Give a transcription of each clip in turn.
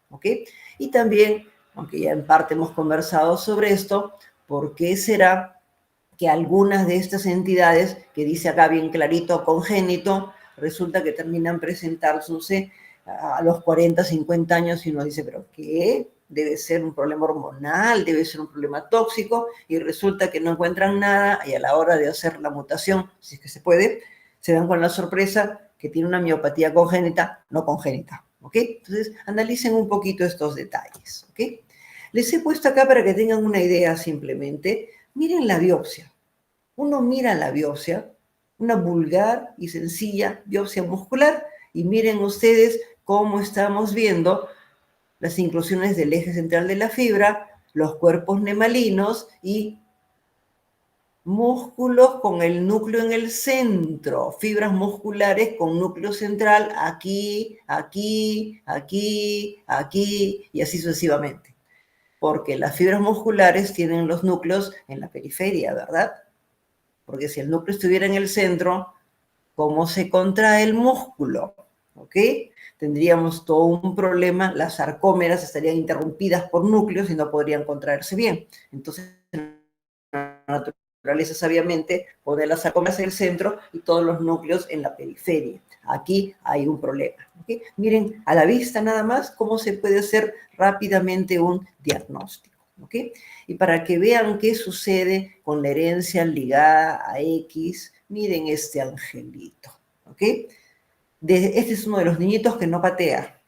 ¿ok? Y también, aunque ya en parte hemos conversado sobre esto, ¿por qué será que algunas de estas entidades, que dice acá bien clarito, congénito, resulta que terminan presentándose a los 40, 50 años y uno dice, ¿pero qué? Debe ser un problema hormonal, debe ser un problema tóxico, y resulta que no encuentran nada, y a la hora de hacer la mutación, si es que se puede, se dan con la sorpresa que tiene una miopatía congénita, no congénita, ¿ok? Entonces, analicen un poquito estos detalles, ¿ok? Les he puesto acá para que tengan una idea simplemente. Miren la biopsia. Uno mira la biopsia, una vulgar y sencilla biopsia muscular, y miren ustedes cómo estamos viendo las inclusiones del eje central de la fibra, los cuerpos nemalinos y músculos con el núcleo en el centro, fibras musculares con núcleo central aquí, aquí, aquí, aquí, y así sucesivamente. Porque las fibras musculares tienen los núcleos en la periferia, ¿verdad? Porque si el núcleo estuviera en el centro, ¿cómo se contrae el músculo? ¿Ok? Tendríamos todo un problema, las sarcómeras estarían interrumpidas por núcleos y no podrían contraerse bien. Entonces, la naturaleza sabiamente pone las sarcómeras en el centro y todos los núcleos en la periferia. Aquí hay un problema. ¿Ok? Miren, a la vista nada más, cómo se puede hacer rápidamente un diagnóstico. ¿Ok? Y para que vean qué sucede con la herencia ligada a X, miren este angelito, ¿ok? Este es uno de los niñitos que no patea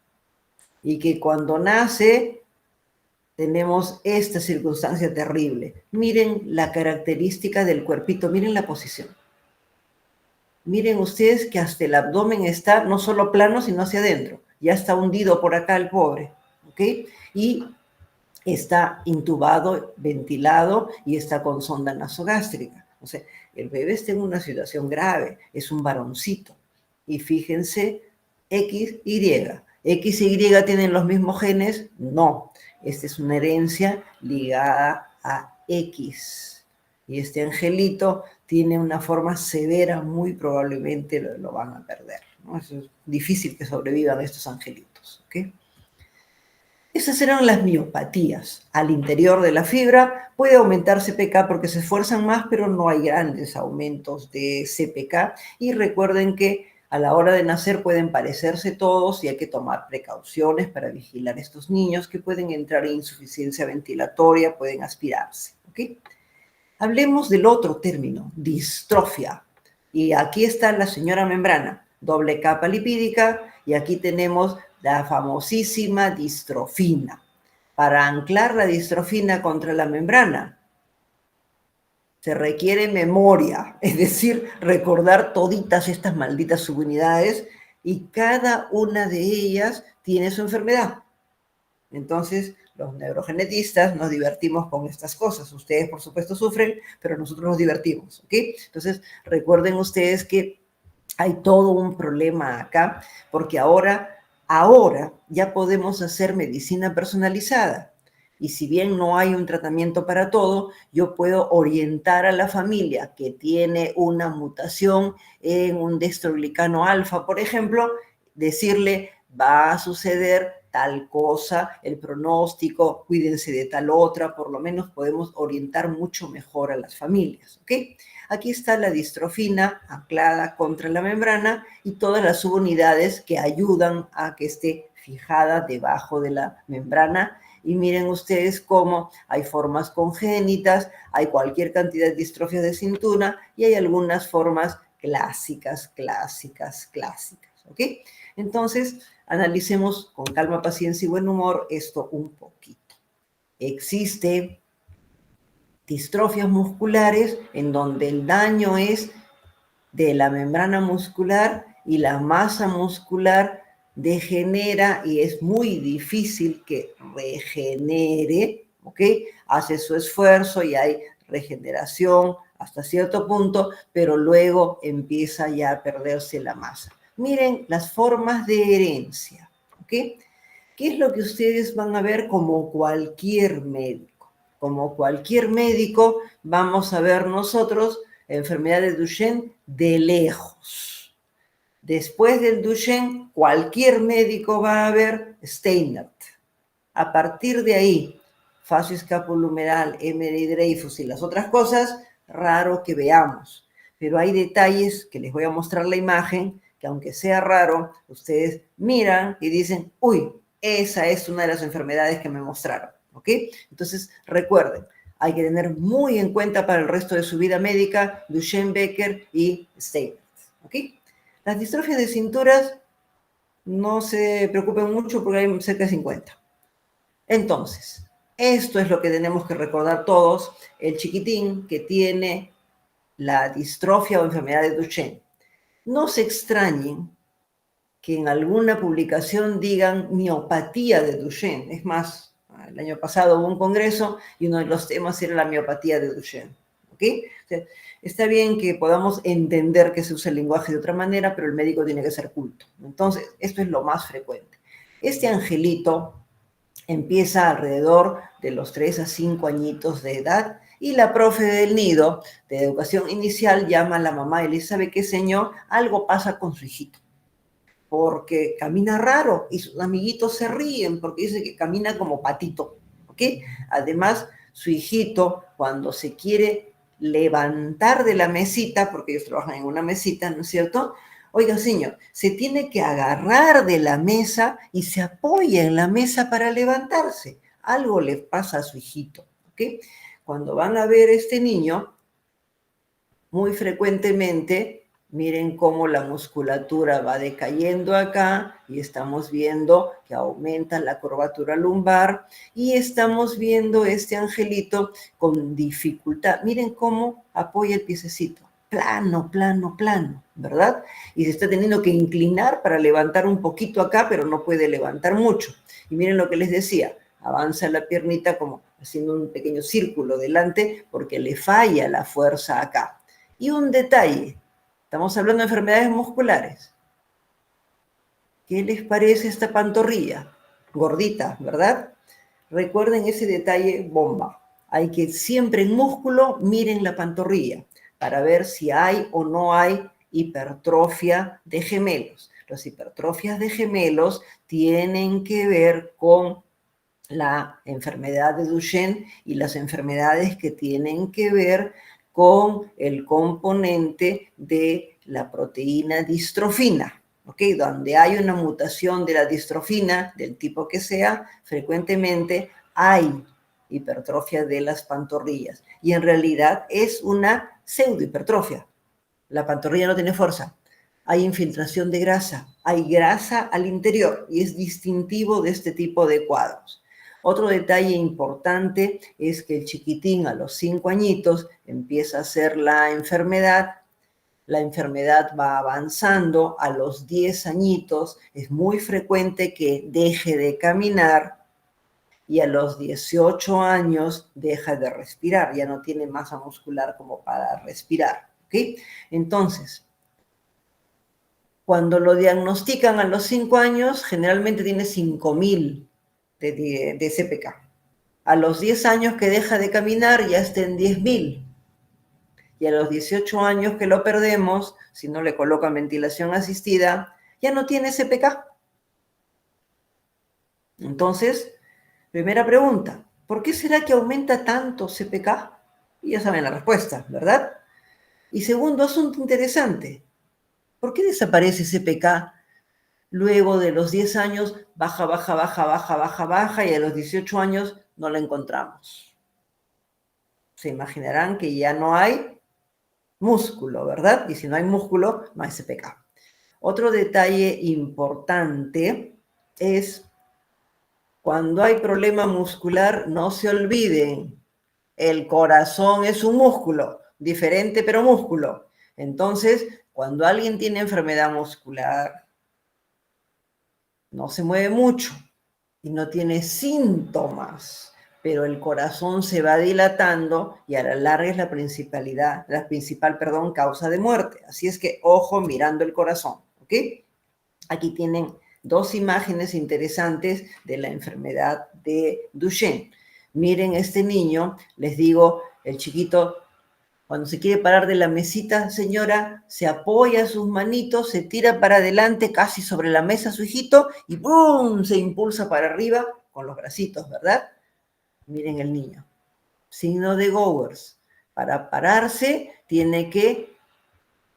y que cuando nace tenemos esta circunstancia terrible. Miren la característica del cuerpito, miren la posición. Miren ustedes que hasta el abdomen está no solo plano, sino hacia adentro. Ya está hundido por acá el pobre, ¿ok? Y está intubado, ventilado y está con sonda nasogástrica. O sea, el bebé está en una situación grave, es un varoncito. Y fíjense, X, Y. ¿X y Y tienen los mismos genes? No. Esta es una herencia ligada a X. Y este angelito tiene una forma severa, muy probablemente lo van a perder, ¿no? Es difícil que sobrevivan estos angelitos, ¿ok? Esas eran las miopatías. Al interior de la fibra puede aumentar CPK porque se esfuerzan más, pero no hay grandes aumentos de CPK. Y recuerden que a la hora de nacer pueden parecerse todos y hay que tomar precauciones para vigilar a estos niños que pueden entrar en insuficiencia ventilatoria, pueden aspirarse. ¿Okay? Hablemos del otro término, distrofia. Y aquí está la señora membrana, doble capa lipídica, y aquí tenemos la famosísima distrofina. Para anclar la distrofina contra la membrana se requiere memoria, es decir, recordar toditas estas malditas subunidades, y cada una de ellas tiene su enfermedad. Entonces, los neurogenetistas nos divertimos con estas cosas. Ustedes, por supuesto, sufren, pero nosotros nos divertimos, ¿ok? Entonces, recuerden ustedes que hay todo un problema acá, porque ahora ya podemos hacer medicina personalizada. Y si bien no hay un tratamiento para todo, yo puedo orientar a la familia que tiene una mutación en un destroglicano alfa, por ejemplo, decirle, va a suceder tal cosa, el pronóstico, cuídense de tal otra, por lo menos podemos orientar mucho mejor a las familias, ¿ok? Aquí está la distrofina anclada contra la membrana y todas las subunidades que ayudan a que esté fijada debajo de la membrana. Y miren ustedes cómo hay formas congénitas, hay cualquier cantidad de distrofia de cintura y hay algunas formas clásicas, ¿ok? Entonces, analicemos con calma, paciencia y buen humor esto un poquito. Existe distrofias musculares en donde el daño es de la membrana muscular y la masa muscular degenera y es muy difícil que regenere, ¿ok? Hace su esfuerzo y hay regeneración hasta cierto punto, pero luego empieza ya a perderse la masa. Miren las formas de herencia, ¿ok? ¿Qué es lo que ustedes van a ver como cualquier médico? Como cualquier médico, vamos a ver nosotros enfermedad de Duchenne de lejos. Después del Duchenne, cualquier médico va a ver Steinert. A partir de ahí, fascio escapulohumeral, Emery Dreyfus y las otras cosas, raro que veamos. Pero hay detalles que les voy a mostrar la imagen, que aunque sea raro, ustedes miran y dicen, uy, esa es una de las enfermedades que me mostraron, ¿ok? Entonces, recuerden, hay que tener muy en cuenta para el resto de su vida médica Duchenne, Becker y Steinmetz, ¿ok? Las distrofias de cinturas, no se preocupen mucho porque hay cerca de 50. Entonces, esto es lo que tenemos que recordar todos, el chiquitín que tiene la distrofia o enfermedad de Duchenne. No se extrañen que en alguna publicación digan miopatía de Duchenne. Es más, el año pasado hubo un congreso y uno de los temas era la miopatía de Duchenne. ¿Ok? O sea, está bien que podamos entender que se usa el lenguaje de otra manera, pero el médico tiene que ser culto. Entonces, esto es lo más frecuente. Este angelito empieza alrededor de los 3 a 5 añitos de edad y la profe del nido de educación inicial llama a la mamá y le dice, ¿sabe qué, señor? Algo pasa con su hijito, porque camina raro y sus amiguitos se ríen porque dice que camina como patito, ¿ok? Además, su hijito, cuando se quiere levantar de la mesita, porque ellos trabajan en una mesita, ¿no es cierto? Oiga, señor, se tiene que agarrar de la mesa y se apoya en la mesa para levantarse. Algo le pasa a su hijito, ¿ok? Cuando van a ver a este niño, muy frecuentemente, miren cómo la musculatura va decayendo acá y estamos viendo que aumenta la curvatura lumbar y estamos viendo este angelito con dificultad. Miren cómo apoya el piececito. Plano, plano, plano, ¿verdad? Y se está teniendo que inclinar para levantar un poquito acá, pero no puede levantar mucho. Y miren lo que les decía, avanza la piernita como haciendo un pequeño círculo delante porque le falla la fuerza acá. Y un detalle, estamos hablando de enfermedades musculares. ¿Qué les parece esta pantorrilla? Gordita, ¿verdad? Recuerden ese detalle bomba. Hay que siempre en músculo miren la pantorrilla para ver si hay o no hay hipertrofia de gemelos. Las hipertrofias de gemelos tienen que ver con la enfermedad de Duchenne y las enfermedades que tienen que ver con el componente de la proteína distrofina, ¿ok? Donde hay una mutación de la distrofina, del tipo que sea, frecuentemente hay hipertrofia de las pantorrillas. Y en realidad es una pseudohipertrofia. La pantorrilla no tiene fuerza. Hay infiltración de grasa, hay grasa al interior y es distintivo de este tipo de cuadros. Otro detalle importante es que el chiquitín a los 5 añitos empieza a hacer la enfermedad va avanzando, a los 10 añitos es muy frecuente que deje de caminar y a los 18 años deja de respirar, ya no tiene masa muscular como para respirar, ¿ok? Entonces, cuando lo diagnostican a los 5 años, generalmente tiene 5.000 de CPK. A los 10 años que deja de caminar ya está en 10.000. Y a los 18 años que lo perdemos, si no le colocan ventilación asistida, ya no tiene CPK. Entonces, primera pregunta, ¿por qué será que aumenta tanto CPK? Y ya saben la respuesta, ¿verdad? Y segundo asunto interesante, ¿por qué desaparece CPK luego de los 10 años? Baja, baja, baja, baja, baja, baja y a los 18 años no la encontramos. Se imaginarán que ya no hay músculo, ¿verdad? Y si no hay músculo, no hay CPK. Otro detalle importante es cuando hay problema muscular, no se olviden, el corazón es un músculo, diferente pero músculo. Entonces, cuando alguien tiene enfermedad muscular, no se mueve mucho y no tiene síntomas, pero el corazón se va dilatando y a la larga es la principal causa de muerte. Así es que ojo mirando el corazón, ¿ok? Aquí tienen dos imágenes interesantes de la enfermedad de Duchenne. Miren este niño, les digo, el chiquito, cuando se quiere parar de la mesita, señora, se apoya sus manitos, se tira para adelante casi sobre la mesa su hijito y ¡bum! Se impulsa para arriba con los bracitos, ¿verdad? Miren el niño. Signo de Gowers. Para pararse tiene que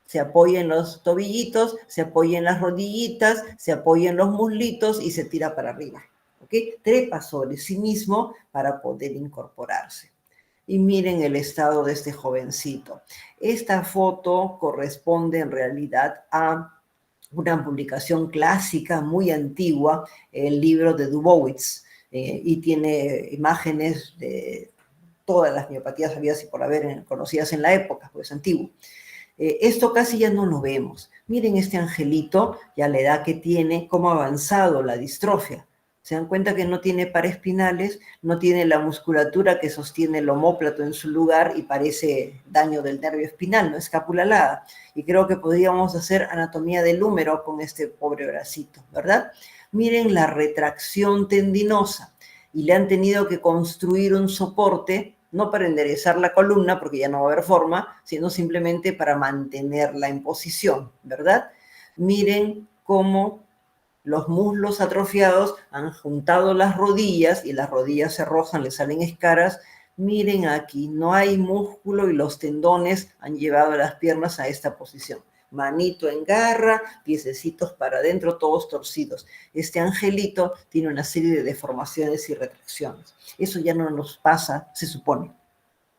se apoya en los tobillitos, se apoya en las rodillitas, se apoya en los muslitos y se tira para arriba. ¿Ok? Trepa sobre sí mismo para poder incorporarse. Y miren el estado de este jovencito. Esta foto corresponde en realidad a una publicación clásica muy antigua, el libro de Dubowitz, y tiene imágenes de todas las miopatías habidas y por haber conocidas en la época, pues es antiguo. Esto casi ya no lo vemos. Miren este angelito y a la edad que tiene, cómo ha avanzado la distrofia. Se dan cuenta que no tiene paraespinales, no tiene la musculatura que sostiene el omóplato en su lugar y parece daño del nervio espinal, no escápula alada. Y creo que podríamos hacer anatomía del húmero con este pobre bracito, ¿verdad? Miren la retracción tendinosa y le han tenido que construir un soporte no para enderezar la columna, porque ya no va a haber forma, sino simplemente para mantenerla en posición, ¿verdad? Miren cómo los muslos atrofiados han juntado las rodillas y las rodillas se rozan, le salen escaras. Miren aquí, no hay músculo y los tendones han llevado a las piernas a esta posición. Manito en garra, piececitos para adentro, todos torcidos. Este angelito tiene una serie de deformaciones y retracciones. Eso ya no nos pasa, se supone,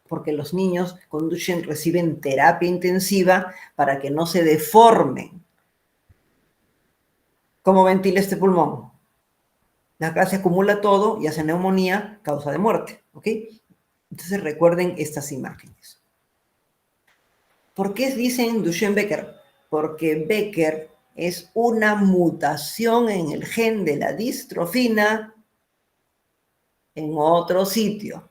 porque los niños con Duchenne reciben terapia intensiva para que no se deformen. ¿Cómo ventila este pulmón? Acá se acumula todo y hace neumonía, causa de muerte, ¿ok? Entonces recuerden estas imágenes. ¿Por qué dicen Duchenne-Becker? Porque Becker es una mutación en el gen de la distrofina en otro sitio.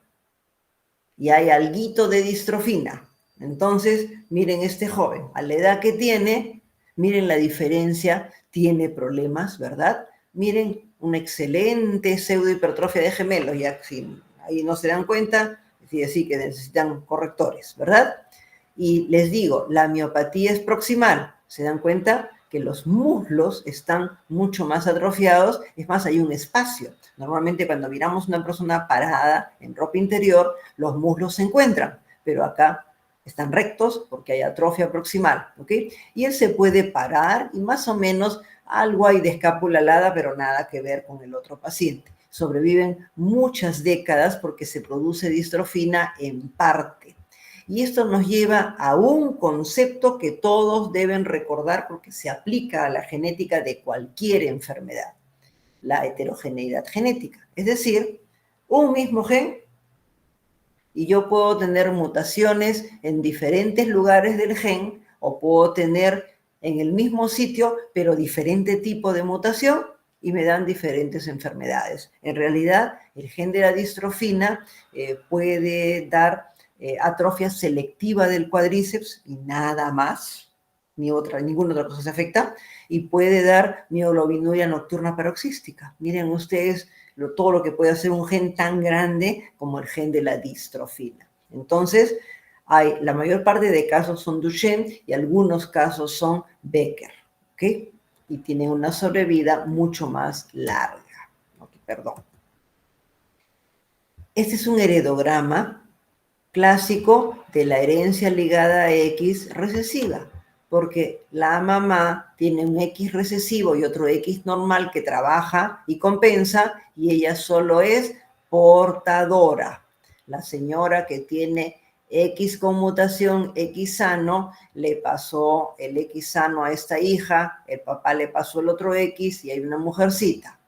Y hay alguito de distrofina. Entonces, miren este joven, a la edad que tiene, miren la diferencia, tiene problemas, ¿verdad? Miren una excelente pseudohipertrofia de gemelos, ya si ahí no se dan cuenta, quiere decir que necesitan correctores, ¿verdad? Y les digo, la miopatía es proximal, ¿se dan cuenta? Que los muslos están mucho más atrofiados, es más, hay un espacio. Normalmente cuando miramos una persona parada en ropa interior, los muslos se encuentran, pero acá están rectos porque hay atrofia proximal, ¿ok? Y él se puede parar y más o menos algo hay de escápula alada, pero nada que ver con el otro paciente. Sobreviven muchas décadas porque se produce distrofina en parte. Y esto nos lleva a un concepto que todos deben recordar porque se aplica a la genética de cualquier enfermedad, la heterogeneidad genética. Es decir, un mismo gen y yo puedo tener mutaciones en diferentes lugares del gen o puedo tener en el mismo sitio pero diferente tipo de mutación y me dan diferentes enfermedades. En realidad, el gen de la distrofina puede dar atrofia selectiva del cuádriceps y nada más, ninguna otra cosa se afecta, y puede dar mioglobinuria nocturna paroxística. Miren ustedes todo lo que puede hacer un gen tan grande como el gen de la distrofina. Entonces, la mayor parte de casos son Duchenne y algunos casos son Becker, ¿ok? Y tienen una sobrevida mucho más larga. Okay, perdón. Este es un heredograma clásico de la herencia ligada a X recesiva, porque la mamá tiene un X recesivo y otro X normal que trabaja y compensa, y ella solo es portadora. La señora que tiene X con mutación, X sano, le pasó el X sano a esta hija, el papá le pasó el otro X y hay una mujercita.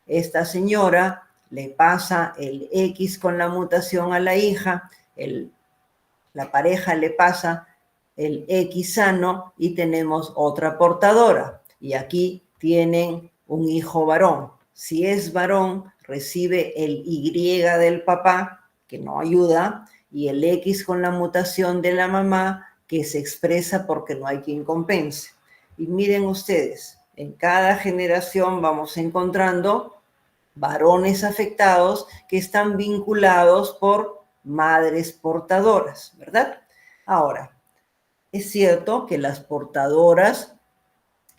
Esta señora le pasa el X con la mutación a la hija, la pareja le pasa el X sano y tenemos otra portadora. Y aquí tienen un hijo varón. Si es varón, recibe el Y del papá, que no ayuda, y el X con la mutación de la mamá, que se expresa porque no hay quien compense. Y miren ustedes, en cada generación vamos encontrando varones afectados que están vinculados por madres portadoras, ¿verdad? Ahora, es cierto que las portadoras,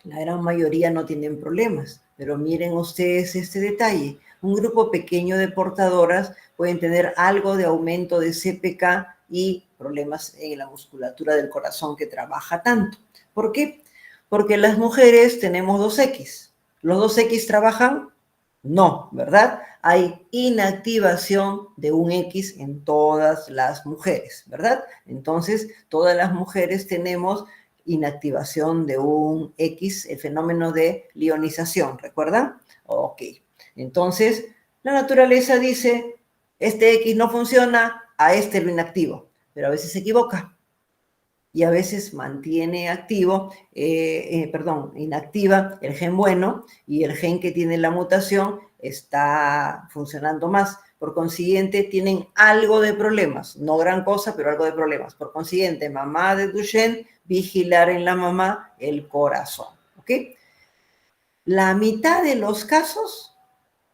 la gran mayoría no tienen problemas, pero miren ustedes este detalle. Un grupo pequeño de portadoras pueden tener algo de aumento de CPK y problemas en la musculatura del corazón que trabaja tanto. ¿Por qué? Porque las mujeres tenemos 2X. ¿Los 2X trabajan? No, ¿verdad? Hay inactivación de un X en todas las mujeres, ¿verdad? Entonces, todas las mujeres tenemos inactivación de un X, el fenómeno de lionización, ¿recuerdan? Ok, entonces la naturaleza dice, este X no funciona, a este lo inactivo, pero a veces se equivoca y a veces mantiene activo, inactiva el gen bueno y el gen que tiene la mutación está funcionando más. Por consiguiente, tienen algo de problemas, no gran cosa, pero algo de problemas. Por consiguiente, mamá de Duchenne, vigilar en la mamá el corazón, ¿ok? La mitad de los casos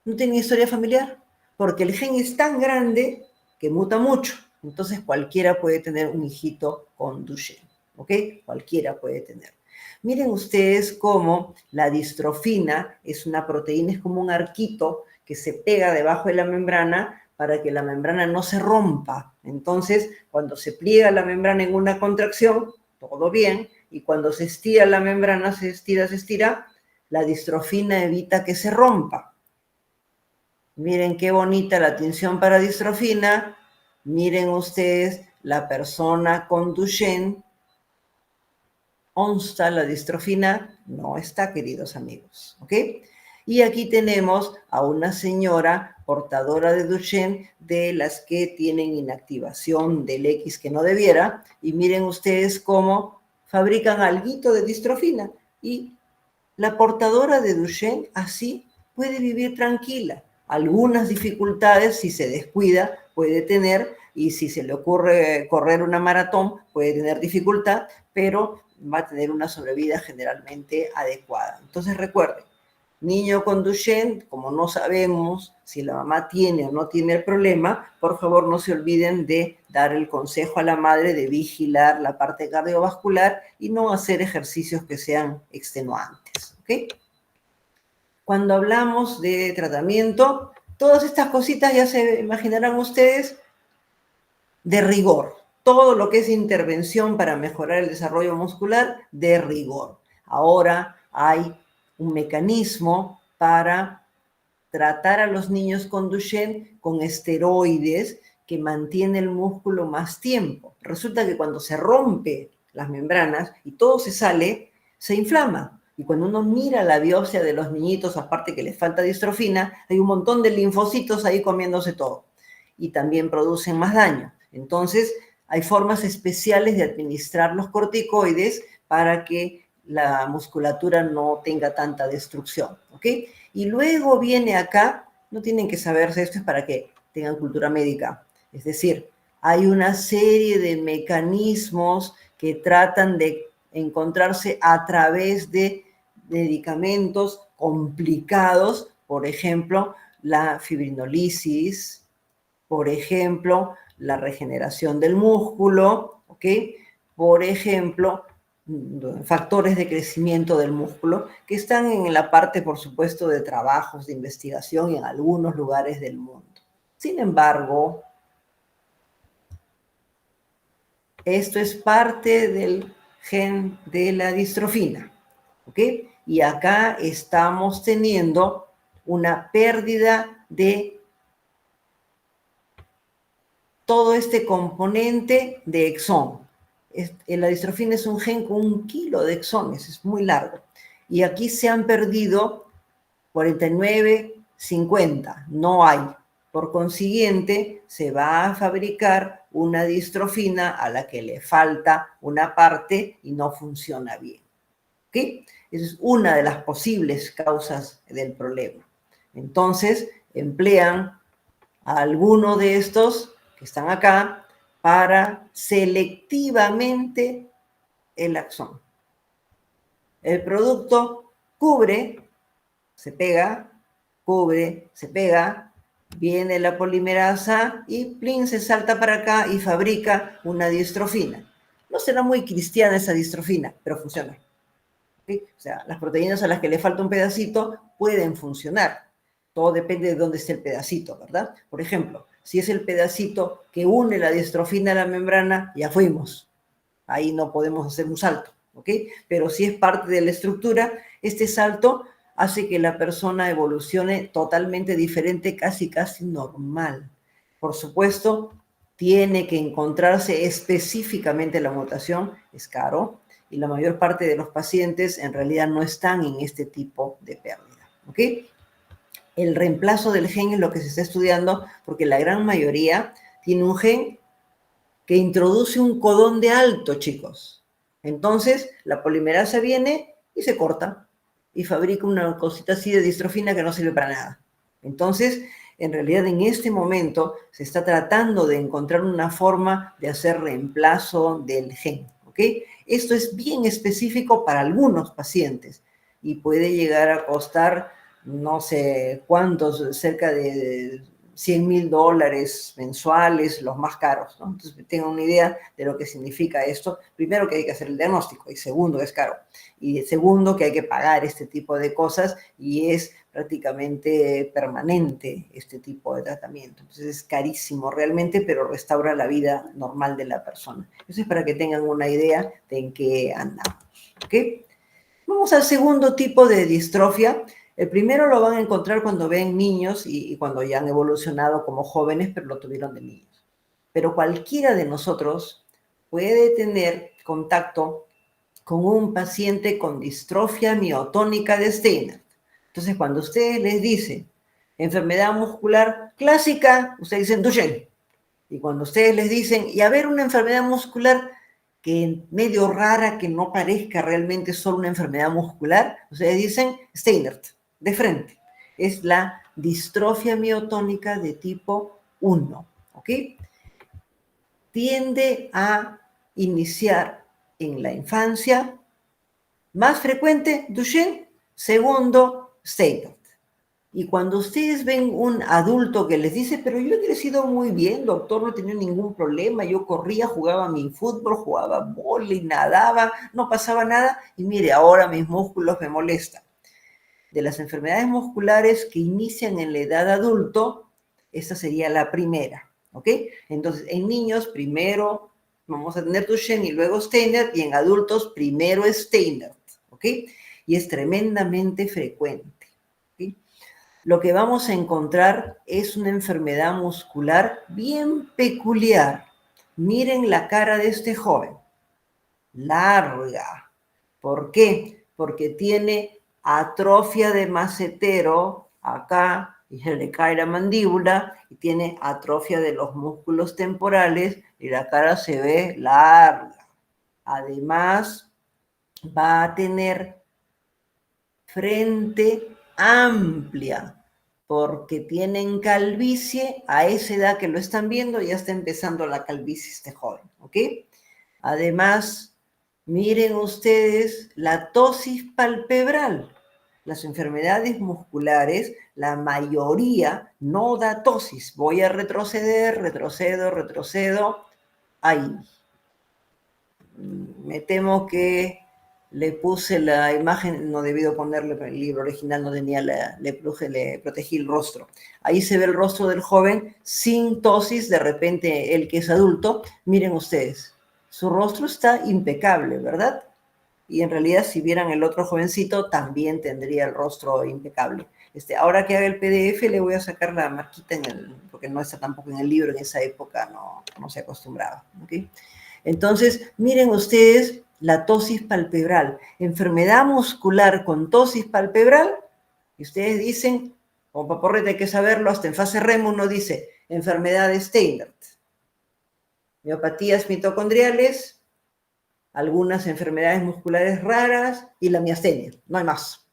no tienen historia familiar, porque el gen es tan grande que muta mucho. Entonces cualquiera puede tener un hijito con Duchenne, ¿ok? Cualquiera puede tener. Miren ustedes cómo la distrofina es una proteína, es como un arquito que se pega debajo de la membrana para que la membrana no se rompa. Entonces, cuando se pliega la membrana en una contracción, todo bien, y cuando se estira la membrana, se estira, la distrofina evita que se rompa. Miren qué bonita la tinción para distrofina. Miren ustedes la persona con Duchenne. Onsta, la distrofina, no está, queridos amigos, ¿ok? Y aquí tenemos a una señora portadora de Duchenne de las que tienen inactivación del X que no debiera. Y miren ustedes cómo fabrican alguito de distrofina. Y la portadora de Duchenne así puede vivir tranquila. Algunas dificultades, si se descuida, puede tener, y si se le ocurre correr una maratón, puede tener dificultad, pero va a tener una sobrevida generalmente adecuada. Entonces recuerden, niño con Duchenne, como no sabemos si la mamá tiene o no tiene el problema, por favor no se olviden de dar el consejo a la madre de vigilar la parte cardiovascular y no hacer ejercicios que sean extenuantes, ¿ok? Cuando hablamos de tratamiento, todas estas cositas ya se imaginarán ustedes de rigor. Todo lo que es intervención para mejorar el desarrollo muscular, de rigor. Ahora hay un mecanismo para tratar a los niños con Duchenne con esteroides que mantiene el músculo más tiempo. Resulta que cuando se rompe las membranas y todo se sale, se inflama. Y cuando uno mira la biopsia de los niñitos, aparte que les falta distrofina, hay un montón de linfocitos ahí comiéndose todo. Y también producen más daño. Entonces, hay formas especiales de administrar los corticoides para que la musculatura no tenga tanta destrucción, ¿ok? Y luego viene acá, no tienen que saberse, esto es para que tengan cultura médica, es decir, hay una serie de mecanismos que tratan de encontrarse a través de medicamentos complicados, por ejemplo, la fibrinolisis, por ejemplo, la regeneración del músculo, ¿ok? Por ejemplo, factores de crecimiento del músculo que están en la parte, por supuesto, de trabajos de investigación en algunos lugares del mundo. Sin embargo, esto es parte del gen de la distrofina, ¿ok? Y acá estamos teniendo una pérdida de todo este componente de exón. La distrofina es un gen con 1 kilo de exones, es muy largo. Y aquí se han perdido 49, 50, no hay. Por consiguiente, se va a fabricar una distrofina a la que le falta una parte y no funciona bien. ¿Ok? Esa es una de las posibles causas del problema. Entonces, emplean a alguno de estos que están acá para selectivamente el axón. El producto cubre, se pega, cubre, se pega, viene la polimerasa y plin, se salta para acá y fabrica una distrofina. No será muy cristiana esa distrofina, pero funciona. ¿Sí? O sea, las proteínas a las que le falta un pedacito pueden funcionar. Todo depende de dónde esté el pedacito, ¿verdad? Por ejemplo, si es el pedacito que une la distrofina a la membrana, ya fuimos. Ahí no podemos hacer un salto, ¿ok? Pero si es parte de la estructura, este salto hace que la persona evolucione totalmente diferente, casi normal. Por supuesto, tiene que encontrarse específicamente la mutación, es caro, y la mayor parte de los pacientes en realidad no están en este tipo de pérdida, ¿ok? El reemplazo del gen es lo que se está estudiando porque la gran mayoría tiene un gen que introduce un codón de alto, chicos. Entonces, la polimerasa viene y se corta y fabrica una cosita así de distrofina que no sirve para nada. Entonces, en realidad, en este momento se está tratando de encontrar una forma de hacer reemplazo del gen, ¿ok? Esto es bien específico para algunos pacientes y puede llegar a costar no sé cuántos, cerca de $100,000 mensuales, los más caros, ¿no? Entonces, tengan una idea de lo que significa esto. Primero, que hay que hacer el diagnóstico, y segundo, es caro. Y segundo, que hay que pagar este tipo de cosas y es prácticamente permanente este tipo de tratamiento. Entonces, es carísimo realmente, pero restaura la vida normal de la persona. Eso es para que tengan una idea de en qué andamos, ¿ok? Vamos al segundo tipo de distrofia. El primero lo van a encontrar cuando ven niños y cuando ya han evolucionado como jóvenes, pero lo tuvieron de niños. Pero cualquiera de nosotros puede tener contacto con un paciente con distrofia miotónica de Steiner. Entonces, cuando ustedes les dicen enfermedad muscular clásica, ustedes dicen Duchenne. Y cuando ustedes les dicen, y a ver, una enfermedad muscular que medio rara, que no parezca realmente solo una enfermedad muscular, ustedes dicen Steinert, de frente. Es la distrofia miotónica de tipo 1, ¿ok? Tiende a iniciar en la infancia, más frecuente Duchenne, segundo Steinert. Y cuando ustedes ven un adulto que les dice, pero yo he crecido muy bien, doctor, no he tenido ningún problema, yo corría, jugaba mi fútbol, jugaba vóley, nadaba, no pasaba nada, y mire, ahora mis músculos me molestan. De las enfermedades musculares que inician en la edad adulto, esta sería la primera, ¿ok? Entonces, en niños, primero vamos a tener Duchenne y luego Steiner, y en adultos, primero Steiner, ¿ok? Y es tremendamente frecuente, ¿ok? Lo que vamos a encontrar es una enfermedad muscular bien peculiar. Miren la cara de este joven, larga. ¿Por qué? Porque tiene atrofia de macetero acá, y se le cae la mandíbula, y tiene atrofia de los músculos temporales, y la cara se ve larga. Además, va a tener frente amplia, porque tienen calvicie, a esa edad que lo están viendo ya está empezando la calvicie este joven, ¿ok? Además, miren ustedes la tosis palpebral. Las enfermedades musculares, la mayoría no da tosis. Voy a retroceder, retrocedo. Ahí. Me temo que le puse la imagen, no debido ponerle, el libro original no tenía, le protegí el rostro. Ahí se ve el rostro del joven sin tosis, de repente el que es adulto. Miren ustedes, su rostro está impecable, ¿verdad? Y en realidad, si vieran el otro jovencito, también tendría el rostro impecable. Ahora que haga el PDF, le voy a sacar la marquita, porque no está tampoco en el libro, en esa época no se acostumbraba, ¿ok? Entonces, miren ustedes la tosis palpebral, enfermedad muscular con tosis palpebral, y ustedes dicen, como Paporreta hay que saberlo, hasta en fase REM uno dice, enfermedad de Steinert, miopatías mitocondriales, algunas enfermedades musculares raras y la miastenia, no hay más,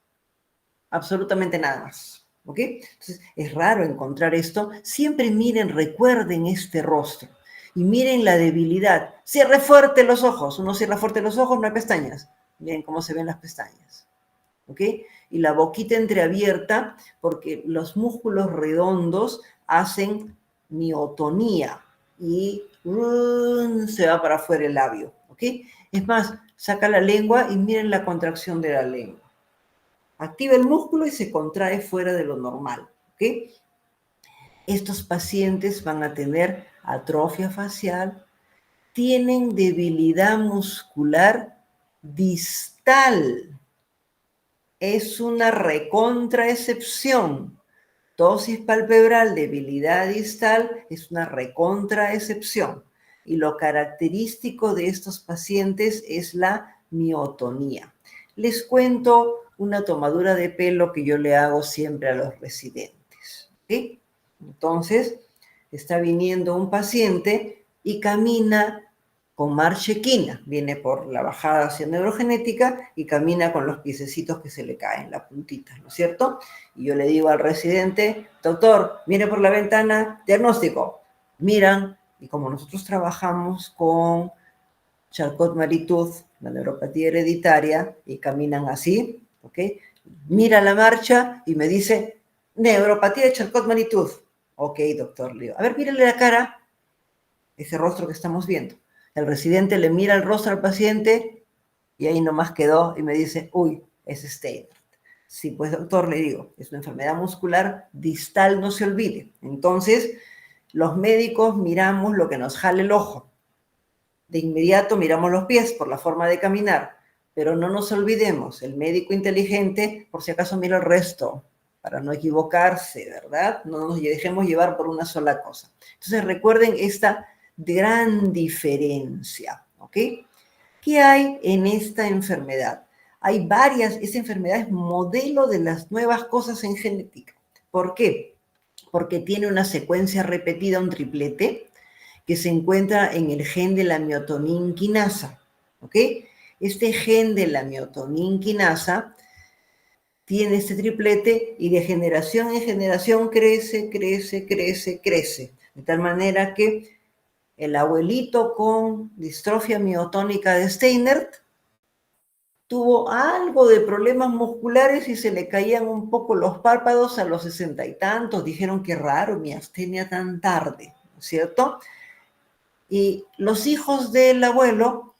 absolutamente nada más, ¿ok? Entonces, es raro encontrar esto, siempre miren, recuerden este rostro. Y miren la debilidad. Cierre fuerte los ojos. Uno cierra fuerte los ojos, no hay pestañas. Miren cómo se ven las pestañas. ¿Ok? Y la boquita entreabierta, porque los músculos redondos hacen miotonía y se va para afuera el labio. ¿Ok? Es más, saca la lengua y miren la contracción de la lengua. Activa el músculo y se contrae fuera de lo normal. ¿Ok? ¿ok? Estos pacientes van a tener atrofia facial, tienen debilidad muscular distal. Es una recontraexcepción. Ptosis palpebral, debilidad distal, es una recontraexcepción. Y lo característico de estos pacientes es la miotonía. Les cuento una tomadura de pelo que yo le hago siempre a los residentes. ¿Sí? Entonces, está viniendo un paciente y camina con marcha equina, viene por la bajada hacia neurogenética y camina con los piececitos que se le caen, la puntita, ¿no es cierto? Y yo le digo al residente, doctor, mire por la ventana, diagnóstico. Miran, y como nosotros trabajamos con Charcot-Marie-Tooth, la neuropatía hereditaria, y caminan así, ¿ok? Mira la marcha y me dice, neuropatía de Charcot-Marie-Tooth. Ok, doctor, le digo, a ver, mírale la cara, ese rostro que estamos viendo. El residente le mira el rostro al paciente y ahí nomás quedó y me dice, uy, es Steiner. Sí, pues doctor, le digo, es una enfermedad muscular distal, no se olvide. Entonces, los médicos miramos lo que nos jale el ojo. De inmediato miramos los pies por la forma de caminar, pero no nos olvidemos, el médico inteligente, por si acaso mira el resto, para no equivocarse, ¿verdad? No nos dejemos llevar por una sola cosa. Entonces recuerden esta gran diferencia, ¿ok? ¿Qué hay en esta enfermedad? Hay varias, esta enfermedad es modelo de las nuevas cosas en genética. ¿Por qué? Porque tiene una secuencia repetida, un triplete, que se encuentra en el gen de la miotonin quinasa, ¿ok? Este gen de la miotonin quinasa tiene este triplete y de generación en generación crece, crece, crece, crece. De tal manera que el abuelito con distrofia miotónica de Steinert tuvo algo de problemas musculares y se le caían un poco los párpados a los 60 y tantos. Dijeron, qué raro, miastenia tan tarde, ¿no es cierto? Y los hijos del abuelo,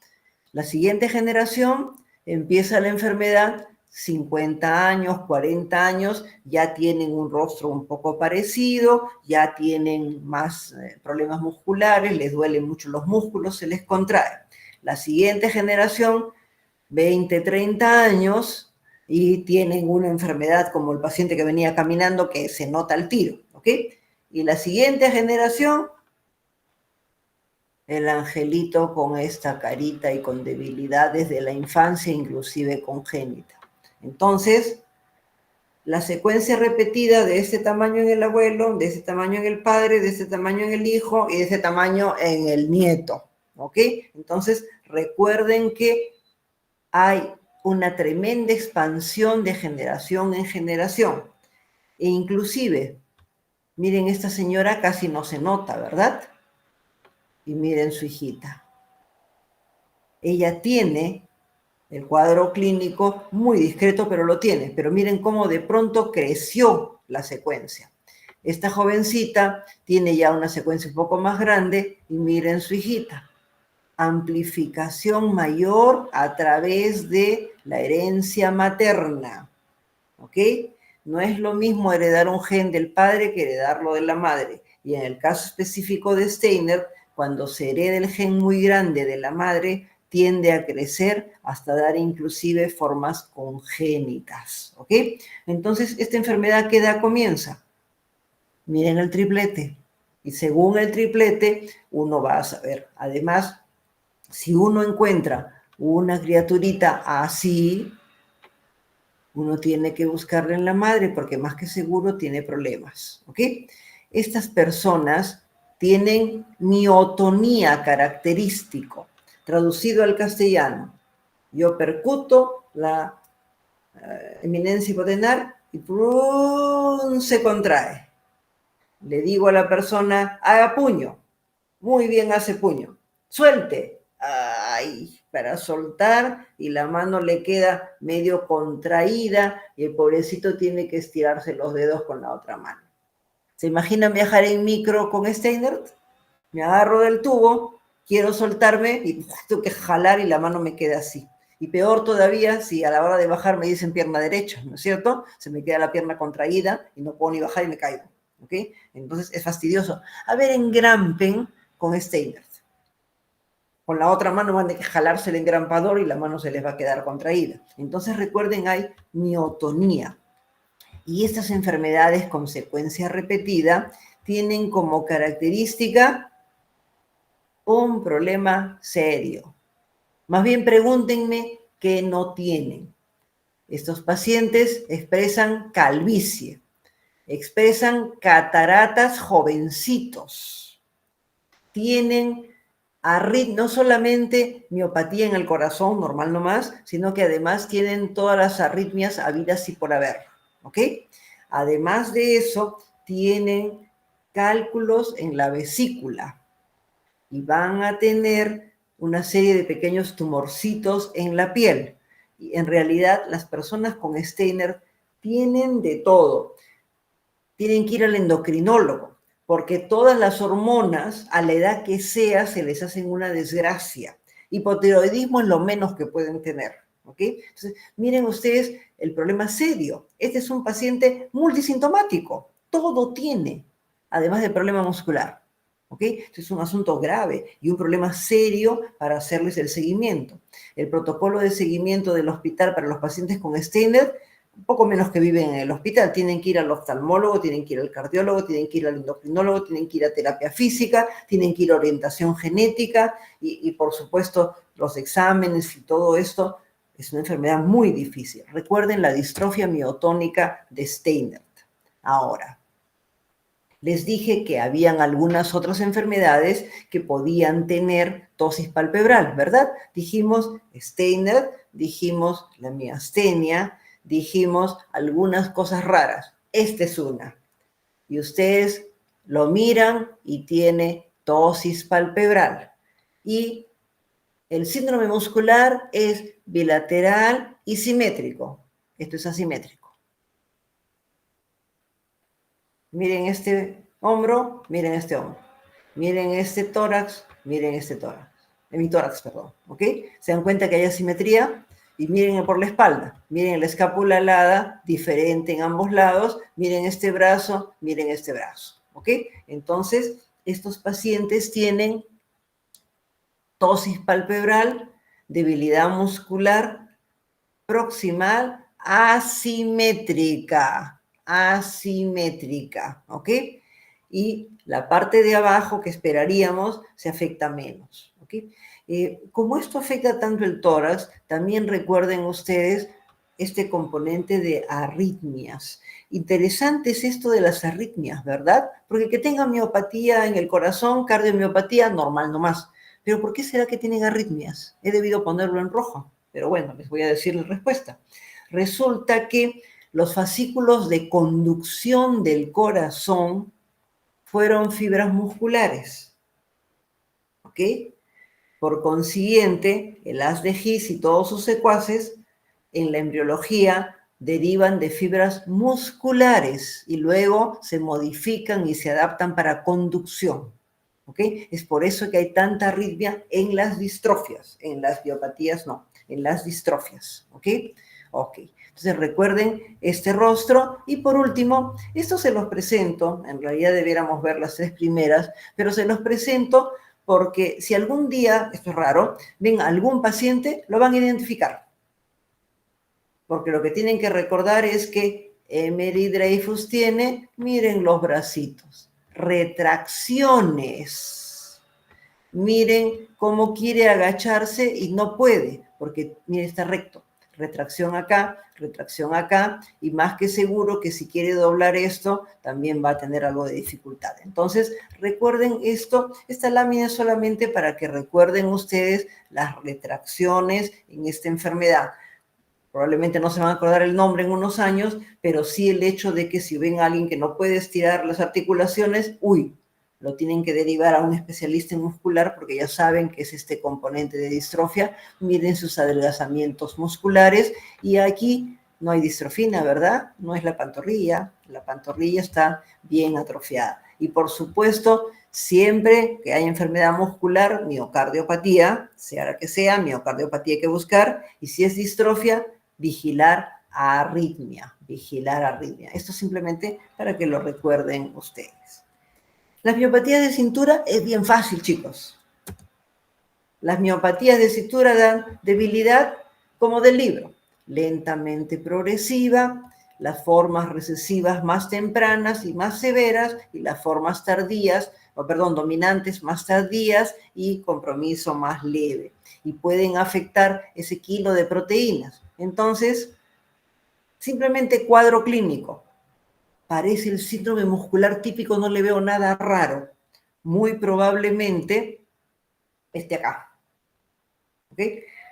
la siguiente generación, empieza la enfermedad, 50 años, 40 años, ya tienen un rostro un poco parecido, ya tienen más problemas musculares, les duelen mucho los músculos, se les contrae. La siguiente generación, 20, 30 años, y tienen una enfermedad como el paciente que venía caminando que se nota al tiro, ¿ok? Y la siguiente generación, el angelito con esta carita y con debilidades de la infancia, inclusive congénita. Entonces, la secuencia repetida de este tamaño en el abuelo, de este tamaño en el padre, de este tamaño en el hijo y de este tamaño en el nieto, ¿ok? Entonces, recuerden que hay una tremenda expansión de generación en generación. E inclusive, miren, esta señora casi no se nota, ¿verdad? Y miren su hijita. Ella tiene el cuadro clínico muy discreto, pero lo tiene. Pero miren cómo de pronto creció la secuencia. Esta jovencita tiene ya una secuencia un poco más grande y miren su hijita. Amplificación mayor a través de la herencia materna. ¿Ok? No es lo mismo heredar un gen del padre que heredarlo de la madre. Y en el caso específico de Steiner, cuando se hereda el gen muy grande de la madre, tiende a crecer hasta dar inclusive formas congénitas, ¿ok? Entonces, esta enfermedad, ¿qué edad comienza? Miren el triplete. Y según el triplete, uno va a saber. Además, si uno encuentra una criaturita así, uno tiene que buscarla en la madre porque más que seguro tiene problemas, ¿ok? Estas personas tienen miotonía característico. Traducido al castellano, yo percuto la eminencia hipotenar y ¡prum! Se contrae. Le digo a la persona, haga puño. Muy bien hace puño. Suelte. Ay, para soltar y la mano le queda medio contraída y el pobrecito tiene que estirarse los dedos con la otra mano. ¿Se imaginan viajar en micro con Steinert? Me agarro del tubo, quiero soltarme y tengo que jalar y la mano me queda así. Y peor todavía si a la hora de bajar me dicen pierna derecha, ¿no es cierto? Se me queda la pierna contraída y no puedo ni bajar y me caigo, ¿ok? Entonces es fastidioso. A ver, engrampen con Steinert. Con la otra mano van a que jalarse el engrampador y la mano se les va a quedar contraída. Entonces recuerden, hay miotonía. Y estas enfermedades con secuencia repetida tienen como característica un problema serio. Más bien pregúntenme qué no tienen. Estos pacientes expresan calvicie, expresan cataratas jovencitos, tienen no solamente miopatía en el corazón, normal nomás, sino que además tienen todas las arritmias habidas y por haber, ¿ok? Además de eso, tienen cálculos en la vesícula y van a tener una serie de pequeños tumorcitos en la piel. Y en realidad, las personas con Steinert tienen de todo. Tienen que ir al endocrinólogo, porque todas las hormonas, a la edad que sea, se les hacen una desgracia. Hipotiroidismo es lo menos que pueden tener, ¿ok? Entonces, miren ustedes el problema serio. Este es un paciente multisintomático, todo tiene, además del problema muscular, ¿ok? Este es un asunto grave y un problema serio para hacerles el seguimiento. El protocolo de seguimiento del hospital para los pacientes con Steinert, un poco menos que viven en el hospital, tienen que ir al oftalmólogo, tienen que ir al cardiólogo, tienen que ir al endocrinólogo, tienen que ir a terapia física, tienen que ir a orientación genética y por supuesto los exámenes y todo esto. Es una enfermedad muy difícil. Recuerden la distrofia miotónica de Steinert. Ahora, les dije que habían algunas otras enfermedades que podían tener ptosis palpebral, ¿verdad? Dijimos Steinert, dijimos la miastenia, dijimos algunas cosas raras. Esta es una. Y ustedes lo miran y tiene ptosis palpebral. Y el síndrome muscular es bilateral y simétrico. Esto es asimétrico. Miren este hombro, miren este hombro. Miren este tórax, miren este tórax. Mi tórax, perdón, ¿ok? Se dan cuenta que hay asimetría y miren por la espalda. Miren la escápula alada, diferente en ambos lados. Miren este brazo, ¿ok? Entonces, estos pacientes tienen ptosis palpebral, debilidad muscular proximal asimétrica, ¿ok? Y la parte de abajo que esperaríamos se afecta menos, ¿ok? Como esto afecta tanto el tórax, también recuerden ustedes este componente de arritmias. Interesante es esto de las arritmias, ¿verdad? Porque que tengan miopatía en el corazón, cardiomiopatía, normal nomás. Pero ¿por qué será que tienen arritmias? He debido ponerlo en rojo, pero bueno, les voy a decir la respuesta. Resulta que los fascículos de conducción del corazón fueron fibras musculares, ¿ok? Por consiguiente, el haz de His y todos sus secuaces en la embriología derivan de fibras musculares y luego se modifican y se adaptan para conducción, ¿ok? Es por eso que hay tanta arritmia en las distrofias, en las miopatías no, en las distrofias, ¿ok? Ok. Entonces recuerden este rostro y por último, esto se los presento, en realidad debiéramos ver las tres primeras, pero se los presento porque si algún día, esto es raro, ven a algún paciente, lo van a identificar. Porque lo que tienen que recordar es que Emery Dreyfus tiene, miren los bracitos, retracciones. Miren cómo quiere agacharse y no puede, porque miren, está recto. Retracción acá, y más que seguro que si quiere doblar esto, también va a tener algo de dificultad. Entonces, recuerden esto, esta lámina es solamente para que recuerden ustedes las retracciones en esta enfermedad. Probablemente no se van a acordar el nombre en unos años, pero sí el hecho de que si ven a alguien que no puede estirar las articulaciones, lo tienen que derivar a un especialista en muscular porque ya saben que es este componente de distrofia. Miren sus adelgazamientos musculares y aquí no hay distrofina, ¿verdad? No es la pantorrilla está bien atrofiada. Y por supuesto, siempre que hay enfermedad muscular, miocardiopatía, sea la que sea, miocardiopatía hay que buscar, y si es distrofia, vigilar arritmia, vigilar arritmia. Esto simplemente para que lo recuerden ustedes. Las miopatías de cintura es bien fácil, chicos. Las miopatías de cintura dan debilidad como del libro, lentamente progresiva, las formas recesivas más tempranas y más severas y las formas tardías, dominantes más tardías y compromiso más leve. Y pueden afectar ese kilo de proteínas. Entonces, simplemente cuadro clínico. Parece el síndrome muscular típico, no le veo nada raro. Muy probablemente esté acá. ¿Ok?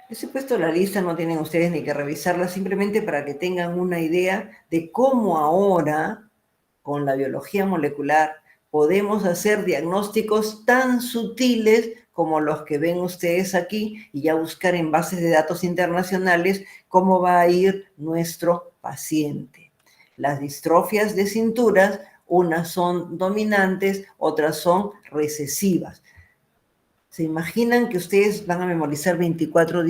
Les he puesto la lista, no tienen ustedes ni que revisarla, simplemente para que tengan una idea de cómo ahora, con la biología molecular, podemos hacer diagnósticos tan sutiles como los que ven ustedes aquí y ya buscar en bases de datos internacionales cómo va a ir nuestro paciente. Las distrofias de cinturas, unas son dominantes, otras son recesivas. ¿Se imaginan que ustedes van a memorizar 24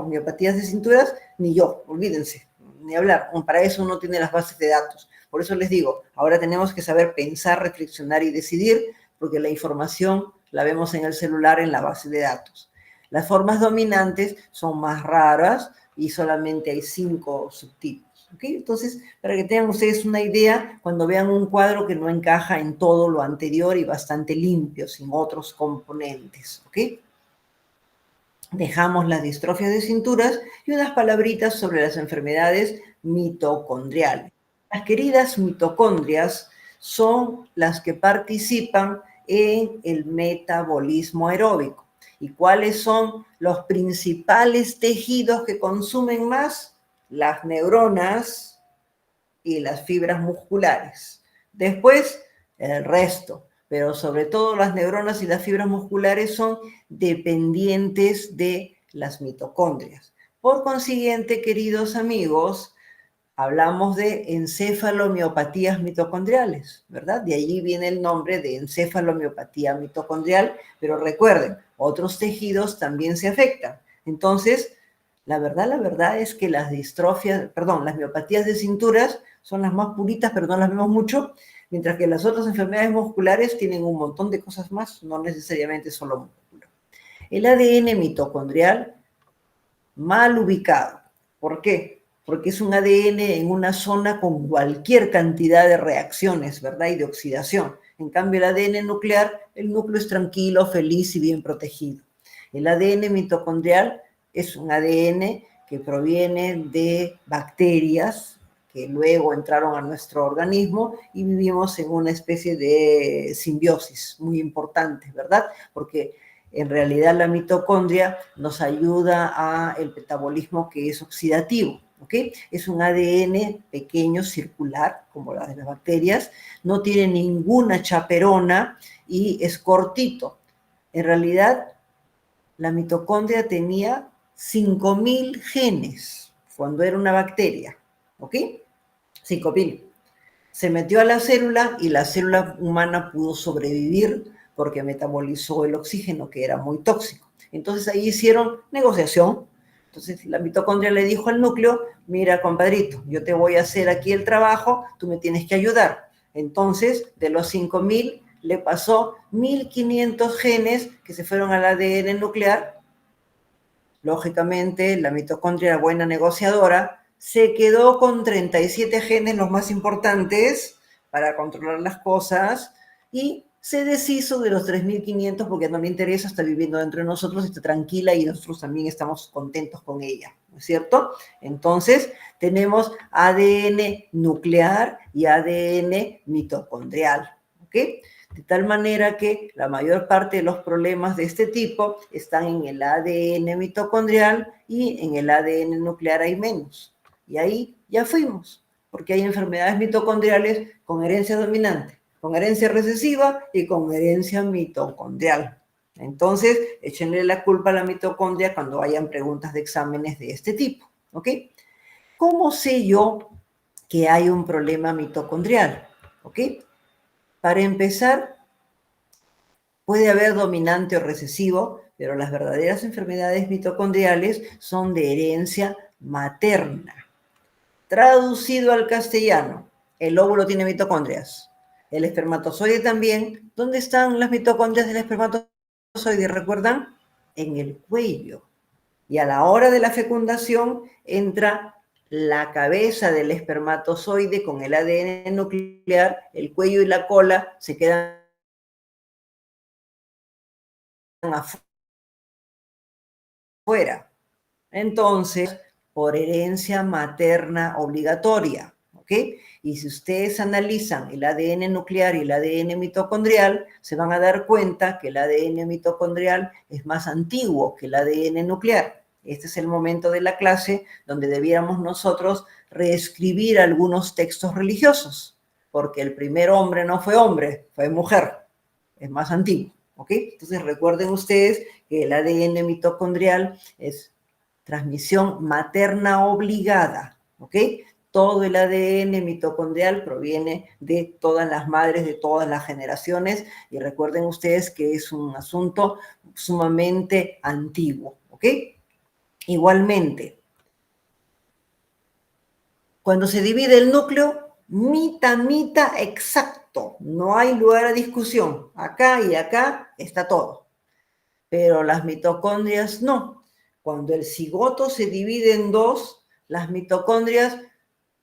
miopatías de cinturas? Ni yo, olvídense, ni hablar. Para eso uno tiene las bases de datos. Por eso les digo, ahora tenemos que saber pensar, reflexionar y decidir, porque la información la vemos en el celular, en la base de datos. Las formas dominantes son más raras y solamente hay 5 subtipos. ¿Okay? Entonces, para que tengan ustedes una idea, cuando vean un cuadro que no encaja en todo lo anterior y bastante limpio, sin otros componentes. ¿Ok? Dejamos las distrofias de cinturas y unas palabritas sobre las enfermedades mitocondriales. Las queridas mitocondrias son las que participan en el metabolismo aeróbico. ¿Y cuáles son los principales tejidos que consumen más? Las neuronas y las fibras musculares. Después, el resto, pero sobre todo las neuronas y las fibras musculares son dependientes de las mitocondrias. Por consiguiente, queridos amigos, hablamos de encefalomiopatías mitocondriales, ¿verdad? De allí viene el nombre de encefalomiopatía mitocondrial, pero recuerden, otros tejidos también se afectan. Entonces, la verdad es que las miopatías de cinturas son las más puritas, pero no las vemos mucho, mientras que las otras enfermedades musculares tienen un montón de cosas más, no necesariamente solo músculo. El ADN mitocondrial mal ubicado. ¿Por qué? Porque es un ADN en una zona con cualquier cantidad de reacciones, ¿verdad? Y de oxidación. En cambio, el ADN nuclear, el núcleo es tranquilo, feliz y bien protegido. El ADN mitocondrial es un ADN que proviene de bacterias que luego entraron a nuestro organismo y vivimos en una especie de simbiosis muy importante, ¿verdad? Porque en realidad la mitocondria nos ayuda a el metabolismo que es oxidativo, ¿ok? Es un ADN pequeño, circular, como la de las bacterias, no tiene ninguna chaperona y es cortito. En realidad, la mitocondria tenía 5.000 genes cuando era una bacteria, ¿ok? 5.000. Se metió a la célula y la célula humana pudo sobrevivir porque metabolizó el oxígeno, que era muy tóxico. Entonces ahí hicieron negociación. Entonces la mitocondria le dijo al núcleo, mira, compadrito, yo te voy a hacer aquí el trabajo, tú me tienes que ayudar. Entonces, de los 5.000, le pasó 1.500 genes que se fueron al ADN nuclear. Lógicamente, la mitocondria era buena negociadora, se quedó con 37 genes, los más importantes, para controlar las cosas, y se deshizo de los 3.500 porque no le interesa, está viviendo dentro de nosotros, está tranquila y nosotros también estamos contentos con ella, ¿no es cierto? Entonces, tenemos ADN nuclear y ADN mitocondrial, ¿ok? De tal manera que la mayor parte de los problemas de este tipo están en el ADN mitocondrial y en el ADN nuclear hay menos. Y ahí ya fuimos, porque hay enfermedades mitocondriales con herencia dominante, con herencia recesiva y con herencia mitocondrial. Entonces, échenle la culpa a la mitocondria cuando hayan preguntas de exámenes de este tipo, ¿ok? ¿Cómo sé yo que hay un problema mitocondrial? ¿Ok? Para empezar, puede haber dominante o recesivo, pero las verdaderas enfermedades mitocondriales son de herencia materna. Traducido al castellano, el óvulo tiene mitocondrias, el espermatozoide también. ¿Dónde están las mitocondrias del espermatozoide? ¿Recuerdan? En el cuello. Y a la hora de la fecundación entra la cabeza del espermatozoide con el ADN nuclear, el cuello y la cola se quedan afuera. Entonces, por herencia materna obligatoria, ¿ok? Y si ustedes analizan el ADN nuclear y el ADN mitocondrial, se van a dar cuenta que el ADN mitocondrial es más antiguo que el ADN nuclear. Este es el momento de la clase donde debiéramos nosotros reescribir algunos textos religiosos, porque el primer hombre no fue hombre, fue mujer, es más antiguo, ¿ok? Entonces recuerden ustedes que el ADN mitocondrial es transmisión materna obligada, ¿ok? Todo el ADN mitocondrial proviene de todas las madres de todas las generaciones y recuerden ustedes que es un asunto sumamente antiguo, ¿ok? Igualmente, cuando se divide el núcleo, mita exacto, no hay lugar a discusión. Acá y acá está todo. Pero las mitocondrias no. Cuando el cigoto se divide en dos, las mitocondrias,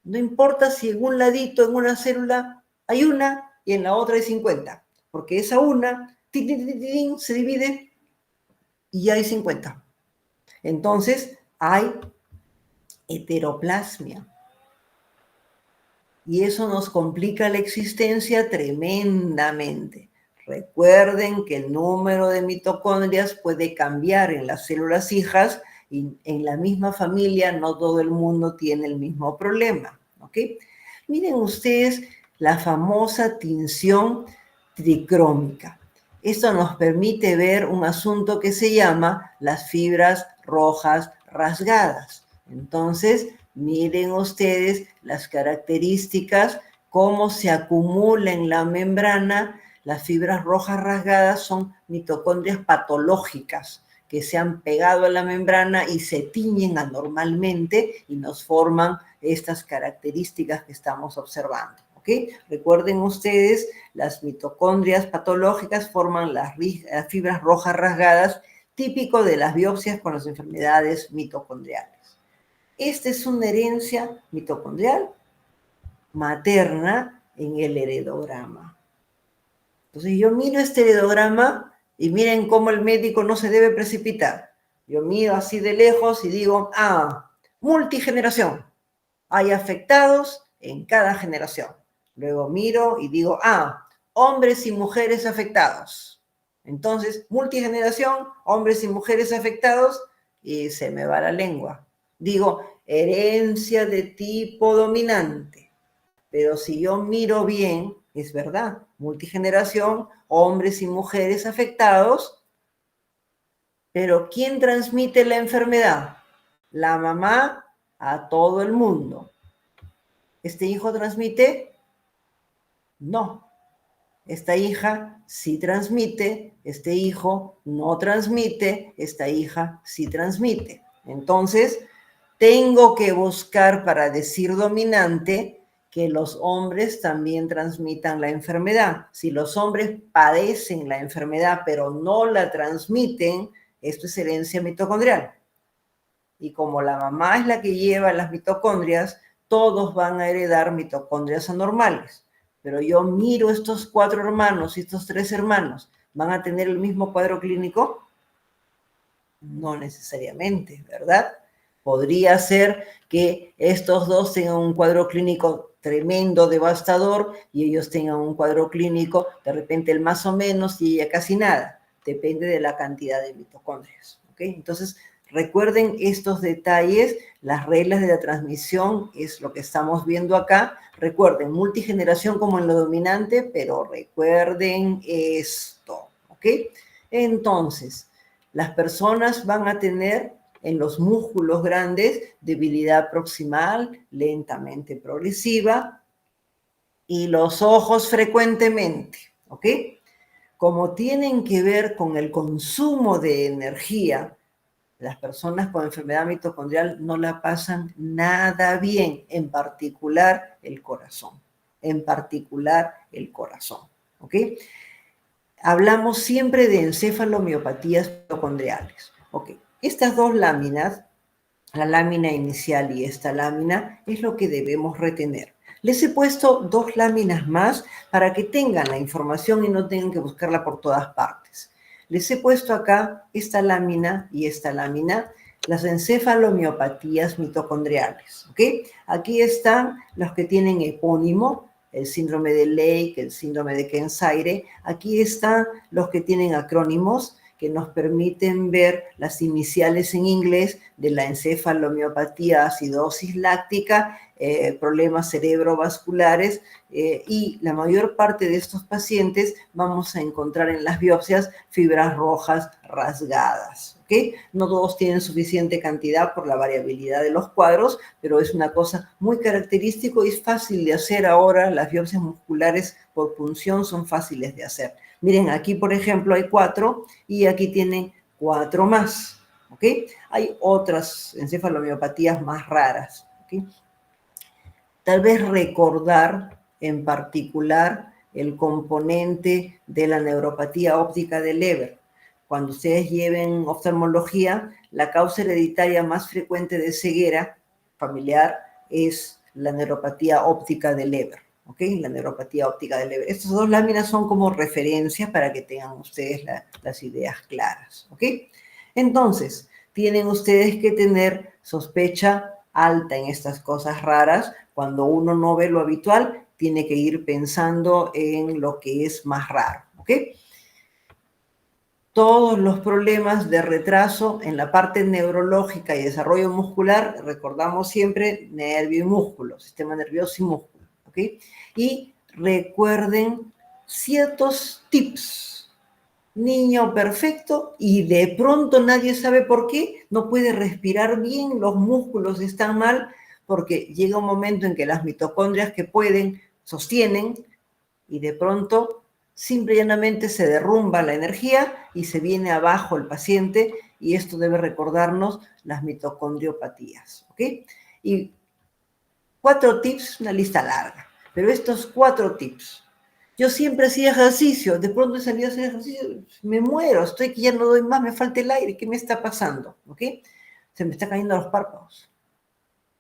no importa si en un ladito, en una célula, hay una y en la otra hay 50, porque esa una se divide y ya hay 50. Entonces hay heteroplasmia. Y eso nos complica la existencia tremendamente. Recuerden que el número de mitocondrias puede cambiar en las células hijas y en la misma familia no todo el mundo tiene el mismo problema, ¿ok? Miren ustedes la famosa tinción tricrómica. Esto nos permite ver un asunto que se llama las fibras rojas rasgadas. Entonces, miren ustedes las características, cómo se acumula en la membrana. Las fibras rojas rasgadas son mitocondrias patológicas que se han pegado a la membrana y se tiñen anormalmente y nos forman estas características que estamos observando. ¿Ok? Recuerden ustedes, las mitocondrias patológicas forman las fibras rojas rasgadas, típico de las biopsias con las enfermedades mitocondriales. Esta es una herencia mitocondrial materna en el heredograma. Entonces yo miro este heredograma y miren cómo el médico no se debe precipitar. Yo miro así de lejos y digo, multigeneración. Hay afectados en cada generación. Luego miro y digo, hombres y mujeres afectados. Entonces, multigeneración, hombres y mujeres afectados, y se me va la lengua. Digo, herencia de tipo dominante. Pero si yo miro bien, es verdad, multigeneración, hombres y mujeres afectados, pero ¿quién transmite la enfermedad? La mamá a todo el mundo. ¿Este hijo transmite? No. Esta hija sí transmite, este hijo no transmite, esta hija sí transmite. Entonces, tengo que buscar para decir dominante que los hombres también transmitan la enfermedad. Si los hombres padecen la enfermedad pero no la transmiten, esto es herencia mitocondrial. Y como la mamá es la que lleva las mitocondrias, todos van a heredar mitocondrias anormales. Pero yo miro estos 4 hermanos y estos 3 hermanos, ¿van a tener el mismo cuadro clínico? No necesariamente, ¿verdad? Podría ser que estos dos tengan un cuadro clínico tremendo, devastador, y ellos tengan un cuadro clínico, de repente el más o menos, y ella casi nada. Depende de la cantidad de mitocondrias, ¿ok? Entonces, recuerden estos detalles, las reglas de la transmisión es lo que estamos viendo acá. Recuerden, multigeneración como en lo dominante, pero recuerden esto, ¿ok? Entonces, las personas van a tener en los músculos grandes debilidad proximal, lentamente progresiva, y los ojos frecuentemente, ¿ok? Como tienen que ver con el consumo de energía, las personas con enfermedad mitocondrial no la pasan nada bien, en particular el corazón, en particular el corazón, ¿ok? Hablamos siempre de encefalomiopatías mitocondriales, ¿ok? Estas dos láminas, la lámina inicial y esta lámina, es lo que debemos retener. Les he puesto dos láminas más para que tengan la información y no tengan que buscarla por todas partes. Les he puesto acá esta lámina y esta lámina, las encefalomiopatías mitocondriales, ¿ok? Aquí están los que tienen epónimo, el síndrome de Lake, el síndrome de Kearns-Sayre. Aquí están los que tienen acrónimos, que nos permiten ver las iniciales en inglés de la encefalomiopatía, acidosis láctica, problemas cerebrovasculares, y la mayor parte de estos pacientes vamos a encontrar en las biopsias fibras rojas rasgadas, ¿ok? No todos tienen suficiente cantidad por la variabilidad de los cuadros, pero es una cosa muy característica y es fácil de hacer ahora. Las biopsias musculares por punción son fáciles de hacer. Miren, aquí, por ejemplo, hay 4 y aquí tienen 4 más, ¿ok? Hay otras encefalomiopatías más raras, ¿ok? Tal vez recordar en particular el componente de la neuropatía óptica de Leber. Cuando ustedes lleven oftalmología, la causa hereditaria más frecuente de ceguera familiar es la neuropatía óptica de Leber. ¿Ok? La neuropatía óptica de Leber. Estas dos láminas son como referencias para que tengan ustedes las ideas claras. ¿Ok? Entonces, tienen ustedes que tener sospecha alta en estas cosas raras. Cuando uno no ve lo habitual, tiene que ir pensando en lo que es más raro. ¿Ok? Todos los problemas de retraso en la parte neurológica y desarrollo muscular, recordamos siempre nervio y músculo, sistema nervioso y músculo, ¿ok? Y recuerden ciertos tips. Niño perfecto y de pronto nadie sabe por qué, no puede respirar bien, los músculos están mal, porque llega un momento en que las mitocondrias que pueden sostienen y de pronto simple y llanamente se derrumba la energía y se viene abajo el paciente, y esto debe recordarnos las mitocondriopatías, ¿ok? Y 4 tips, una lista larga, pero estos 4 tips. Yo siempre hacía ejercicio, de pronto salí a hacer ejercicio, me muero, estoy que ya no doy más, me falta el aire, ¿qué me está pasando? ¿Ok? Se me está cayendo los párpados.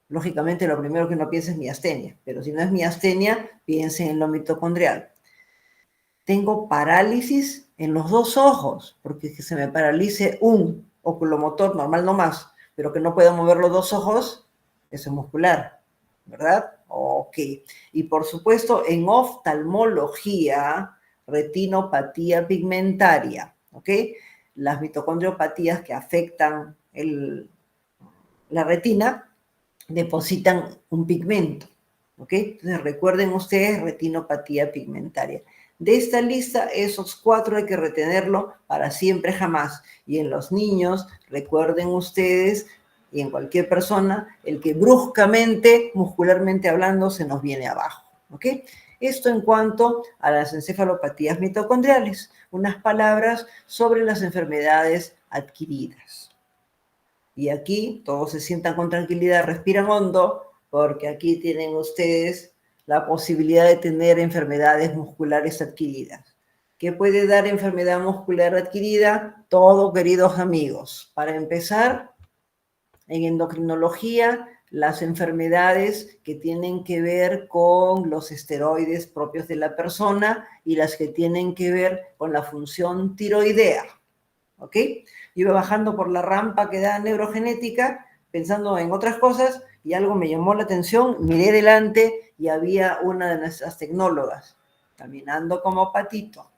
Lógicamente lo primero que uno piensa es miastenia, pero si no es miastenia, piensen en lo mitocondrial. Tengo parálisis en los 2 ojos, porque que se me paralice un oculomotor normal no más, pero que no pueda mover los 2 ojos, eso es muscular, ¿verdad? Ok. Y por supuesto, en oftalmología, retinopatía pigmentaria, ¿ok? Las mitocondriopatías que afectan la retina depositan un pigmento, ¿ok? Entonces recuerden ustedes retinopatía pigmentaria. De esta lista, esos 4 hay que retenerlo para siempre jamás. Y en los niños, recuerden ustedes, y en cualquier persona, el que bruscamente, muscularmente hablando, se nos viene abajo, ¿ok? Esto en cuanto a las encefalopatías mitocondriales. Unas palabras sobre las enfermedades adquiridas. Y aquí todos se sientan con tranquilidad, respiran hondo, porque aquí tienen ustedes la posibilidad de tener enfermedades musculares adquiridas. ¿Qué puede dar enfermedad muscular adquirida? Todo, queridos amigos. Para empezar, en endocrinología, las enfermedades que tienen que ver con los esteroides propios de la persona y las que tienen que ver con la función tiroidea. ¿Ok? Iba bajando por la rampa que da neurogenética, pensando en otras cosas, y algo me llamó la atención, miré delante y había una de nuestras tecnólogas, caminando como patito.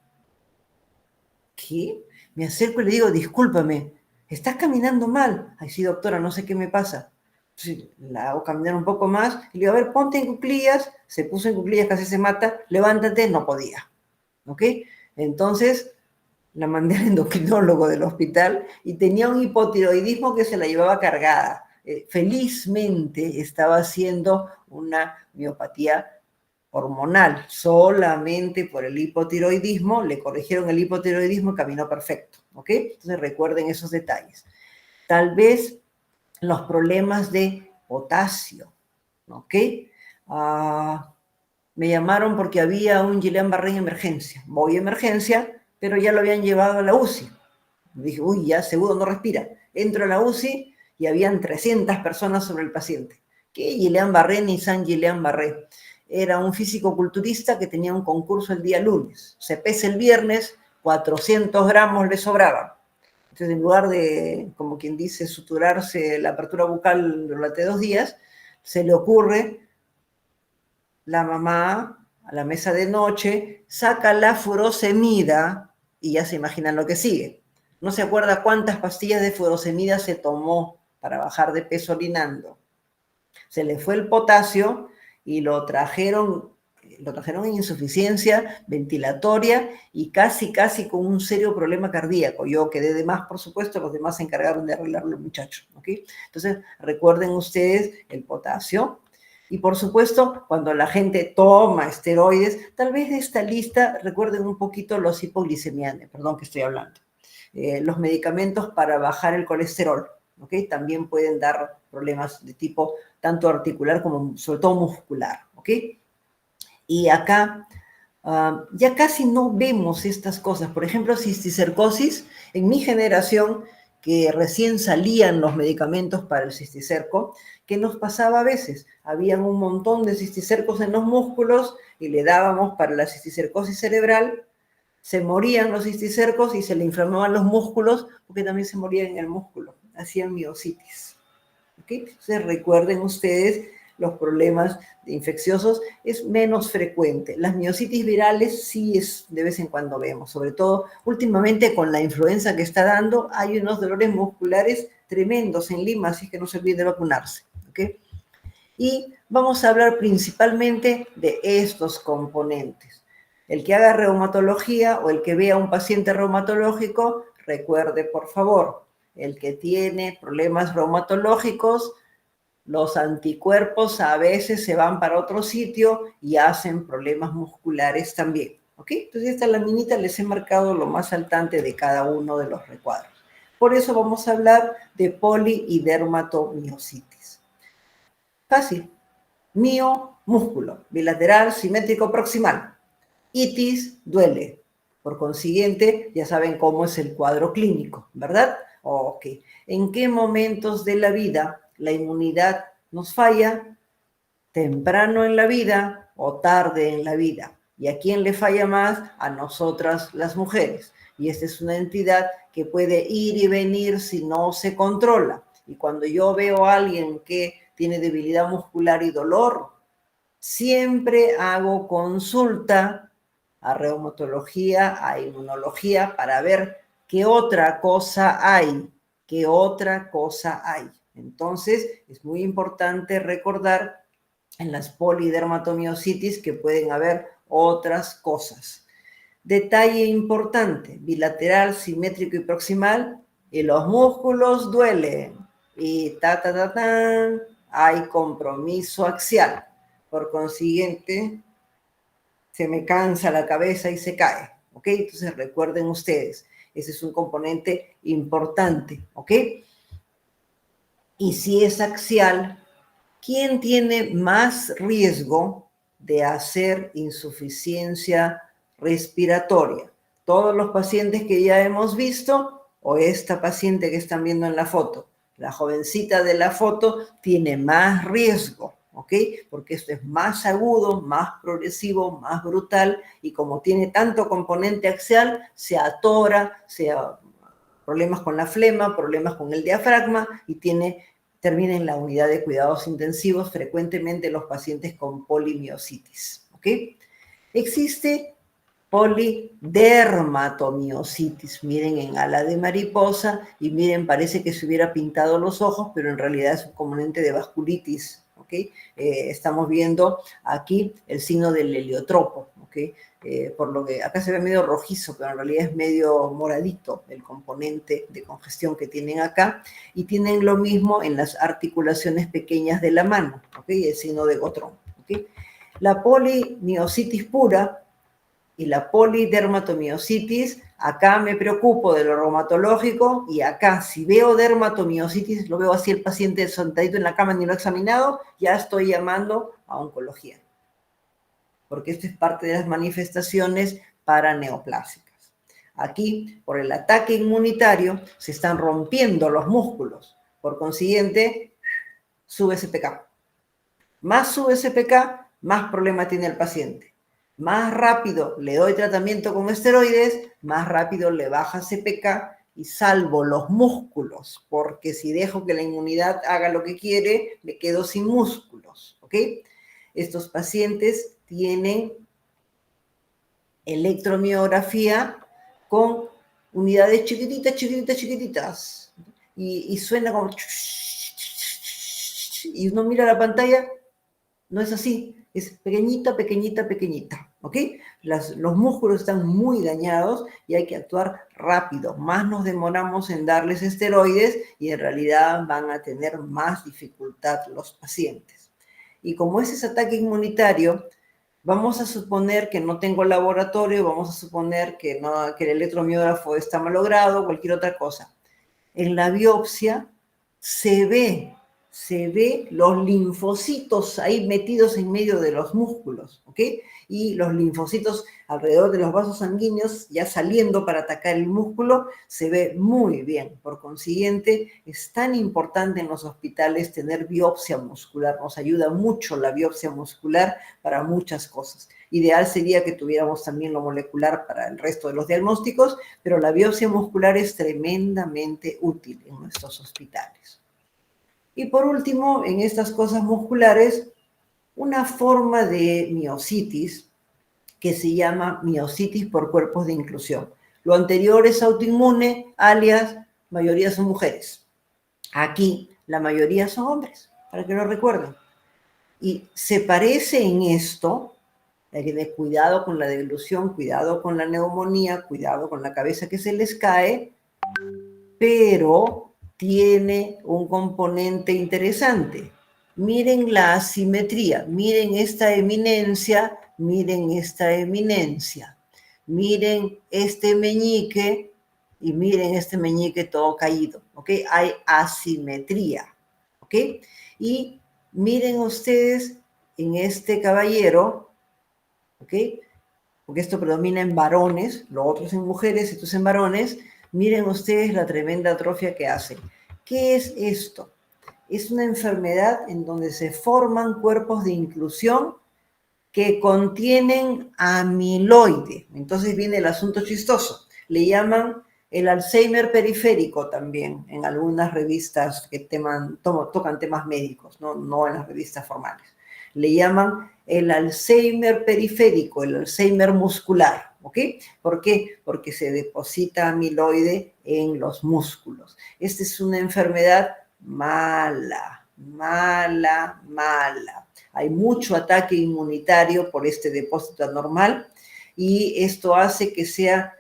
¿Qué? Me acerco y le digo, discúlpame, estás caminando mal. Ay, sí, doctora, no sé qué me pasa. Sí, la hago caminar un poco más y le digo, a ver, ponte en cuclillas. Se puso en cuclillas, casi se mata, levántate, no podía. ¿Ok? Entonces la mandé al endocrinólogo del hospital y tenía un hipotiroidismo que se la llevaba cargada. Felizmente estaba haciendo una miopatía hormonal, solamente por el hipotiroidismo, le corrigieron el hipotiroidismo y caminó perfecto, ¿ok? Entonces recuerden esos detalles. Tal vez los problemas de potasio, ¿ok? Me llamaron porque había un Guillain-Barré en emergencia. Voy a emergencia, pero ya lo habían llevado a la UCI. Dije, uy, ya seguro no respira. Entro a la UCI y habían 300 personas sobre el paciente. ¿Qué Guillain-Barré ni San Guillain-Barré? Era un físico-culturista que tenía un concurso el día lunes. Se pesa el viernes, 400 gramos le sobraban. Entonces, en lugar de, como quien dice, suturarse la apertura bucal durante 2 días, se le ocurre la mamá a la mesa de noche, saca la furosemida y ya se imaginan lo que sigue. No se acuerda cuántas pastillas de furosemida se tomó para bajar de peso orinando. Se le fue el potasio y lo trajeron en insuficiencia ventilatoria y casi con un serio problema cardíaco. Yo quedé de más, por supuesto, los demás se encargaron de arreglarlo los muchachos, ¿ok? Entonces, recuerden ustedes el potasio. Y por supuesto, cuando la gente toma esteroides, tal vez de esta lista recuerden un poquito los hipoglicemiantes, perdón que estoy hablando. Los medicamentos para bajar el colesterol, ¿ok? También pueden dar problemas de tipo tanto articular como sobre todo muscular, ¿ok? Y acá ya casi no vemos estas cosas. Por ejemplo, cisticercosis, en mi generación, que recién salían los medicamentos para el cisticerco, ¿qué nos pasaba a veces? Habían un montón de cisticercos en los músculos y le dábamos para la cisticercosis cerebral, se morían los cisticercos y se le inflamaban los músculos porque también se morían en el músculo, hacían miositis. ¿Okay? Entonces recuerden ustedes los problemas infecciosos, es menos frecuente. Las miositis virales sí es de vez en cuando vemos, sobre todo últimamente con la influenza que está dando, hay unos dolores musculares tremendos en Lima, así que no se olviden de vacunarse. ¿Okay? Y vamos a hablar principalmente de estos componentes. El que haga reumatología o el que vea a un paciente reumatológico, recuerde, por favor, el que tiene problemas reumatológicos, los anticuerpos a veces se van para otro sitio y hacen problemas musculares también. ¿Ok? Entonces, esta laminita les he marcado lo más saltante de cada uno de los recuadros. Por eso vamos a hablar de poli y dermatomiositis. Fácil. Mio, músculo, bilateral, simétrico, proximal. Itis, duele. Por consiguiente, ya saben cómo es el cuadro clínico, ¿verdad? Ok. ¿En qué momentos de la vida la inmunidad nos falla? Temprano en la vida o tarde en la vida. ¿Y a quién le falla más? A nosotras las mujeres. Y esta es una entidad que puede ir y venir si no se controla. Y cuando yo veo a alguien que tiene debilidad muscular y dolor, siempre hago consulta a reumatología, a inmunología, para ver qué otra cosa hay, qué otra cosa hay. Entonces, es muy importante recordar en las polidermatomiositis que pueden haber otras cosas. Detalle importante, bilateral, simétrico y proximal, y los músculos duelen. Y hay compromiso axial. Por consiguiente, se me cansa la cabeza y se cae. ¿Ok? Entonces recuerden ustedes, ese es un componente importante. ¿Ok? Y si es axial, ¿quién tiene más riesgo de hacer insuficiencia respiratoria? ¿Todos los pacientes que ya hemos visto o esta paciente que están viendo en la foto? La jovencita de la foto tiene más riesgo, ¿ok? Porque esto es más agudo, más progresivo, más brutal y como tiene tanto componente axial, se atora, problemas con la flema, problemas con el diafragma y termina en la unidad de cuidados intensivos, frecuentemente los pacientes con polimiositis. ¿Ok? Existe polidermatomiositis. Miren en ala de mariposa y miren, parece que se hubiera pintado los ojos, pero en realidad es un componente de vasculitis. ¿Ok? Estamos viendo aquí el signo del heliotropo. ¿Ok? Por lo que acá se ve medio rojizo, pero en realidad es medio moradito el componente de congestión que tienen acá, y tienen lo mismo en las articulaciones pequeñas de la mano, ¿ok? El signo de Gotrón, ¿ok? La polimiositis pura y la polidermatomiositis, acá me preocupo de lo reumatológico y acá si veo dermatomiositis, lo veo así el paciente sentadito en la cama ni lo he examinado, ya estoy llamando a oncología, porque esto es parte de las manifestaciones paraneoplásicas. Aquí, por el ataque inmunitario, se están rompiendo los músculos. Por consiguiente, sube SPK. Más sube SPK, más problema tiene el paciente. Más rápido le doy tratamiento con esteroides, más rápido le baja CPK y salvo los músculos, porque si dejo que la inmunidad haga lo que quiere, me quedo sin músculos, ¿ok? Estos pacientes tienen electromiografía con unidades chiquititas, chiquititas, chiquititas. Y suena como... Y uno mira la pantalla, no es así, es pequeñita, pequeñita, pequeñita, ¿ok? Los músculos están muy dañados y hay que actuar rápido. Más nos demoramos en darles esteroides y en realidad van a tener más dificultad los pacientes. Y como es ese ataque inmunitario, vamos a suponer que no tengo laboratorio, vamos a suponer que, no, que el electromiógrafo está malogrado, cualquier otra cosa. En la biopsia se ve los linfocitos ahí metidos en medio de los músculos, ¿ok? Y los linfocitos alrededor de los vasos sanguíneos ya saliendo para atacar el músculo, se ve muy bien. Por consiguiente, es tan importante en los hospitales tener biopsia muscular. Nos ayuda mucho la biopsia muscular para muchas cosas. Ideal sería que tuviéramos también lo molecular para el resto de los diagnósticos, pero la biopsia muscular es tremendamente útil en nuestros hospitales. Y por último, en estas cosas musculares, una forma de miositis que se llama miositis por cuerpos de inclusión. Lo anterior es autoinmune, alias, mayoría son mujeres. Aquí, la mayoría son hombres, para que lo recuerden. Y se parece en esto, hay que tener cuidado con la deglución, cuidado con la neumonía, cuidado con la cabeza que se les cae, pero tiene un componente interesante. Miren la asimetría, miren esta eminencia, miren esta eminencia, miren este meñique y miren este meñique todo caído, ¿ok? Hay asimetría, ¿ok? Y miren ustedes en este caballero, ¿ok? Porque esto predomina en varones, lo otro es en mujeres, esto es en varones. Miren ustedes la tremenda atrofia que hacen. ¿Qué es esto? Es una enfermedad en donde se forman cuerpos de inclusión que contienen amiloide. Entonces viene el asunto chistoso. Le llaman el Alzheimer periférico también en algunas revistas que tocan temas médicos, no en las revistas formales. Le llaman el Alzheimer periférico, el Alzheimer muscular, ¿ok? ¿Por qué? Porque se deposita amiloide en los músculos. Esta es una enfermedad mala, mala, mala. Hay mucho ataque inmunitario por este depósito anormal y esto hace que sea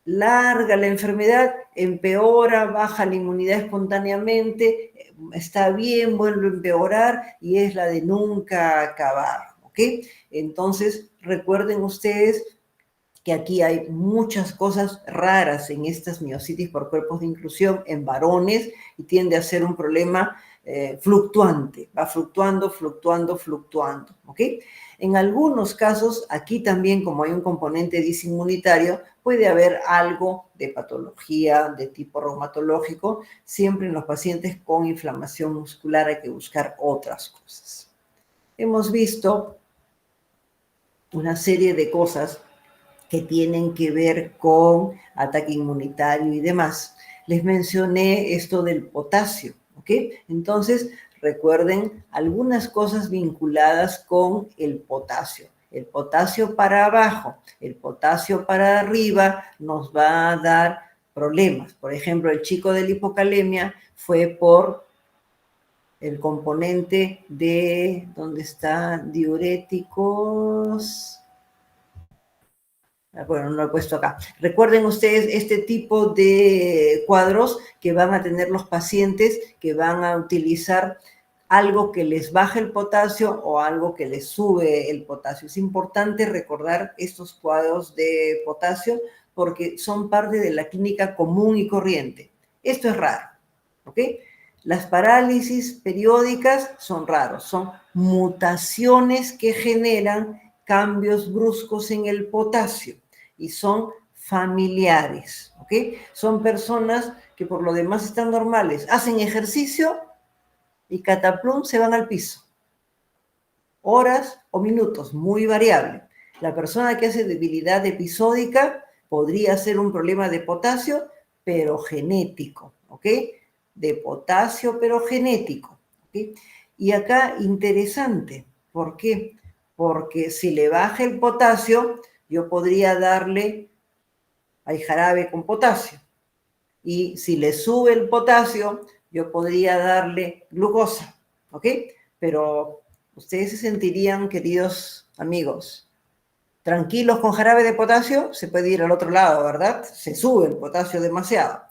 larga la enfermedad, empeora, baja la inmunidad espontáneamente, está bien, vuelve a empeorar y es la de nunca acabar, ¿ok? Entonces, recuerden ustedes que aquí hay muchas cosas raras en estas miositis por cuerpos de inclusión en varones y tiende a ser un problema fluctuante, va fluctuando, fluctuando, fluctuando, ¿ok? En algunos casos, aquí también como hay un componente disinmunitario, puede haber algo de patología de tipo reumatológico, siempre en los pacientes con inflamación muscular hay que buscar otras cosas. Hemos visto una serie de cosas que tienen que ver con ataque inmunitario y demás. Les mencioné esto del potasio, ¿ok? Entonces, recuerden algunas cosas vinculadas con el potasio. El potasio para abajo, el potasio para arriba nos va a dar problemas. Por ejemplo, el chico de la hipocalemia fue por el componente de, ¿dónde está? Diuréticos. Bueno, no lo he puesto acá. Recuerden ustedes este tipo de cuadros que van a tener los pacientes que van a utilizar algo que les baja el potasio o algo que les sube el potasio. Es importante recordar estos cuadros de potasio porque son parte de la clínica común y corriente. Esto es raro, ¿ok? Las parálisis periódicas son raros, son mutaciones que generan cambios bruscos en el potasio y son familiares, ¿ok? Son personas que por lo demás están normales, hacen ejercicio y cataplum se van al piso. Horas o minutos, muy variable. La persona que hace debilidad episódica podría ser un problema de potasio, pero genético, ¿ok? De potasio, pero genético, ¿ok? Y acá interesante, ¿por qué? Porque si le baja el potasio, yo podría darle al jarabe con potasio. Y si le sube el potasio, yo podría darle glucosa, ¿ok? Pero ustedes se sentirían, queridos amigos, tranquilos con jarabe de potasio, se puede ir al otro lado, ¿verdad? Se sube el potasio demasiado.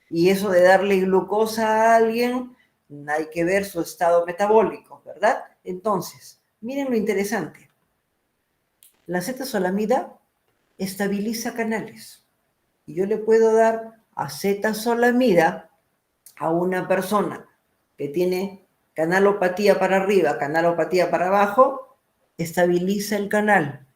Y eso de darle glucosa a alguien, hay que ver su estado metabólico, ¿verdad? Entonces, miren lo interesante. La acetazolamida estabiliza canales. Y yo le puedo dar acetazolamida a una persona que tiene canalopatía para arriba, canalopatía para abajo, estabiliza el canal.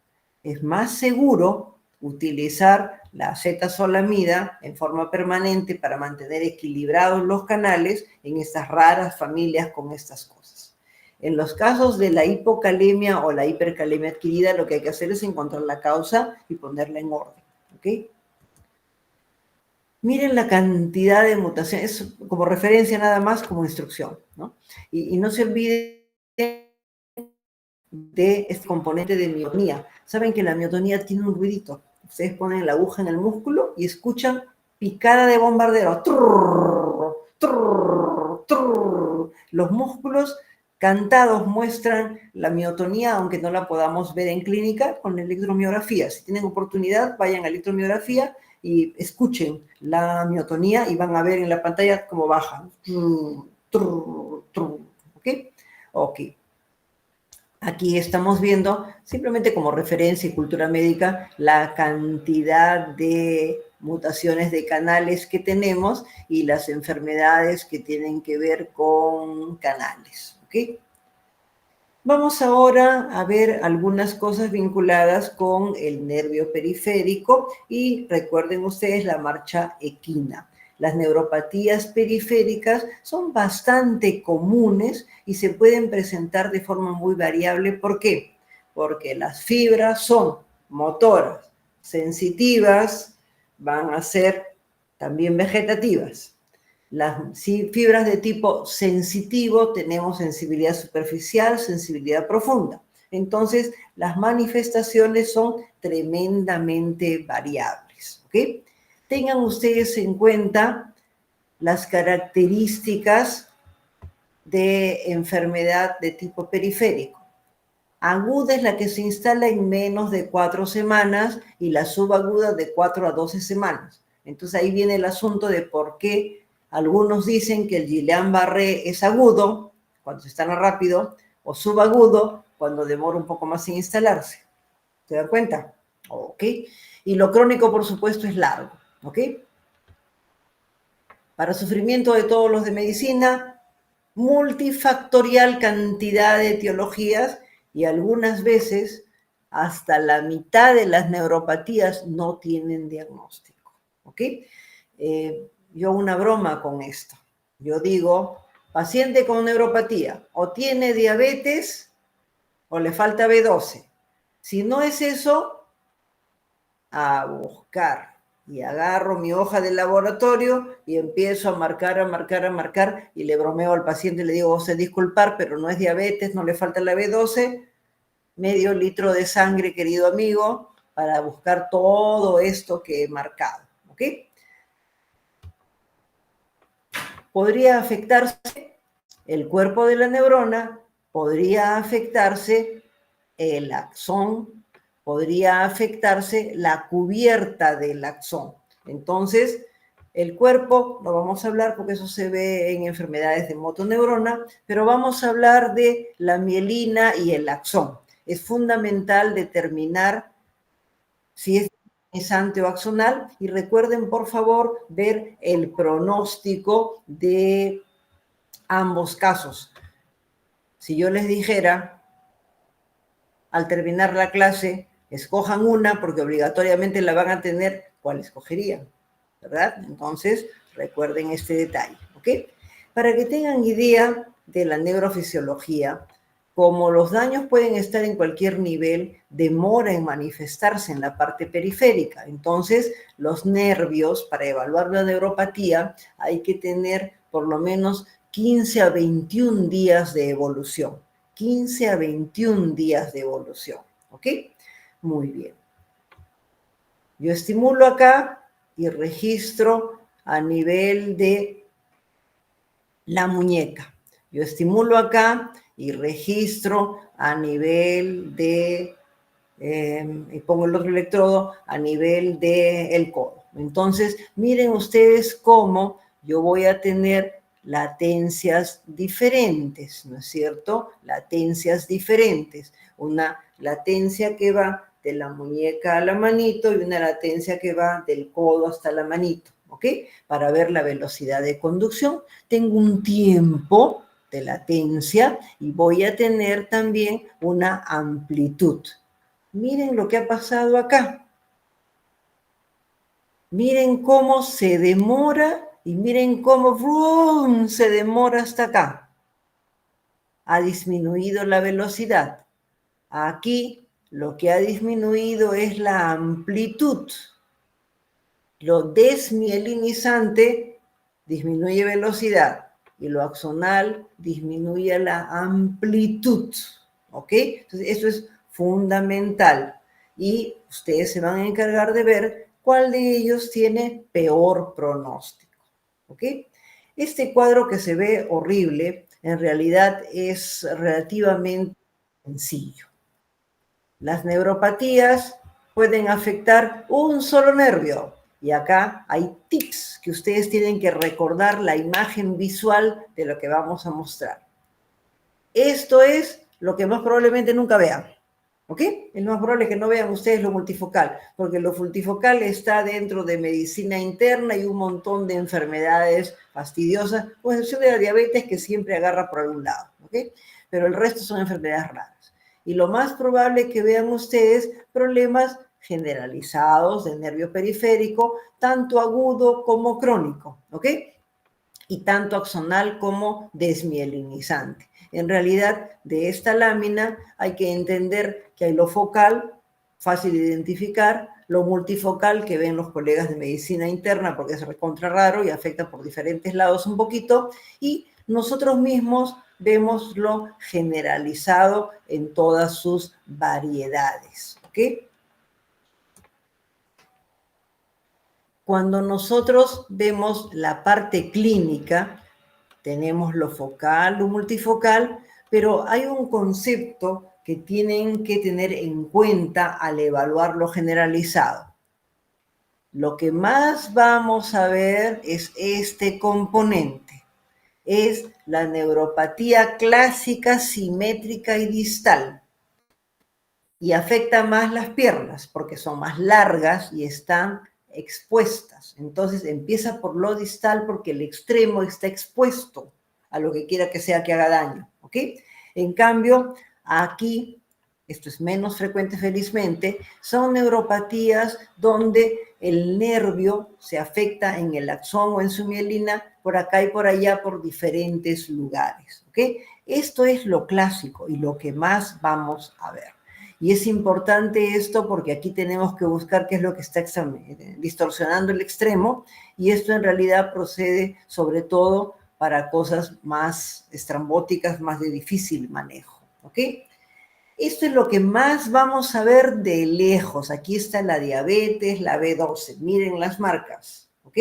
Es más seguro utilizar la acetazolamida en forma permanente para mantener equilibrados los canales en estas raras familias con estas cosas. En los casos de la hipocalemia o la hipercalemia adquirida, lo que hay que hacer es encontrar la causa y ponerla en orden, ¿ok? Miren la cantidad de mutaciones, como referencia nada más, como instrucción, ¿no? Y no se olviden de este componente de miotonía. Saben que la miotonía tiene un ruidito. Ustedes ponen la aguja en el músculo y escuchan picada de bombardero. Trrr, trrr, trrr. Los músculos cantados muestran la miotonía, aunque no la podamos ver en clínica, con electromiografía. Si tienen oportunidad, vayan a electromiografía y escuchen la miotonía y van a ver en la pantalla cómo baja. ¿Ok? Ok. Aquí estamos viendo, simplemente como referencia y cultura médica, la cantidad de mutaciones de canales que tenemos y las enfermedades que tienen que ver con canales. ¿Ok? Vamos ahora a ver algunas cosas vinculadas con el nervio periférico y recuerden ustedes la marcha equina. Las neuropatías periféricas son bastante comunes y se pueden presentar de forma muy variable. ¿Por qué? Porque las fibras son motoras, sensitivas, van a ser también vegetativas. Las fibras de tipo sensitivo tenemos sensibilidad superficial, sensibilidad profunda. Entonces, las manifestaciones son tremendamente variables. ¿Ok? Tengan ustedes en cuenta las características de enfermedad de tipo periférico. Aguda es la que se instala en menos de 4 semanas y la subaguda de 4 a 12 semanas. Entonces ahí viene el asunto de por qué algunos dicen que el Guillain-Barré es agudo cuando se instala rápido o subagudo cuando demora un poco más en instalarse. ¿Se dan cuenta? Ok. Y lo crónico, por supuesto, es largo. ¿Ok? Para sufrimiento de todos los de medicina, multifactorial cantidad de etiologías y algunas veces hasta la mitad de las neuropatías no tienen diagnóstico. ¿Ok? Yo una broma con esto. Yo digo, paciente con neuropatía, o tiene diabetes o le falta B12. Si no es eso, a buscar. Y agarro mi hoja de laboratorio y empiezo a marcar, y le bromeo al paciente y le digo, vos disculpar, pero no es diabetes, no le falta la B12, medio litro de sangre, querido amigo, para buscar todo esto que he marcado. ¿Ok? Podría afectarse el cuerpo de la neurona, podría afectarse el axón, podría afectarse la cubierta del axón. Entonces, El cuerpo, no vamos a hablar porque eso se ve en enfermedades de motoneurona, pero vamos a hablar de la mielina y el axón. Es fundamental determinar si es mielinizante o axonal y recuerden, por favor, ver el pronóstico de ambos casos. Si yo les dijera, al terminar la clase, escojan una porque obligatoriamente la van a tener, ¿cuál escogerían? ¿Verdad? Entonces, recuerden este detalle, ¿ok? Para que tengan idea de la neurofisiología, como los daños pueden estar en cualquier nivel, demora en manifestarse en la parte periférica. Entonces, los nervios, para evaluar la neuropatía, hay que tener por lo menos 15 a 21 días de evolución. 15 a 21 días de evolución, ¿ok? Muy bien. Yo estimulo acá y registro a nivel de la muñeca. Yo estimulo acá y registro a nivel de, y pongo el otro electrodo a nivel del codo. Entonces, miren ustedes cómo yo voy a tener latencias diferentes, ¿no es cierto? Latencias diferentes. Una latencia que va de la muñeca a la manito y una latencia que va del codo hasta la manito, ¿ok? Para ver la velocidad de conducción. Tengo un tiempo de latencia y voy a tener también una amplitud. Miren lo que ha pasado acá. Miren cómo se demora y miren cómo ¡brum!, se demora hasta acá. Ha disminuido la velocidad. Aquí lo que ha disminuido es la amplitud. Lo desmielinizante disminuye velocidad y lo axonal disminuye la amplitud, ¿ok? Entonces, eso es fundamental y ustedes se van a encargar de ver cuál de ellos tiene peor pronóstico, ¿ok? Este cuadro que se ve horrible, en realidad es relativamente sencillo. Las neuropatías pueden afectar un solo nervio. Y acá hay tips que ustedes tienen que recordar la imagen visual de lo que vamos a mostrar. Esto es lo que más probablemente nunca vean. ¿Ok? Es más probable que no vean ustedes lo multifocal, porque lo multifocal está dentro de medicina interna y un montón de enfermedades fastidiosas, con excepción de la diabetes que siempre agarra por algún lado. ¿Ok? Pero el resto son enfermedades raras. Y lo más probable es que vean ustedes problemas generalizados del nervio periférico, tanto agudo como crónico, ¿ok? Y tanto axonal como desmielinizante. En realidad, de esta lámina hay que entender que hay lo focal, fácil de identificar, lo multifocal que ven los colegas de medicina interna porque es recontra raro y afecta por diferentes lados un poquito, y nosotros mismos vemos lo generalizado en todas sus variedades, ¿ok? Cuando nosotros vemos la parte clínica, tenemos lo focal, lo multifocal, pero hay un concepto que tienen que tener en cuenta al evaluar lo generalizado. Lo que más vamos a ver es este componente. Es la neuropatía clásica, simétrica y distal. Y afecta más las piernas porque son más largas y están expuestas. Entonces empieza por lo distal porque el extremo está expuesto a lo que quiera que sea que haga daño, ¿ok? En cambio, aquí, esto es menos frecuente felizmente, son neuropatías donde el nervio se afecta en el axón o en su mielina por acá y por allá por diferentes lugares, ¿ok? Esto es lo clásico y lo que más vamos a ver. Y es importante esto porque aquí tenemos que buscar qué es lo que está distorsionando el extremo y esto en realidad procede sobre todo para cosas más estrambóticas, más de difícil manejo, ¿ok? Esto es lo que más vamos a ver de lejos. Aquí está la diabetes, la B12. Miren las marcas, ¿ok?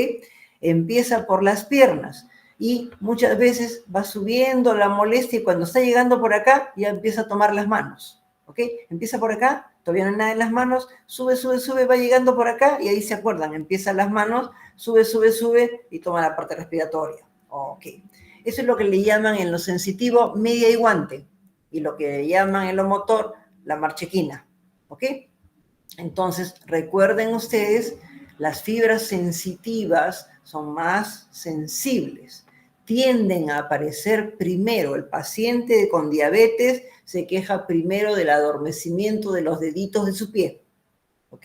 Empieza por las piernas y muchas veces va subiendo la molestia y cuando está llegando por acá ya empieza a tomar las manos. ¿Ok? Empieza por acá, todavía no hay nada en las manos, sube, sube, sube, va llegando por acá y ahí se acuerdan, empieza las manos, sube, sube, sube y toma la parte respiratoria. Ok. Eso es lo que le llaman en lo sensitivo media y guante y lo que le llaman en lo motor la marchequina. ¿Ok? Entonces, recuerden ustedes, las fibras sensitivas son más sensibles. Tienden a aparecer primero. El paciente con diabetes se queja primero del adormecimiento de los deditos de su pie. ¿Ok?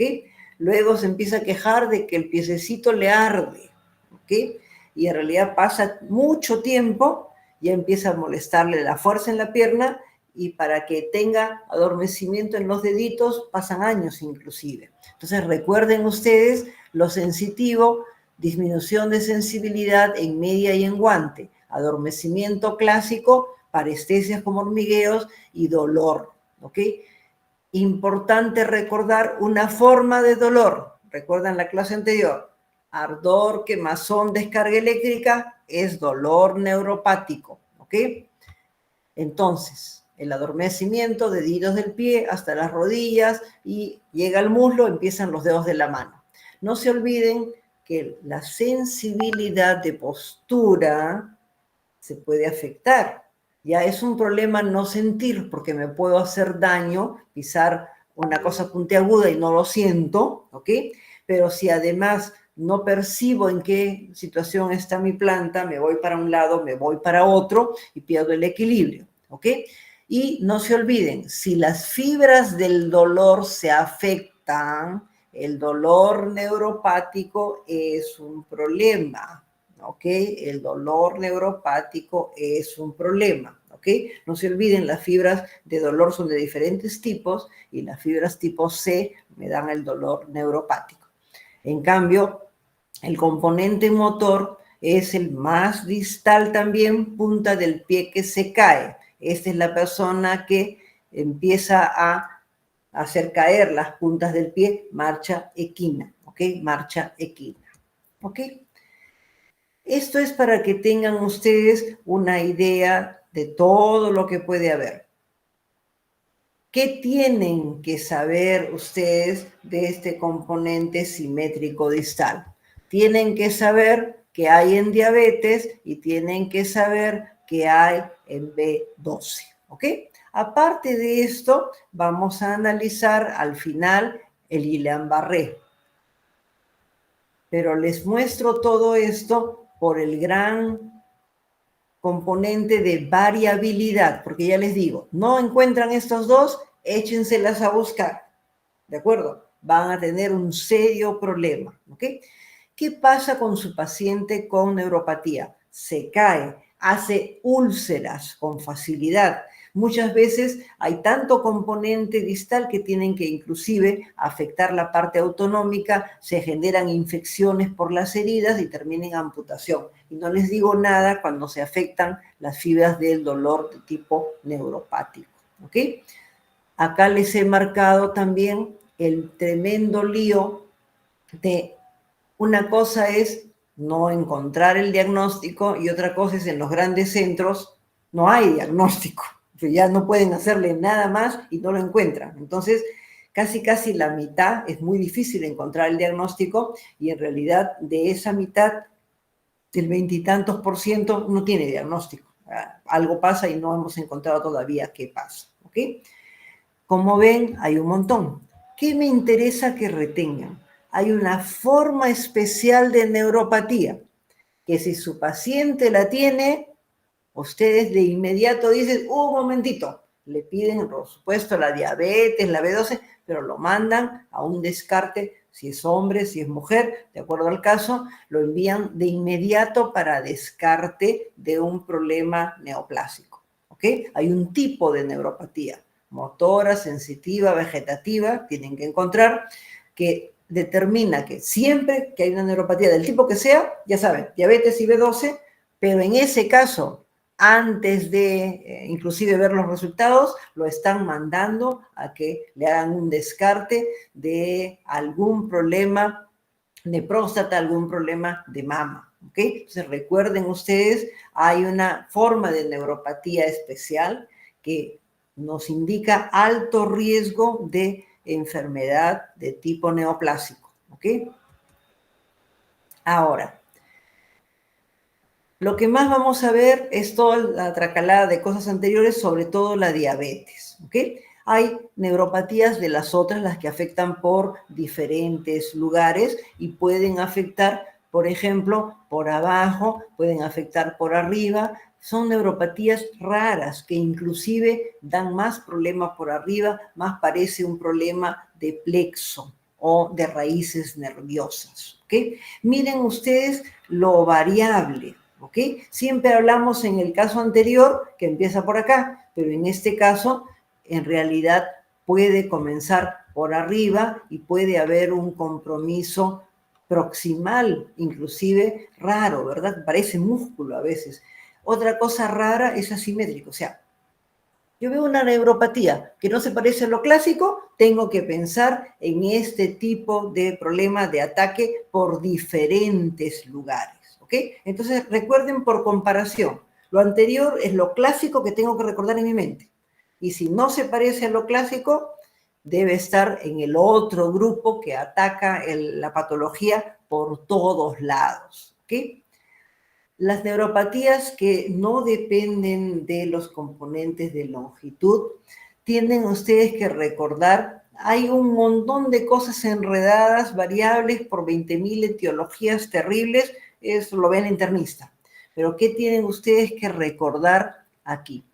Luego se empieza a quejar de que el piececito le arde. ¿Ok? Y en realidad pasa mucho tiempo, ya empieza a molestarle la fuerza en la pierna y para que tenga adormecimiento en los deditos pasan años inclusive. Entonces recuerden ustedes lo sensitivo, disminución de sensibilidad en media y en guante, adormecimiento clásico, parestesias como hormigueos y dolor, ¿ok? Importante recordar una forma de dolor. ¿Recuerdan la clase anterior? Ardor, quemazón, descarga eléctrica es dolor neuropático, ¿ok? Entonces, el adormecimiento, deditos del pie hasta las rodillas y llega al muslo, empiezan los dedos de la mano. No se olviden que la sensibilidad de postura se puede afectar. Ya es un problema no sentir porque me puedo hacer daño, pisar una cosa puntiaguda y no lo siento, ¿ok? Pero si además no percibo en qué situación está mi planta, me voy para un lado, me voy para otro y pierdo el equilibrio, ¿ok? Y no se olviden, si las fibras del dolor se afectan, el dolor neuropático es un problema, ¿ok? El dolor neuropático es un problema, ¿ok? No se olviden, las fibras de dolor son de diferentes tipos y las fibras tipo C me dan el dolor neuropático. En cambio, el componente motor es el más distal también, punta del pie que se cae. Esta es la persona que empieza a hacer caer las puntas del pie, marcha equina, ¿ok? Marcha equina, ¿ok? Esto es para que tengan ustedes una idea de todo lo que puede haber. ¿Qué tienen que saber ustedes de este componente simétrico distal? Tienen que saber qué hay en diabetes y tienen que saber qué hay en B12, ¿ok? Aparte de esto, vamos a analizar al final el Guillain-Barré. Pero les muestro todo esto por el gran componente de variabilidad, porque ya les digo, no encuentran estos dos, échenselas a buscar, ¿de acuerdo? Van a tener un serio problema, ¿ok? ¿Qué pasa con su paciente con neuropatía? Se cae, hace úlceras con facilidad. Muchas veces hay tanto componente distal que tienen que inclusive afectar la parte autonómica, se generan infecciones por las heridas y terminan en amputación. Y no les digo nada cuando se afectan las fibras del dolor de tipo neuropático, ¿ok? Acá les he marcado también el tremendo lío de una cosa es no encontrar el diagnóstico y otra cosa es en los grandes centros no hay diagnóstico, ya no pueden hacerle nada más y no lo encuentran. Entonces, casi la mitad es muy difícil encontrar el diagnóstico y en realidad de esa mitad, del 20 y tantos % no tiene diagnóstico. Algo pasa y no hemos encontrado todavía qué pasa, ¿ok? Como ven, hay un montón. ¿Qué me interesa que retengan? Hay una forma especial de neuropatía, que si su paciente la tiene, ustedes de inmediato dicen, un momentito, le piden, por supuesto, la diabetes, la B12, pero lo mandan a un descarte, si es hombre, si es mujer, de acuerdo al caso, lo envían de inmediato para descarte de un problema neoplásico, ¿ok? Hay un tipo de neuropatía, motora, sensitiva, vegetativa, tienen que encontrar, que determina que siempre que hay una neuropatía del tipo que sea, ya saben, diabetes y B12, pero en ese caso, antes de inclusive ver los resultados, lo están mandando a que le hagan un descarte de algún problema de próstata, algún problema de mama, ¿ok? Entonces recuerden ustedes, hay una forma de neuropatía especial que nos indica alto riesgo de enfermedad de tipo neoplásico, ¿ok? Ahora, lo que más vamos a ver es toda la tracalada de cosas anteriores, sobre todo la diabetes, ¿ok? Hay neuropatías de las otras, las que afectan por diferentes lugares y pueden afectar, por ejemplo, por abajo, pueden afectar por arriba. Son neuropatías raras que inclusive dan más problema por arriba, más parece un problema de plexo o de raíces nerviosas, ¿ok? Miren ustedes lo variable, ¿ok? Siempre hablamos en el caso anterior que empieza por acá, pero en este caso, en realidad, puede comenzar por arriba y puede haber un compromiso proximal, inclusive raro, ¿verdad? Parece músculo a veces. Otra cosa rara es asimétrico, o sea, yo veo una neuropatía que no se parece a lo clásico, tengo que pensar en este tipo de problema de ataque por diferentes lugares, ¿ok? Entonces, recuerden por comparación, lo anterior es lo clásico que tengo que recordar en mi mente. Y si no se parece a lo clásico, debe estar en el otro grupo que ataca la patología por todos lados, ¿ok? Las neuropatías que no dependen de los componentes de longitud, tienen ustedes que recordar, hay un montón de cosas enredadas, variables por 20.000 etiologías terribles, eso lo ven internista. Pero ¿qué tienen ustedes que recordar aquí?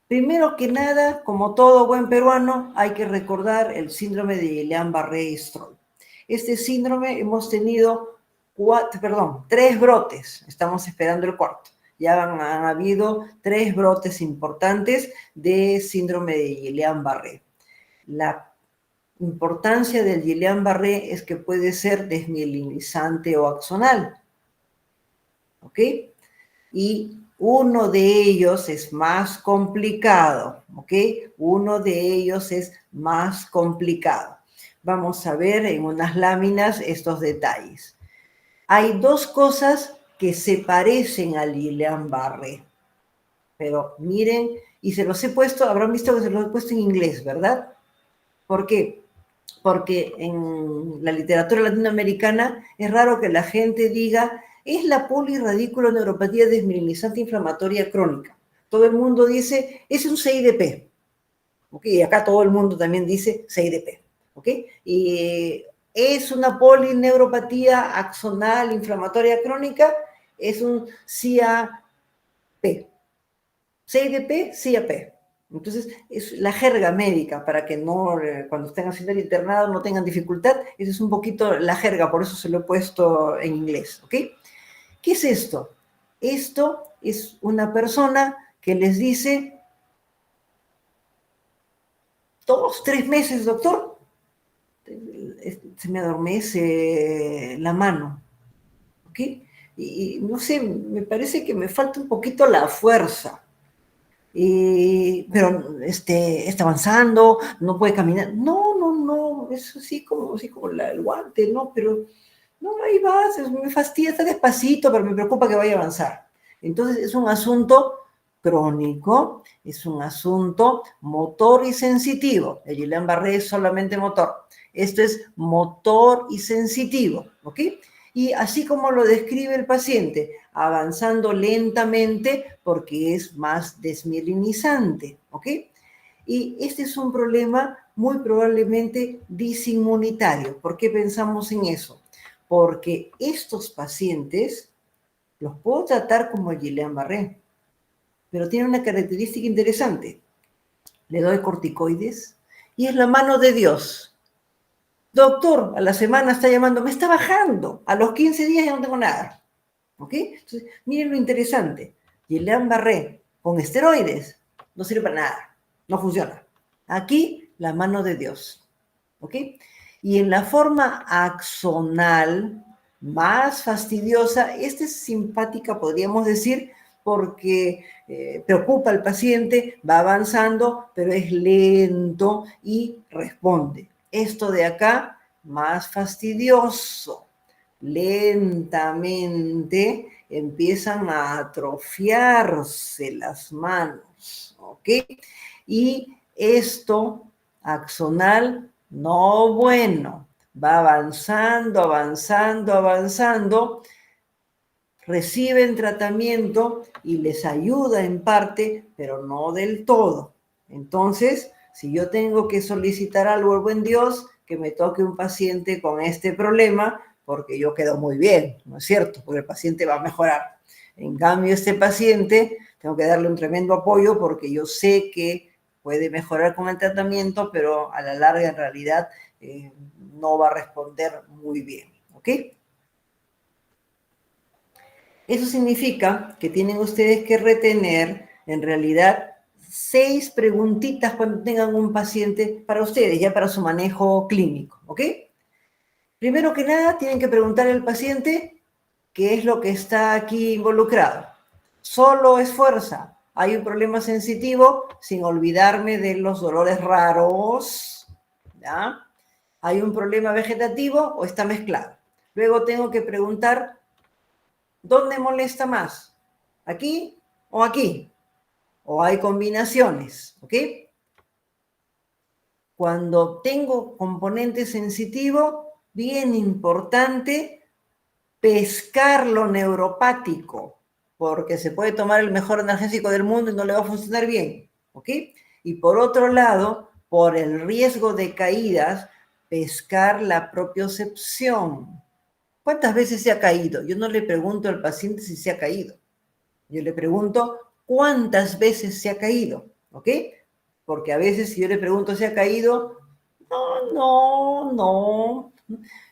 Primero que nada, como todo buen peruano, hay que recordar el síndrome de Guillain-Barré y Stroll. Este síndrome hemos tenido 3 brotes, estamos esperando el cuarto. Ya han habido 3 brotes importantes de síndrome de Guillain-Barré. La importancia del Guillain-Barré es que puede ser desmielinizante o axonal, ¿ok? Y uno de ellos es más complicado, ¿ok? Uno de ellos es más complicado. Vamos a ver en unas láminas estos detalles. Hay 2 cosas que se parecen al Guillain-Barré, pero miren, y se los he puesto, habrán visto que se los he puesto en inglés, ¿verdad? ¿Por qué? Porque en la literatura latinoamericana es raro que la gente diga es la polirradiculoneuropatía desmielinizante inflamatoria crónica. Todo el mundo dice es un CIDP, ¿ok? Y acá todo el mundo también dice CIDP, ¿ok? Y es una polineuropatía axonal inflamatoria crónica, es un CAP. CIDP, CAP. Entonces, es la jerga médica para que no, cuando estén haciendo el internado no tengan dificultad. Esa es un poquito la jerga, por eso se lo he puesto en inglés, ¿ok? ¿Qué es esto? Esto es una persona que les dice, 2, 3 meses, doctor, se me adormece la mano, ¿ok? Y no sé, me parece que me falta un poquito la fuerza. Pero está avanzando, no puede caminar. No, es así como el guante, ¿no? Pero no, ahí vas, me fastidia, está despacito, pero me preocupa que vaya a avanzar. Entonces es un asunto crónico, es un asunto motor y sensitivo. El Guillain-Barré es solamente motor. Esto es motor y sensitivo, ¿ok? Y así como lo describe el paciente, avanzando lentamente porque es más desmielinizante, ¿ok? Y este es un problema muy probablemente disinmunitario. ¿Por qué pensamos en eso? Porque estos pacientes los puedo tratar como Guillain-Barré, pero tiene una característica interesante. Le doy corticoides y es la mano de Dios. Doctor, a la semana está llamando, me está bajando, a los 15 días ya no tengo nada. ¿Ok? Entonces, miren lo interesante. Guillain-Barré con esteroides no sirve para nada, no funciona. Aquí, la mano de Dios. ¿Ok? Y en la forma axonal, más fastidiosa, esta es simpática, podríamos decir, porque preocupa al paciente, va avanzando, pero es lento y responde. Esto de acá, más fastidioso. Lentamente empiezan a atrofiarse las manos, ¿ok? Y esto axonal No bueno. Va avanzando, avanzando, avanzando. Reciben tratamiento y les ayuda en parte, pero no del todo. Entonces, si yo tengo que solicitar algo al buen Dios, que me toque un paciente con este problema, porque yo quedo muy bien, ¿no es cierto? Porque el paciente va a mejorar. En cambio, este paciente, tengo que darle un tremendo apoyo porque yo sé que puede mejorar con el tratamiento, pero a la larga en realidad no va a responder muy bien, ¿ok? Eso significa que tienen ustedes que retener, en realidad, 6 preguntitas cuando tengan un paciente para ustedes, ya para su manejo clínico, ¿ok? Primero que nada, tienen que preguntarle al paciente qué es lo que está aquí involucrado. Solo es fuerza. Hay un problema sensitivo, sin olvidarme de los dolores raros, ¿ya? Hay un problema vegetativo o está mezclado. Luego tengo que preguntar, ¿dónde molesta más? ¿Aquí o aquí? O hay combinaciones, ¿ok? Cuando tengo componente sensitivo, bien importante pescar lo neuropático, porque se puede tomar el mejor analgésico del mundo y no le va a funcionar bien, ¿ok? Y por otro lado, por el riesgo de caídas, pescar la propiocepción. ¿Cuántas veces se ha caído? Yo no le pregunto al paciente si se ha caído. Yo le pregunto cuántas veces se ha caído, ¿ok? Porque a veces si yo le pregunto si ha caído, no.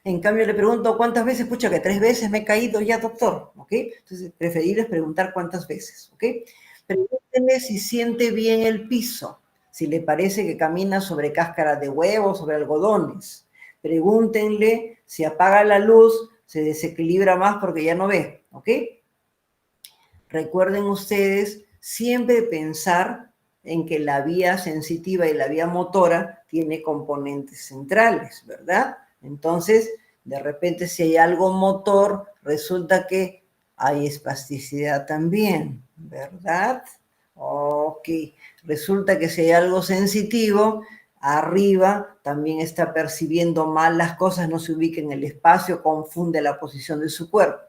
En cambio le pregunto cuántas veces, pucha, que 3 veces me he caído ya, doctor, ¿ok? Entonces, preferible es preguntar cuántas veces, ¿ok? Pregúntenle si siente bien el piso, si le parece que camina sobre cáscara de huevo, sobre algodones. Pregúntenle si apaga la luz, se desequilibra más porque ya no ve, ¿ok? Recuerden ustedes siempre pensar en que la vía sensitiva y la vía motora tiene componentes centrales, ¿verdad? Entonces, de repente si hay algo motor, resulta que hay espasticidad también, ¿verdad? Ok, resulta que si hay algo sensitivo, arriba también está percibiendo mal las cosas, no se ubica en el espacio, confunde la posición de su cuerpo.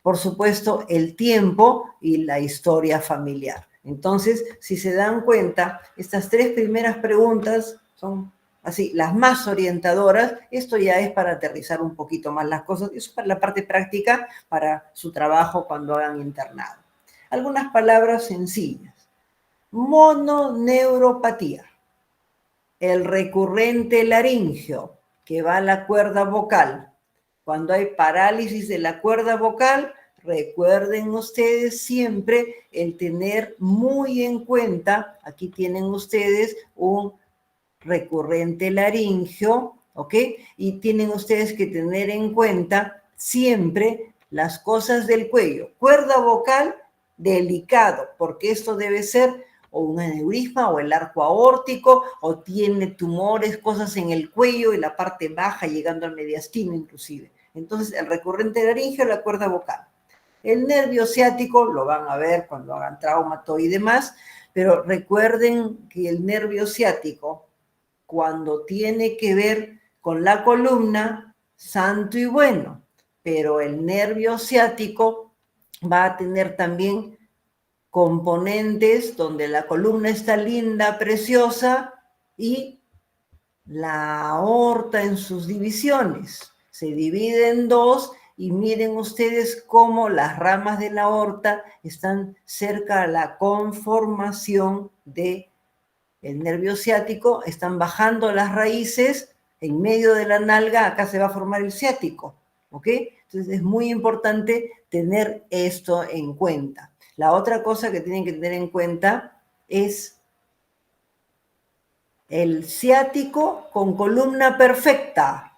Por supuesto, el tiempo y la historia familiar. Entonces, si se dan cuenta, estas 3 primeras preguntas son así, las más orientadoras. Esto ya es para aterrizar un poquito más las cosas. Eso es para la parte práctica, para su trabajo cuando hagan internado. Algunas palabras sencillas. Mononeuropatía. El recurrente laringio, que va a la cuerda vocal. Cuando hay parálisis de la cuerda vocal, recuerden ustedes siempre el tener muy en cuenta, aquí tienen ustedes un recurrente laringio, ¿ok? Y tienen ustedes que tener en cuenta siempre las cosas del cuello. Cuerda vocal, delicado, porque esto debe ser o un aneurisma o el arco aórtico, o tiene tumores, cosas en el cuello y la parte baja, llegando al mediastino inclusive. Entonces, el recurrente laringio, la cuerda vocal. El nervio ciático, lo van a ver cuando hagan traumato y demás, pero recuerden que el nervio ciático, cuando tiene que ver con la columna, santo y bueno, pero el nervio ciático va a tener también componentes donde la columna está linda, preciosa, y la aorta en sus divisiones. Se divide en 2 y miren ustedes cómo las ramas de la aorta están cerca a la conformación de el nervio ciático, están bajando las raíces, en medio de la nalga, acá se va a formar el ciático, ¿ok? Entonces es muy importante tener esto en cuenta. La otra cosa que tienen que tener en cuenta es el ciático con columna perfecta,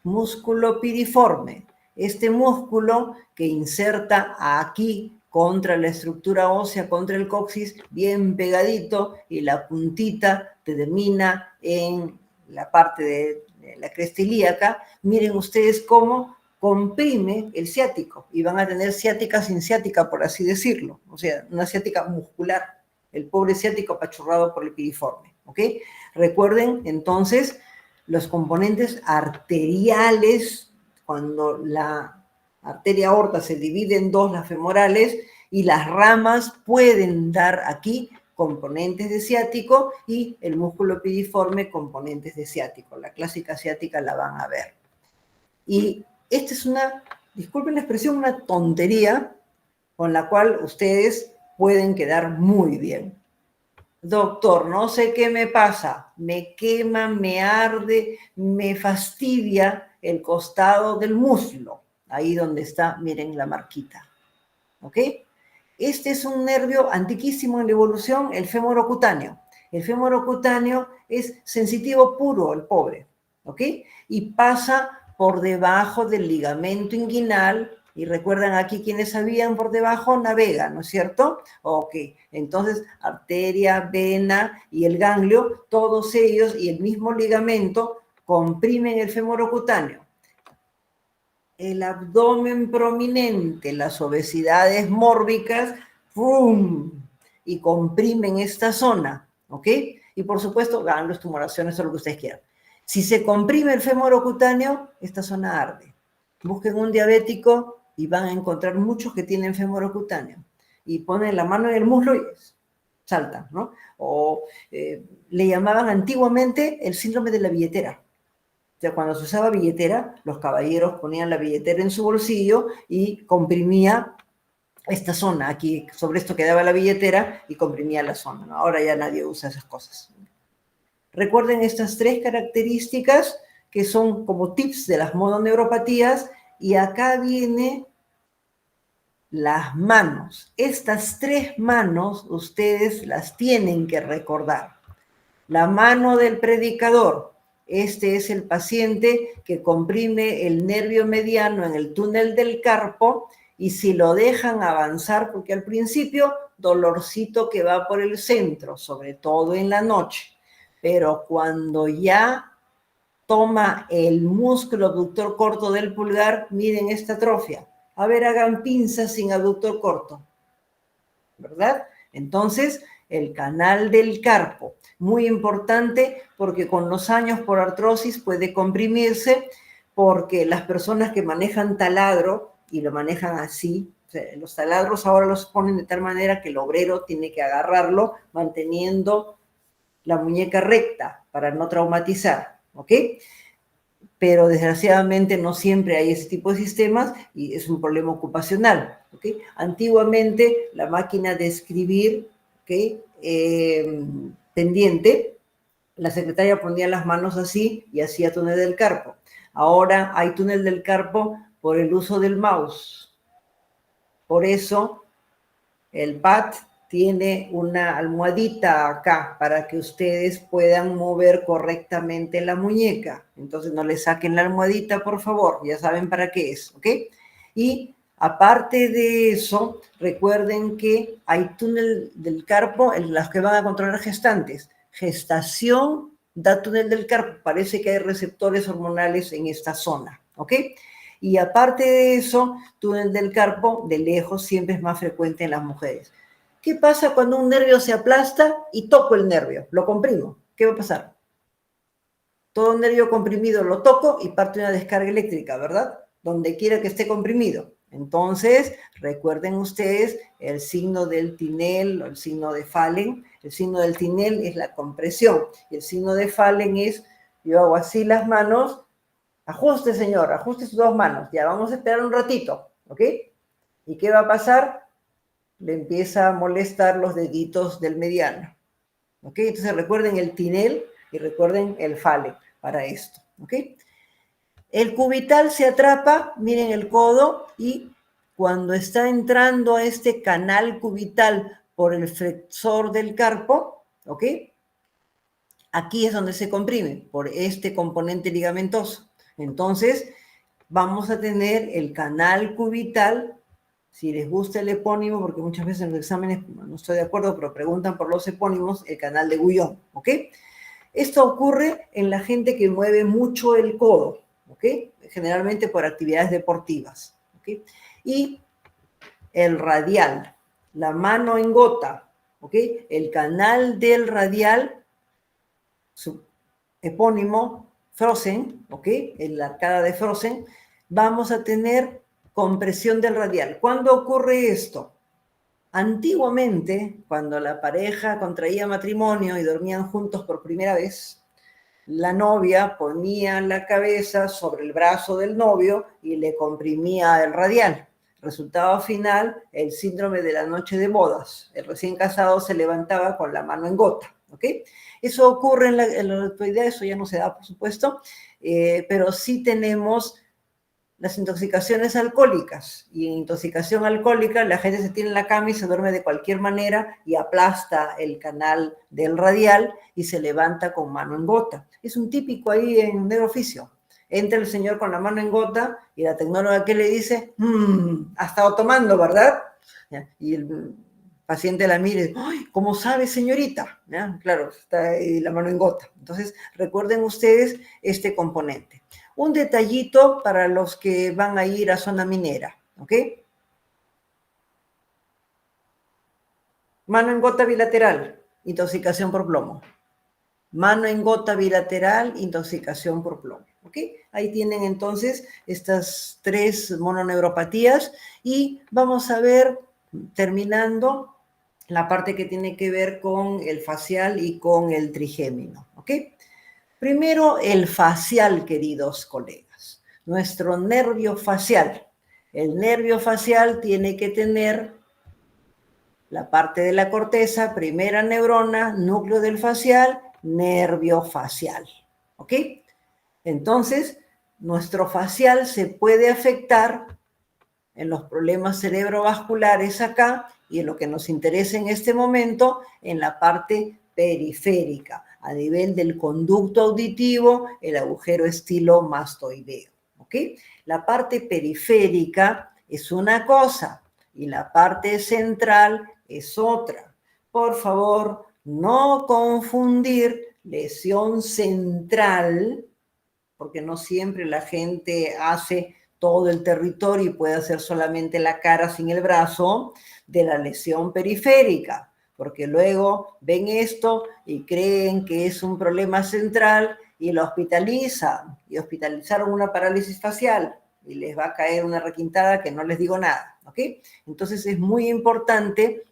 músculo piriforme. Este músculo que inserta aquí contra la estructura ósea, contra el coxis, bien pegadito, y la puntita termina en la parte de la cresta ilíaca. Miren ustedes cómo comprime el ciático y van a tener ciática sin ciática, por así decirlo, o sea, una ciática muscular, el pobre ciático apachurrado por el piriforme, ¿ok? Recuerden entonces los componentes arteriales, cuando la arteria aorta se divide en dos, las femorales, y las ramas pueden dar aquí componentes de ciático y el músculo piriforme componentes de ciático. La clásica ciática la van a ver. Y esta es una, disculpen la expresión, una tontería con la cual ustedes pueden quedar muy bien. Doctor, no sé qué me pasa, me quema, me arde, me fastidia el costado del muslo, ahí donde está, miren la marquita, ¿ok? Este es un nervio antiquísimo en la evolución, el fémoro cutáneo. El fémoro cutáneo es sensitivo puro, el pobre, ¿ok? Y pasa por debajo del ligamento inguinal, y recuerdan aquí quienes sabían por debajo, navega, ¿no es cierto? Ok, entonces arteria, vena y el ganglio, todos ellos y el mismo ligamento comprimen el fémoro cutáneo. El abdomen prominente, las obesidades mórbicas, ¡pum! Y comprimen esta zona, ¿ok? Y por supuesto, ganglios, tumoraciones, todo lo que ustedes quieran. Si se comprime el fémoro cutáneo, esta zona arde. Busquen un diabético y van a encontrar muchos que tienen fémoro cutáneo. Y ponen la mano en el muslo y saltan, ¿no? O le llamaban antiguamente el síndrome de la billetera. O sea, cuando se usaba billetera, los caballeros ponían la billetera en su bolsillo y comprimía esta zona. Aquí sobre esto quedaba la billetera y comprimía la zona, ¿no? Ahora ya nadie usa esas cosas. Recuerden estas tres características que son como tips de las mononeuropatías, y acá viene las manos. Estas tres manos ustedes las tienen que recordar. La mano del predicador. Este es el paciente que comprime el nervio mediano en el túnel del carpo, y si lo dejan avanzar, porque al principio dolorcito que va por el centro, sobre todo en la noche, pero cuando ya toma el músculo abductor corto del pulgar, miren esta atrofia. A ver, hagan pinzas sin abductor corto, ¿verdad? Entonces, el canal del carpo, muy importante porque con los años por artrosis puede comprimirse, porque las personas que manejan taladro y lo manejan así, o sea, los taladros ahora los ponen de tal manera que el obrero tiene que agarrarlo manteniendo la muñeca recta para no traumatizar, ¿ok? Pero desgraciadamente no siempre hay ese tipo de sistemas y es un problema ocupacional, ¿ok? Antiguamente la máquina de escribir, ¿ok? Pendiente, la secretaria ponía las manos así y hacía túnel del carpo. Ahora hay túnel del carpo por el uso del mouse. Por eso el pad tiene una almohadita acá para que ustedes puedan mover correctamente la muñeca. Entonces no le saquen la almohadita, por favor, ya saben para qué es, ¿ok? Y aparte de eso, recuerden que hay túnel del carpo en los que van a controlar gestantes. Gestación da túnel del carpo, parece que hay receptores hormonales en esta zona, ¿ok? Y aparte de eso, túnel del carpo de lejos siempre es más frecuente en las mujeres. ¿Qué pasa cuando un nervio se aplasta y toco el nervio? Lo comprimo. ¿Qué va a pasar? Todo nervio comprimido lo toco y parte una descarga eléctrica, ¿verdad? Donde quiera que esté comprimido. Entonces, recuerden ustedes el signo del Tinel o el signo de Fallen. El signo del Tinel es la compresión y el signo de Fallen es, yo hago así las manos. Ajuste, señor, ajuste sus dos manos. Ya, vamos a esperar un ratito, ¿ok? ¿Y qué va a pasar? Le empieza a molestar los deditos del mediano, ¿ok? Entonces recuerden el Tinel y recuerden el Fallen para esto, ¿ok? El cubital se atrapa, miren el codo, y cuando está entrando a este canal cubital por el flexor del carpo, ¿ok? Aquí es donde se comprime, por este componente ligamentoso. Entonces, vamos a tener el canal cubital, si les gusta el epónimo, porque muchas veces en los exámenes no estoy de acuerdo, pero preguntan por los epónimos, el canal de Guyon, ¿ok? Esto ocurre en la gente que mueve mucho el codo, ¿ok? Generalmente por actividades deportivas, ¿ok? Y el radial, la mano en gota, ¿ok? El canal del radial, su epónimo, Frozen, ¿ok? En la arcada de Frozen, vamos a tener compresión del radial. ¿Cuándo ocurre esto? Antiguamente, cuando la pareja contraía matrimonio y dormían juntos por primera vez, la novia ponía la cabeza sobre el brazo del novio y le comprimía el radial. Resultado final, el síndrome de la noche de bodas. El recién casado se levantaba con la mano en gota, ¿ok? Eso ocurre en la actualidad, eso ya no se da, por supuesto, pero sí tenemos las intoxicaciones alcohólicas. Y en intoxicación alcohólica la gente se tira en la cama y se duerme de cualquier manera y aplasta el canal del radial y se levanta con mano en gota. Es un típico ahí en Negro Oficio. Entra el señor con la mano en gota y la tecnóloga que le dice, ha estado tomando, ¿verdad? Y el paciente la mira y dice, ¡ay! ¿Cómo sabe, señorita? ¿Ya? Claro, está ahí la mano en gota. Entonces, recuerden ustedes este componente. Un detallito para los que van a ir a zona minera, ¿ok? Mano en gota bilateral, intoxicación por plomo. Mano en gota bilateral, intoxicación por plomo, ¿ok? Ahí tienen entonces estas 3 mononeuropatías y vamos a ver, terminando, la parte que tiene que ver con el facial y con el trigémino, ¿ok? Primero, el facial, queridos colegas. Nuestro nervio facial. El nervio facial tiene que tener la parte de la corteza, primera neurona, núcleo del facial, nervio facial. ¿Ok? Entonces, nuestro facial se puede afectar en los problemas cerebrovasculares acá y en lo que nos interesa en este momento, en la parte periférica, a nivel del conducto auditivo, el agujero estilomastoideo. ¿Ok? La parte periférica es una cosa y la parte central es otra. Por favor, no confundir lesión central, porque no siempre la gente hace todo el territorio y puede hacer solamente la cara sin el brazo, de la lesión periférica, porque luego ven esto y creen que es un problema central y lo hospitalizan, y hospitalizaron una parálisis facial y les va a caer una requintada que no les digo nada, ¿ok? Entonces es muy importante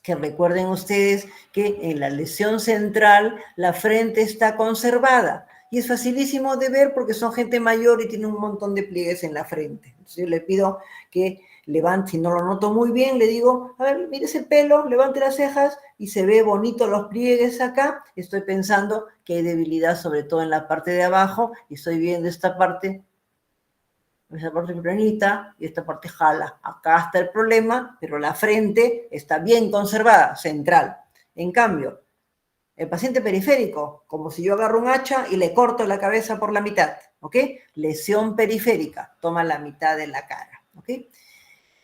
que recuerden ustedes que en la lesión central la frente está conservada y es facilísimo de ver porque son gente mayor y tiene un montón de pliegues en la frente. Entonces yo le pido que levante, si no lo noto muy bien, le digo, a ver, mire ese pelo, levante las cejas y se ve bonito los pliegues acá. Estoy pensando que hay debilidad sobre todo en la parte de abajo y estoy viendo esta parte, esa parte planita y esta parte jala. Acá está el problema, pero la frente está bien conservada, central. En cambio, el paciente periférico, como si yo agarro un hacha y le corto la cabeza por la mitad, ¿ok? Lesión periférica, toma la mitad de la cara, ¿ok?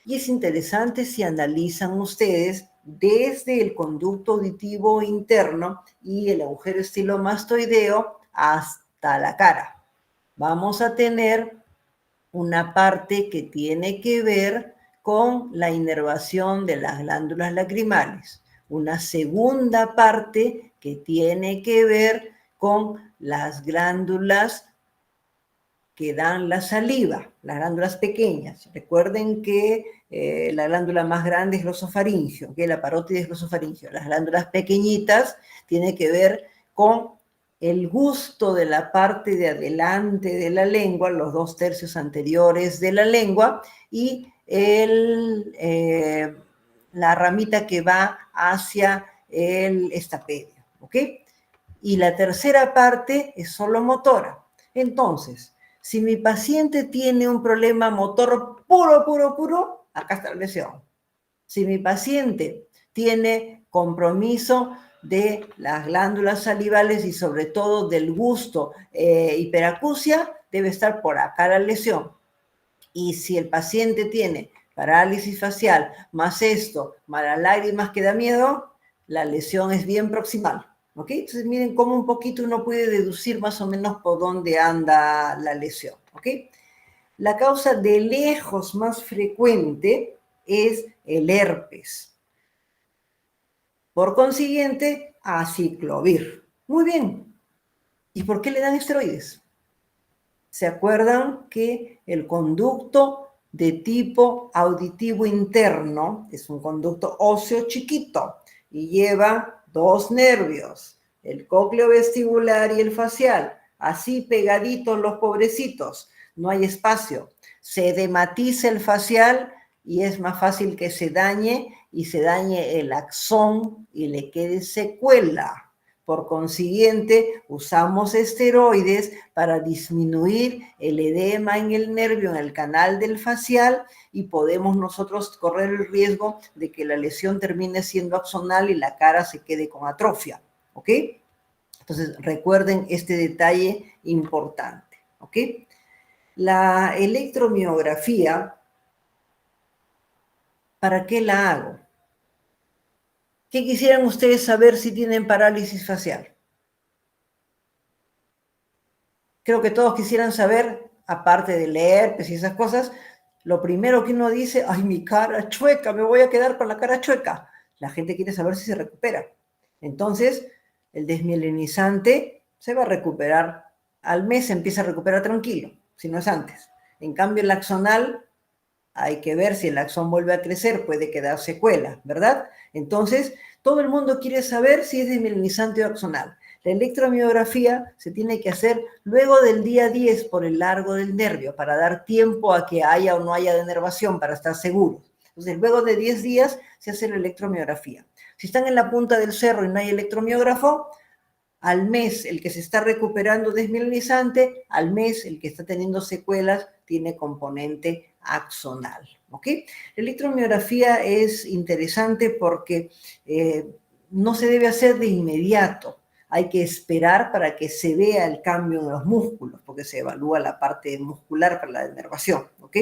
Y es interesante si analizan ustedes desde el conducto auditivo interno y el agujero estilomastoideo hasta la cara. Vamos a tener una parte que tiene que ver con la inervación de las glándulas lacrimales, una segunda parte que tiene que ver con las glándulas que dan la saliva, las glándulas pequeñas. Recuerden que la glándula más grande es glosofaringio, que la parótide es glosofaringio. Las glándulas pequeñitas tienen que ver con el gusto de la parte de adelante de la lengua, los 2/3 anteriores de la lengua, y la ramita que va hacia el estapedio, ¿ok? Y la tercera parte es solo motora. Entonces, si mi paciente tiene un problema motor puro, acá está la lesión. Si mi paciente tiene compromiso de las glándulas salivales y sobre todo del gusto, hiperacusia, debe estar por acá la lesión. Y si el paciente tiene parálisis facial, más esto, más las lágrimas que da miedo, la lesión es bien proximal. ¿Ok? Entonces miren cómo un poquito uno puede deducir más o menos por dónde anda la lesión. ¿Ok? La causa de lejos más frecuente es el herpes. Por consiguiente, aciclovir. Muy bien. ¿Y por qué le dan esteroides? ¿Se acuerdan que el conducto de tipo auditivo interno es un conducto óseo chiquito y lleva dos nervios, el cócleo vestibular y el facial, así pegaditos los pobrecitos, no hay espacio. Se edematiza el facial y es más fácil que se dañe y se dañe el axón y le quede secuela. Por consiguiente, usamos esteroides para disminuir el edema en el nervio, en el canal del facial, y podemos nosotros correr el riesgo de que la lesión termine siendo axonal y la cara se quede con atrofia, ¿ok? Entonces, recuerden este detalle importante, ¿ok? La electromiografía, ¿para qué la hago? ¿Qué quisieran ustedes saber si tienen parálisis facial? Creo que todos quisieran saber, aparte de leer pues, y esas cosas, lo primero que uno dice, ay, mi cara chueca, me voy a quedar con la cara chueca. La gente quiere saber si se recupera. Entonces, el desmielinizante se va a recuperar. Al mes se empieza a recuperar tranquilo, si no es antes. En cambio, el axonal, hay que ver si el axón vuelve a crecer, puede quedar secuela, ¿verdad? Entonces, todo el mundo quiere saber si es desmielinizante o axonal. La electromiografía se tiene que hacer luego del día 10 por el largo del nervio, para dar tiempo a que haya o no haya denervación, para estar seguros. Entonces, luego de 10 días se hace la electromiografía. Si están en la punta del cerro y no hay electromiógrafo, al mes el que se está recuperando desmielinizante, al mes el que está teniendo secuelas tiene componente axonal. ¿Ok? La electromiografía es interesante porque no se debe hacer de inmediato. Hay que esperar para que se vea el cambio en los músculos, porque se evalúa la parte muscular para la denervación, ¿ok?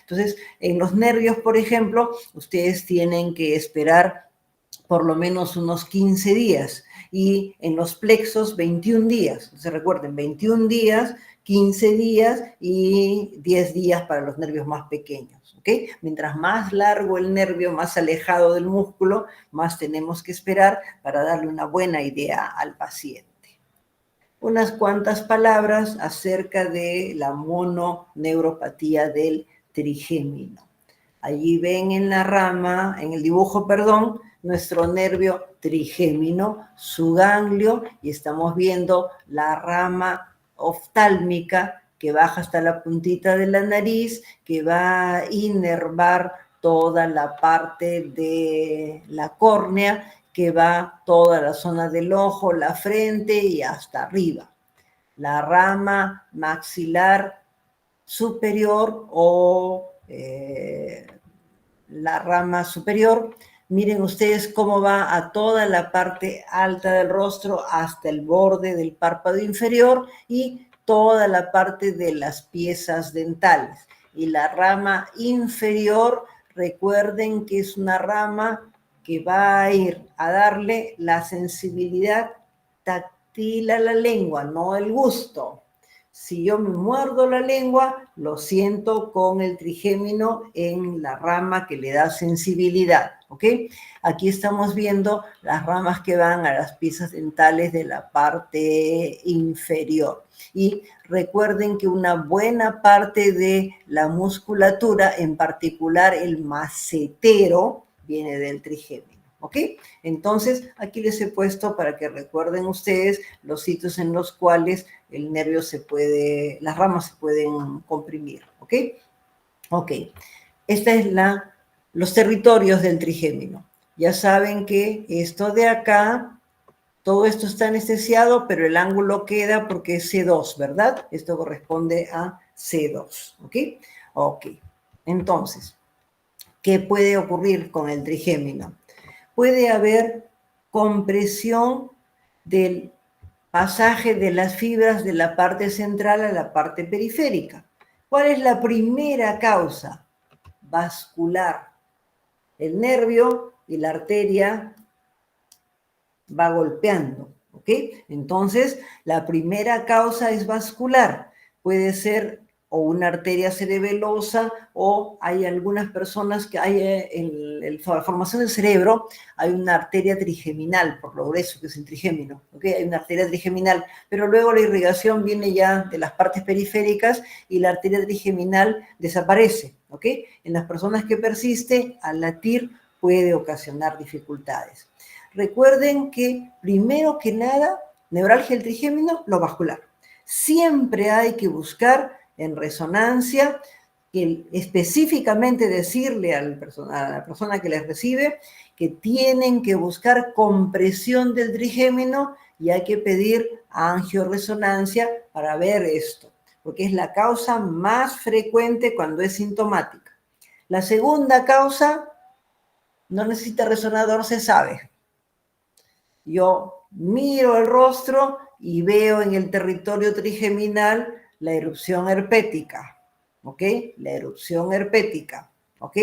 Entonces, en los nervios, por ejemplo, ustedes tienen que esperar por lo menos unos 15 días y en los plexos 21 días. Entonces recuerden, 21 días, 15 días y 10 días para los nervios más pequeños. ¿Ok? Mientras más largo el nervio, más alejado del músculo, más tenemos que esperar para darle una buena idea al paciente. Unas cuantas palabras acerca de la mononeuropatía del trigémino. Allí ven en la rama, en el dibujo, perdón, nuestro nervio trigémino, su ganglio, y estamos viendo la rama oftálmica que baja hasta la puntita de la nariz, que va a inervar toda la parte de la córnea, que va toda la zona del ojo, la frente y hasta arriba. La rama maxilar superior o la rama superior, miren ustedes cómo va a toda la parte alta del rostro hasta el borde del párpado inferior y toda la parte de las piezas dentales. Y la rama inferior, recuerden que es una rama que va a ir a darle la sensibilidad táctil a la lengua, no el gusto. Si yo me muerdo la lengua, lo siento con el trigémino en la rama que le da sensibilidad, ¿ok? Aquí estamos viendo las ramas que van a las piezas dentales de la parte inferior. Y recuerden que una buena parte de la musculatura, en particular el macetero, viene del trigémino. ¿Ok? Entonces, aquí les he puesto para que recuerden ustedes los sitios en los cuales el nervio las ramas se pueden comprimir. ¿Ok? Ok. Esta es los territorios del trigémino. Ya saben que esto de acá, todo esto está anestesiado, pero el ángulo queda porque es C2, ¿verdad? Esto corresponde a C2. ¿Ok? Ok. Entonces, ¿qué puede ocurrir con el trigémino? Puede haber compresión del pasaje de las fibras de la parte central a la parte periférica. ¿Cuál es la primera causa? Vascular. El nervio y la arteria va golpeando, ¿ok? Entonces, la primera causa es vascular. Puede ser o una arteria cerebelosa, o hay algunas personas que hay en la formación del cerebro, hay una arteria trigeminal, por lo grueso que es el trigémino, ¿ok? Hay una arteria trigeminal, pero luego la irrigación viene ya de las partes periféricas y la arteria trigeminal desaparece, ¿ok? En las personas que persiste, al latir puede ocasionar dificultades. Recuerden que, primero que nada, neuralgia del trigémino, lo vascular. Siempre hay que buscar en resonancia, específicamente decirle a la persona que les recibe que tienen que buscar compresión del trigémino y hay que pedir angioresonancia para ver esto, porque es la causa más frecuente cuando es sintomática. La segunda causa no necesita resonador, se sabe. Yo miro el rostro y veo en el territorio trigeminal la erupción herpética, ¿ok? La erupción herpética, ¿ok?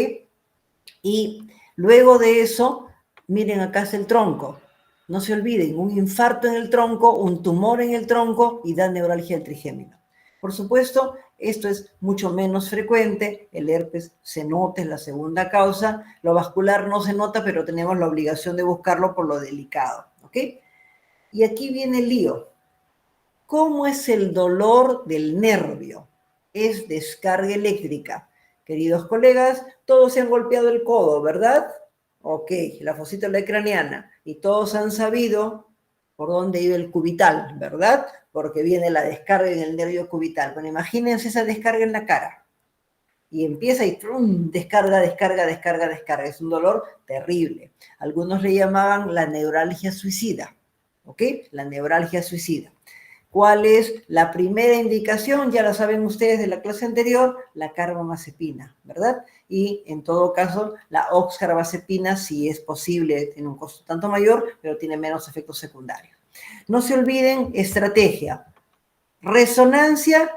Y luego de eso, miren, acá es el tronco. No se olviden, un infarto en el tronco, un tumor en el tronco y da neuralgia del trigémino. Por supuesto, esto es mucho menos frecuente, el herpes se nota, es la segunda causa, lo vascular no se nota, pero tenemos la obligación de buscarlo por lo delicado, ¿ok? Y aquí viene el lío. ¿Cómo es el dolor del nervio? Es descarga eléctrica. Queridos colegas, todos se han golpeado el codo, ¿verdad? Ok, la fosítola craneana. Y todos han sabido por dónde iba el cubital, ¿verdad? Porque viene la descarga en el nervio cubital. Bueno, imagínense esa descarga en la cara. Y empieza y ¡trum! Descarga, descarga, descarga, descarga. Es un dolor terrible. Algunos le llamaban la neuralgia suicida, ¿ok? La neuralgia suicida. ¿Cuál es la primera indicación? Ya la saben ustedes de la clase anterior, la carbamazepina, ¿verdad? Y en todo caso, la oxcarbazepina, si es posible, tiene un costo tanto mayor, pero tiene menos efectos secundarios. No se olviden, estrategia. Resonancia,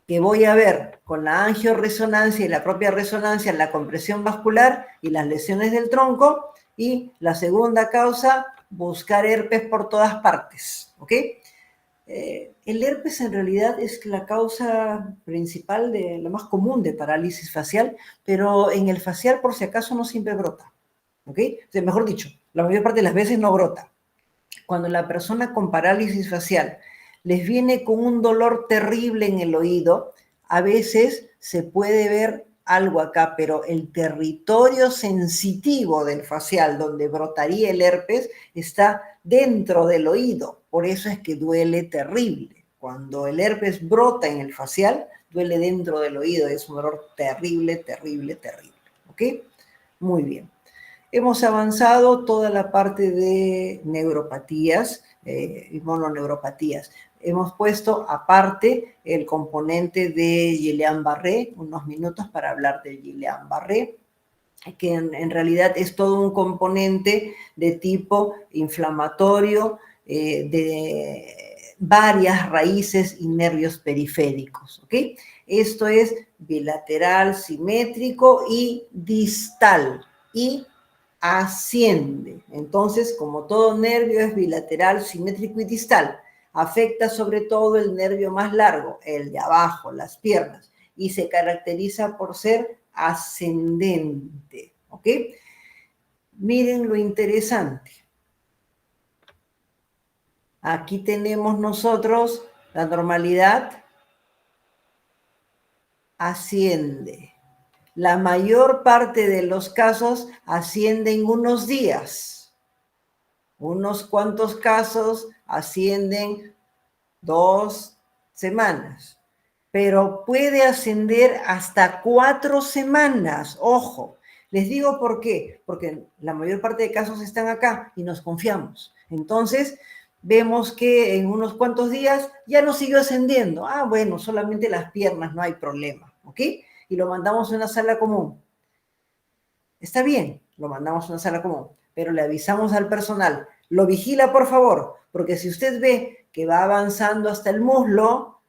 que voy a ver con la angioresonancia y la propia resonancia, la compresión vascular y las lesiones del tronco. Y la segunda causa, buscar herpes por todas partes, ¿ok? El herpes en realidad es la causa principal, la más común de parálisis facial, pero en el facial por si acaso no siempre brota, ¿ok? O sea, mejor dicho, la mayor parte de las veces no brota. Cuando la persona con parálisis facial les viene con un dolor terrible en el oído, a veces se puede ver algo acá, pero el territorio sensitivo del facial donde brotaría el herpes está dentro del oído. Por eso es que duele terrible. Cuando el herpes brota en el facial, duele dentro del oído. Es un dolor terrible, terrible, terrible. ¿Ok? Muy bien. Hemos avanzado toda la parte de neuropatías y mononeuropatías. Hemos puesto aparte el componente de Guillain-Barré, unos minutos para hablar de Guillain-Barré, que en realidad es todo un componente de tipo inflamatorio de varias raíces y nervios periféricos, ¿ok? Esto es bilateral, simétrico y distal, y asciende. Entonces, como todo nervio es bilateral, simétrico y distal, afecta sobre todo el nervio más largo, el de abajo, las piernas, y se caracteriza por ser ascendente, ¿ok? Miren lo interesante. Aquí tenemos nosotros la normalidad, asciende. La mayor parte de los casos ascienden unos días. Unos cuantos casos ascienden 2 semanas, pero puede ascender hasta 4 semanas. Ojo, les digo por qué, porque la mayor parte de casos están acá y nos confiamos. Entonces, vemos que en unos cuantos días ya no siguió ascendiendo. Ah, bueno, solamente las piernas, no hay problema, ¿ok? Y lo mandamos a una sala común. Está bien, lo mandamos a una sala común, pero le avisamos al personal, lo vigila por favor, porque si usted ve que va avanzando hasta el muslo,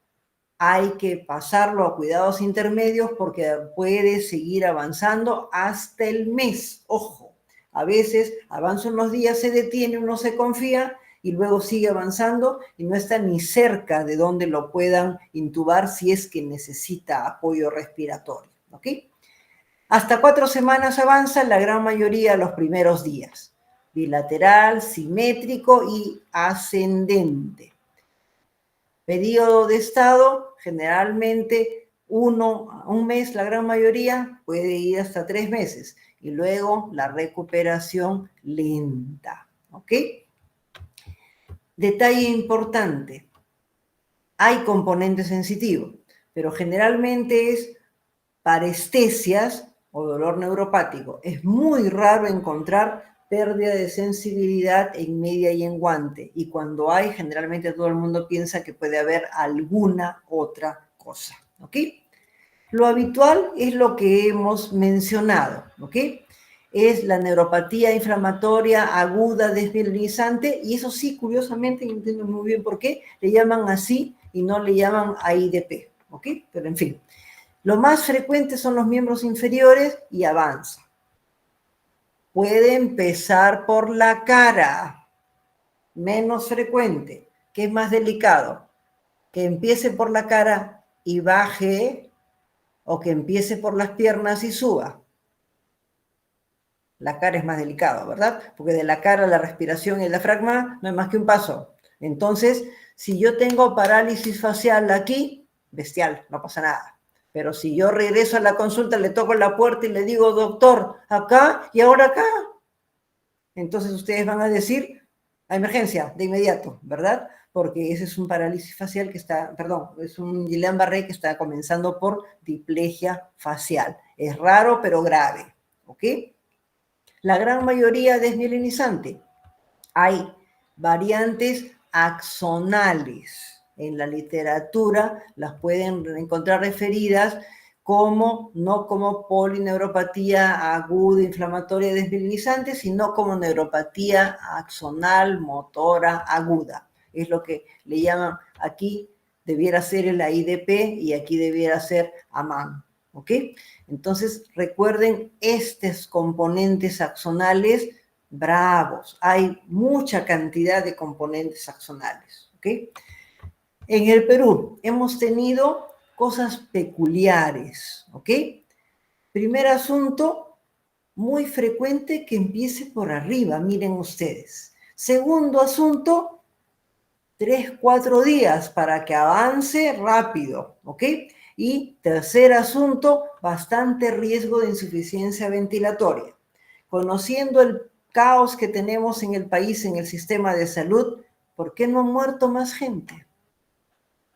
hay que pasarlo a cuidados intermedios porque puede seguir avanzando hasta el mes. Ojo, a veces avanza unos días, se detiene, uno se confía y luego sigue avanzando y no está ni cerca de donde lo puedan intubar si es que necesita apoyo respiratorio, ¿ok? Hasta 4 semanas avanza la gran mayoría los primeros días. Bilateral, simétrico y ascendente. Periodo de estado, generalmente un mes, la gran mayoría, puede ir hasta 3 meses. Y luego la recuperación lenta, ¿ok? Detalle importante, hay componente sensitivo, pero generalmente es parestesias o dolor neuropático. Es muy raro encontrar pérdida de sensibilidad en media y en guante. Y cuando hay, generalmente todo el mundo piensa que puede haber alguna otra cosa. ¿Ok? Lo habitual es lo que hemos mencionado. ¿Ok? Es la neuropatía inflamatoria aguda desmielinizante. Y eso sí, curiosamente, no entiendo muy bien por qué, le llaman así y no le llaman AIDP. ¿Ok? Pero en fin. Lo más frecuente son los miembros inferiores y avanza. Puede empezar por la cara, menos frecuente, que es más delicado. Que empiece por la cara y baje, o que empiece por las piernas y suba. La cara es más delicado, ¿verdad? Porque de la cara a la respiración y el diafragma no hay más que un paso. Entonces, si yo tengo parálisis facial aquí, bestial, no pasa nada. Pero si yo regreso a la consulta, le toco la puerta y le digo, doctor, acá y ahora acá, entonces ustedes van a decir, a emergencia, de inmediato, ¿verdad? Porque ese es un parálisis facial que está, perdón, es un Guillain-Barré que está comenzando por diplegia facial. Es raro, pero grave, ¿ok? La gran mayoría desmielinizante. Hay variantes axonales. En la literatura las pueden encontrar referidas como, no como polineuropatía aguda inflamatoria desmielinizante, sino como neuropatía axonal motora aguda. Es lo que le llaman aquí, debiera ser el AIDP y aquí debiera ser AMAN. ¿Ok? Entonces, recuerden estos componentes axonales bravos. Hay mucha cantidad de componentes axonales. ¿Ok? En el Perú hemos tenido cosas peculiares. ¿Ok? Primer asunto, muy frecuente que empiece por arriba, miren ustedes. Segundo asunto, 3, 4 días para que avance rápido, ¿ok? Y tercer asunto, bastante riesgo de insuficiencia ventilatoria. Conociendo el caos que tenemos en el país, en el sistema de salud, ¿por qué no ha muerto más gente?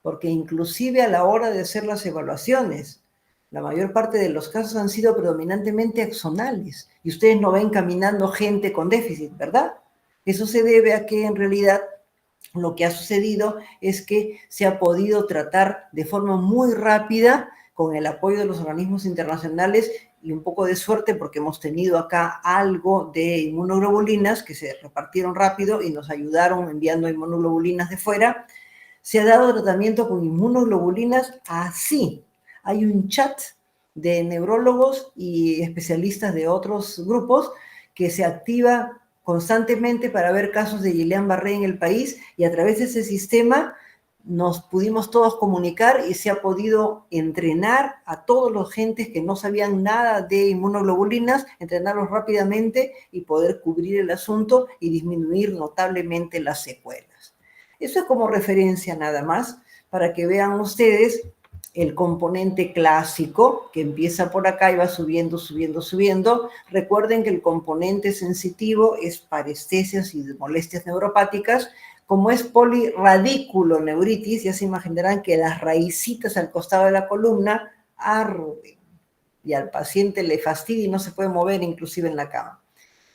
Porque inclusive a la hora de hacer las evaluaciones, la mayor parte de los casos han sido predominantemente axonales y ustedes no ven caminando gente con déficit, ¿verdad? Eso se debe a que en realidad lo que ha sucedido es que se ha podido tratar de forma muy rápida con el apoyo de los organismos internacionales y un poco de suerte porque hemos tenido acá algo de inmunoglobulinas que se repartieron rápido y nos ayudaron enviando inmunoglobulinas de fuera. Se ha dado tratamiento con inmunoglobulinas así. Hay un chat de neurólogos y especialistas de otros grupos que se activa constantemente para ver casos de Guillain-Barré en el país y a través de ese sistema nos pudimos todos comunicar y se ha podido entrenar a todos los gentes que no sabían nada de inmunoglobulinas, entrenarlos rápidamente y poder cubrir el asunto y disminuir notablemente las secuelas. Eso es como referencia nada más para que vean ustedes el componente clásico que empieza por acá y va subiendo, subiendo, subiendo. Recuerden que el componente sensitivo es parestesias y molestias neuropáticas. Como es polirradiculoneuritis, ya se imaginarán que las raícitas al costado de la columna arden y al paciente le fastidia y no se puede mover inclusive en la cama.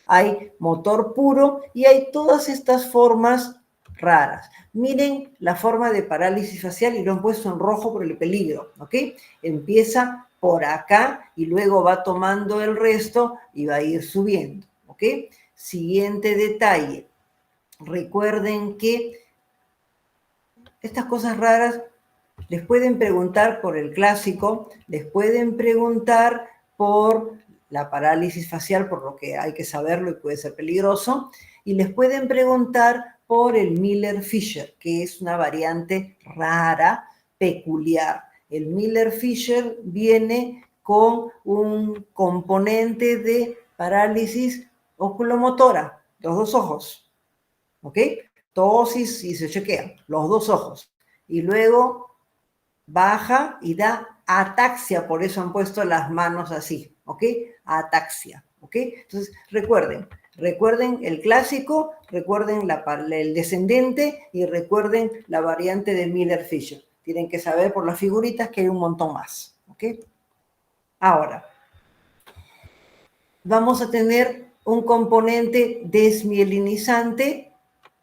Hay motor puro y hay todas estas formas raras. Miren la forma de parálisis facial y lo han puesto en rojo por el peligro, ¿ok? Empieza por acá y luego va tomando el resto y va a ir subiendo, ¿ok? Siguiente detalle. Recuerden que estas cosas raras les pueden preguntar por el clásico, les pueden preguntar por la parálisis facial, por lo que hay que saberlo y puede ser peligroso, y les pueden preguntar por el Miller-Fisher, que es una variante rara, peculiar. El Miller-Fisher viene con un componente de parálisis oculomotora, los dos ojos, ¿ok? Tosis y se chequea, los dos ojos. Y luego baja y da ataxia, por eso han puesto las manos así, ¿ok? Ataxia, ¿ok? Entonces, recuerden el clásico, recuerden el descendente y recuerden la variante de Miller-Fisher. Tienen que saber por las figuritas que hay un montón más, ¿ok? Ahora, vamos a tener un componente desmielinizante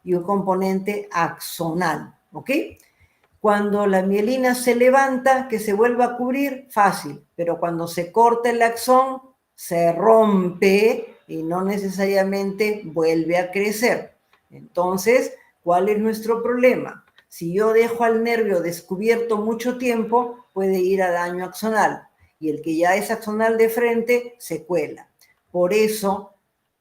y un componente axonal, ¿ok? Cuando la mielina se levanta, que se vuelva a cubrir, fácil, pero cuando se corta el axón, se rompe y no necesariamente vuelve a crecer. Entonces, ¿cuál es nuestro problema? Si yo dejo al nervio descubierto mucho tiempo, puede ir a daño axonal, y el que ya es axonal de frente se cuela. Por eso,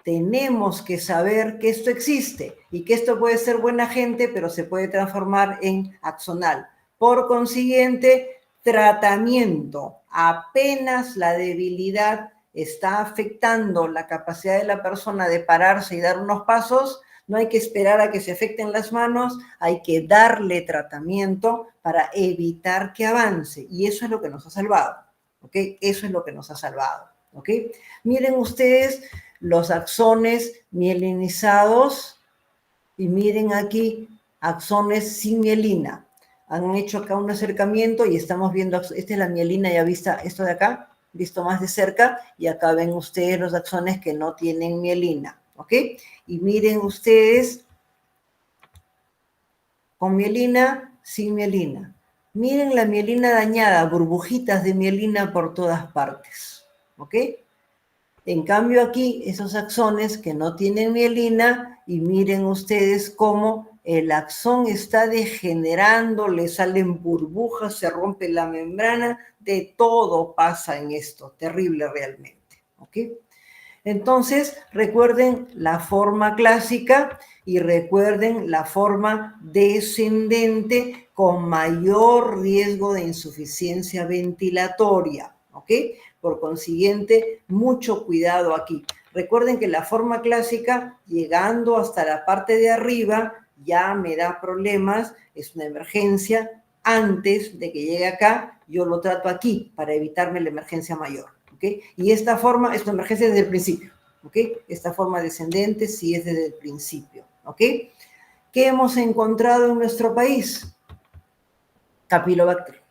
tenemos que saber que esto existe y que esto puede ser buena gente, pero se puede transformar en axonal. Por consiguiente, tratamiento. Apenas la debilidad está afectando la capacidad de la persona de pararse y dar unos pasos, no hay que esperar a que se afecten las manos, hay que darle tratamiento para evitar que avance. Y eso es lo que nos ha salvado, ¿ok? Eso es lo que nos ha salvado, ¿ok? Miren ustedes los axones mielinizados y miren aquí axones sin mielina. Han hecho acá un acercamiento y estamos viendo, esta es la mielina ya vista, esto de acá, visto más de cerca, y acá ven ustedes los axones que no tienen mielina, ¿ok? Y miren ustedes con mielina, sin mielina. Miren la mielina dañada, burbujitas de mielina por todas partes, ¿ok? En cambio aquí, esos axones que no tienen mielina, y miren ustedes cómo el axón está degenerando, le salen burbujas, se rompe la membrana, de todo pasa en esto, terrible realmente, ¿ok? Entonces, recuerden la forma clásica y recuerden la forma descendente con mayor riesgo de insuficiencia ventilatoria, ¿ok? Por consiguiente, mucho cuidado aquí. Recuerden que la forma clásica, llegando hasta la parte de arriba, ya me da problemas, es una emergencia. Antes de que llegue acá, yo lo trato aquí para evitarme la emergencia mayor, ¿ok? Y esta forma es una emergencia desde el principio, ¿ok? Esta forma descendente sí es desde el principio, ¿ok? ¿Qué hemos encontrado en nuestro país? Campylobacter.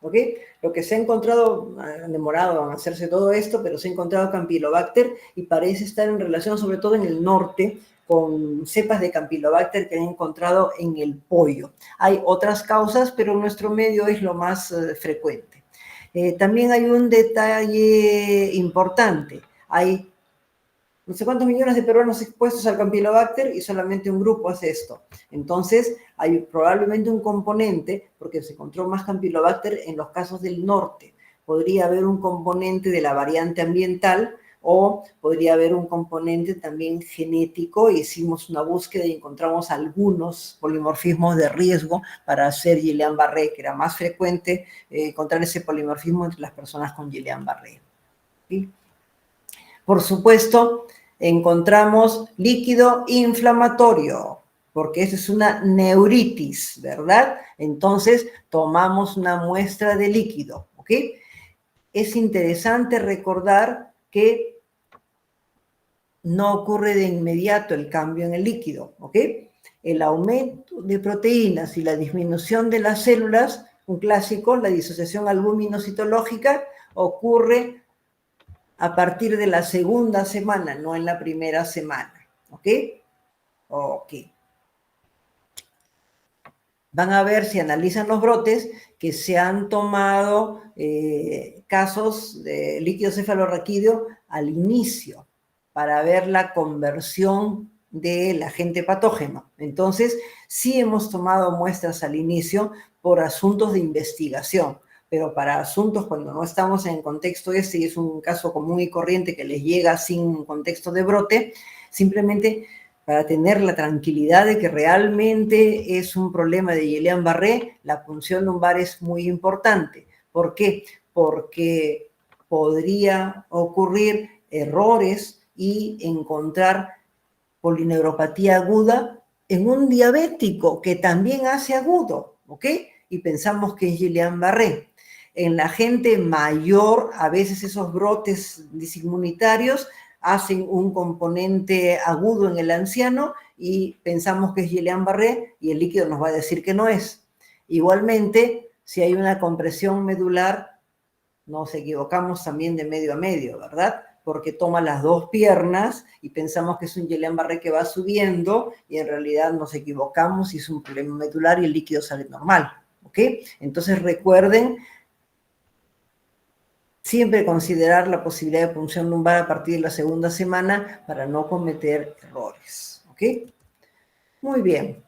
¿Ok? Lo que se ha encontrado, han demorado en hacerse todo esto, pero se ha encontrado Campylobacter y parece estar en relación, sobre todo en el norte, con cepas de Campylobacter que han encontrado en el pollo. Hay otras causas, pero en nuestro medio es lo más frecuente. También hay un detalle importante. Hay no sé cuántos millones de peruanos expuestos al Campylobacter y solamente un grupo hace esto. Entonces, hay probablemente un componente, porque se encontró más Campylobacter en los casos del norte. Podría haber un componente de la variante ambiental o podría haber un componente también genético. Hicimos una búsqueda y encontramos algunos polimorfismos de riesgo para hacer Guillain-Barré, que era más frecuente encontrar ese polimorfismo entre las personas con Guillain-Barré. ¿Sí? Por supuesto, encontramos líquido inflamatorio, porque esa es una neuritis, ¿verdad? Entonces, tomamos una muestra de líquido, ¿ok? Es interesante recordar que no ocurre de inmediato el cambio en el líquido, ¿ok? El aumento de proteínas y la disminución de las células, un clásico, la disociación albumino-citológica, ocurre a partir de la segunda semana, no en la primera semana, ¿ok? Ok. Van a ver, si analizan los brotes, que se han tomado casos de líquido cefalorraquídeo al inicio para ver la conversión del agente patógeno. Entonces, sí hemos tomado muestras al inicio por asuntos de investigación, pero para asuntos cuando no estamos en contexto y es un caso común y corriente que les llega sin contexto de brote, simplemente para tener la tranquilidad de que realmente es un problema de Guillain-Barré, la punción lumbar es muy importante. ¿Por qué? Porque podría ocurrir errores y encontrar polineuropatía aguda en un diabético que también hace agudo, ¿ok? Y pensamos que es Guillain-Barré. En la gente mayor, a veces esos brotes disinmunitarios hacen un componente agudo en el anciano y pensamos que es Guillain-Barré y el líquido nos va a decir que no es. Igualmente, si hay una compresión medular, nos equivocamos también de medio a medio, ¿verdad? Porque toma las dos piernas y pensamos que es un Guillain-Barré que va subiendo y en realidad nos equivocamos y es un problema medular y el líquido sale normal, ¿ok? Entonces recuerden siempre considerar la posibilidad de punción lumbar a partir de la segunda semana para no cometer errores, ¿ok? Muy bien.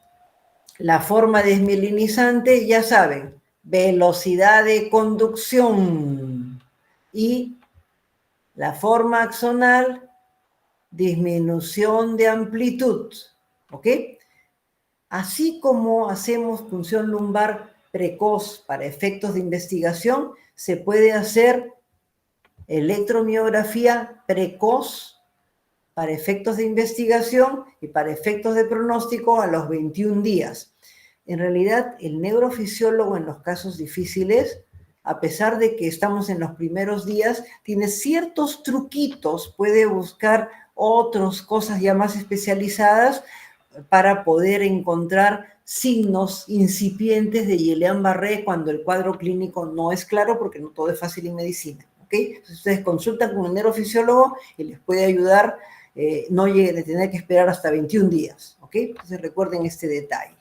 La forma desmielinizante, ya saben, velocidad de conducción y la forma axonal, disminución de amplitud, ¿ok? Así como hacemos punción lumbar precoz para efectos de investigación, se puede hacer electromiografía precoz para efectos de investigación y para efectos de pronóstico a los 21 días. En realidad, el neurofisiólogo en los casos difíciles, a pesar de que estamos en los primeros días, tiene ciertos truquitos, puede buscar otras cosas ya más especializadas para poder encontrar signos incipientes de Guillain-Barré cuando el cuadro clínico no es claro, porque no todo es fácil en medicina. ¿Okay? Entonces ustedes consultan con un neurofisiólogo y les puede ayudar, no lleguen a tener que esperar hasta 21 días. ¿Okay? Entonces recuerden este detalle.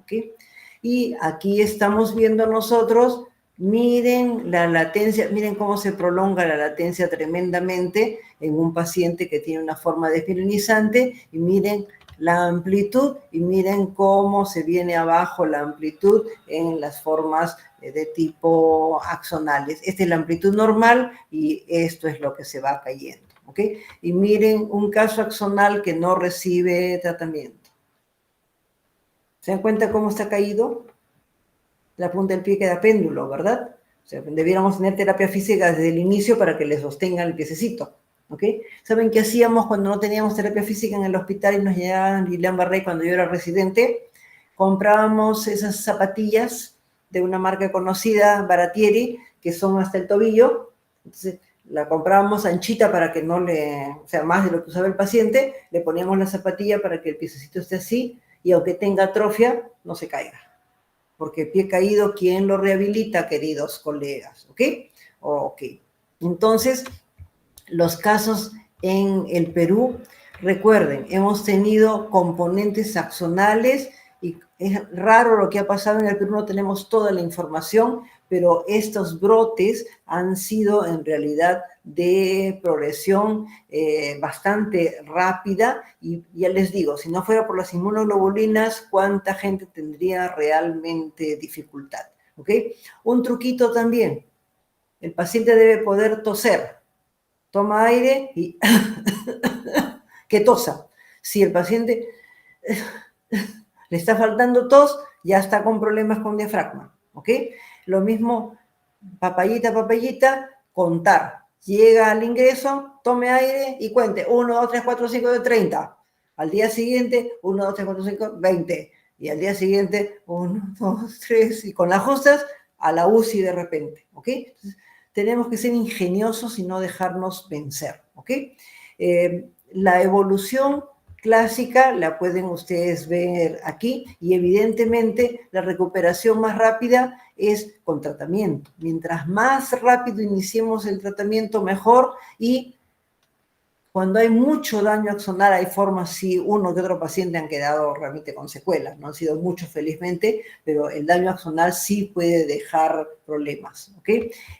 ¿Okay? Y aquí estamos viendo nosotros, miren la latencia, miren cómo se prolonga la latencia tremendamente en un paciente que tiene una forma desmielinizante y miren la amplitud y miren cómo se viene abajo la amplitud en las formas de tipo axonales. Esta es la amplitud normal y esto es lo que se va cayendo, ¿ok? Y miren un caso axonal que no recibe tratamiento. ¿Se dan cuenta cómo está caído? La punta del pie queda péndulo, ¿verdad? O sea, debiéramos tener terapia física desde el inicio para que le sostengan el piececito. ¿Ok? ¿Saben qué hacíamos cuando no teníamos terapia física en el hospital y nos llegaban Guillain-Barré cuando yo era residente? Comprábamos esas zapatillas de una marca conocida, Baratieri, que son hasta el tobillo. Entonces, la comprábamos anchita para que no le, o sea, más de lo que usaba el paciente, le poníamos la zapatilla para que el piececito esté así y aunque tenga atrofia, no se caiga. Porque pie caído, ¿quién lo rehabilita, queridos colegas? ¿Ok? Ok. Entonces, los casos en el Perú, recuerden, hemos tenido componentes axonales y es raro lo que ha pasado en el Perú, no tenemos toda la información, pero estos brotes han sido en realidad de progresión bastante rápida y ya les digo, si no fuera por las inmunoglobulinas, ¿cuánta gente tendría realmente dificultad? ¿Ok? Un truquito también, el paciente debe poder toser. Toma aire y que tosa. Si el paciente le está faltando tos, ya está con problemas con diafragma, ¿ok? Lo mismo, papayita, papayita, contar. Llega al ingreso, tome aire y cuente 1, 2, 3, 4, 5, 30. Al día siguiente, 1, 2, 3, 4, 5, 20. Y al día siguiente, 1, 2, 3, y con las justas, a la UCI de repente, ¿ok? Entonces, tenemos que ser ingeniosos y no dejarnos vencer, ¿ok? La evolución clásica la pueden ustedes ver aquí y evidentemente la recuperación más rápida es con tratamiento. Mientras más rápido iniciemos el tratamiento, mejor. Y cuando hay mucho daño axonal, hay formas, sí, uno que otro paciente han quedado realmente con secuelas, no han sido muchos felizmente, pero el daño axonal sí puede dejar problemas, ¿ok?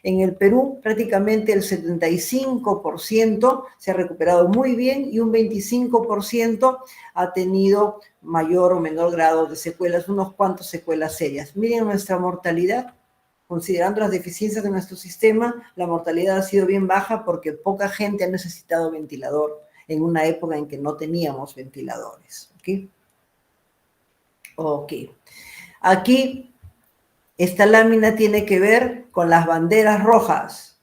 En el Perú prácticamente el 75% se ha recuperado muy bien y un 25% ha tenido mayor o menor grado de secuelas, unos cuantos secuelas serias. Miren nuestra mortalidad. Considerando las deficiencias de nuestro sistema, la mortalidad ha sido bien baja porque poca gente ha necesitado ventilador. en una época en que no teníamos ventiladores. ¿Ok? Ok. Aquí, esta lámina tiene que ver con las banderas rojas.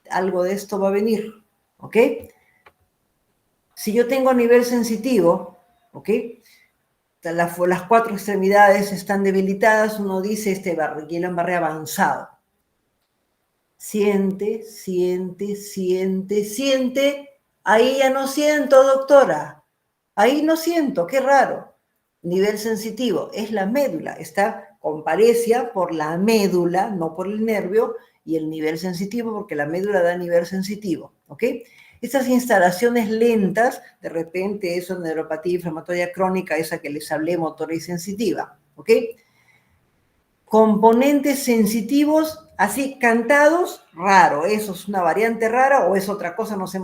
Algo de esto va a venir. ¿Ok? Si yo tengo nivel sensitivo, ¿ok? Las cuatro extremidades están debilitadas, uno dice Guillain-Barré avanzado. Siente, siente, siente, siente. Ahí ya no siento, doctora. Ahí no siento, qué raro. Nivel sensitivo, es la médula, está con parecia por la médula, no por el nervio, y el nivel sensitivo porque la médula da nivel sensitivo, ¿ok? Estas instalaciones lentas, de repente eso, neuropatía inflamatoria crónica, esa que les hablé, motora y sensitiva, ¿ok? Componentes sensitivos, así cantados, raro, eso es una variante rara o es otra cosa, no sé.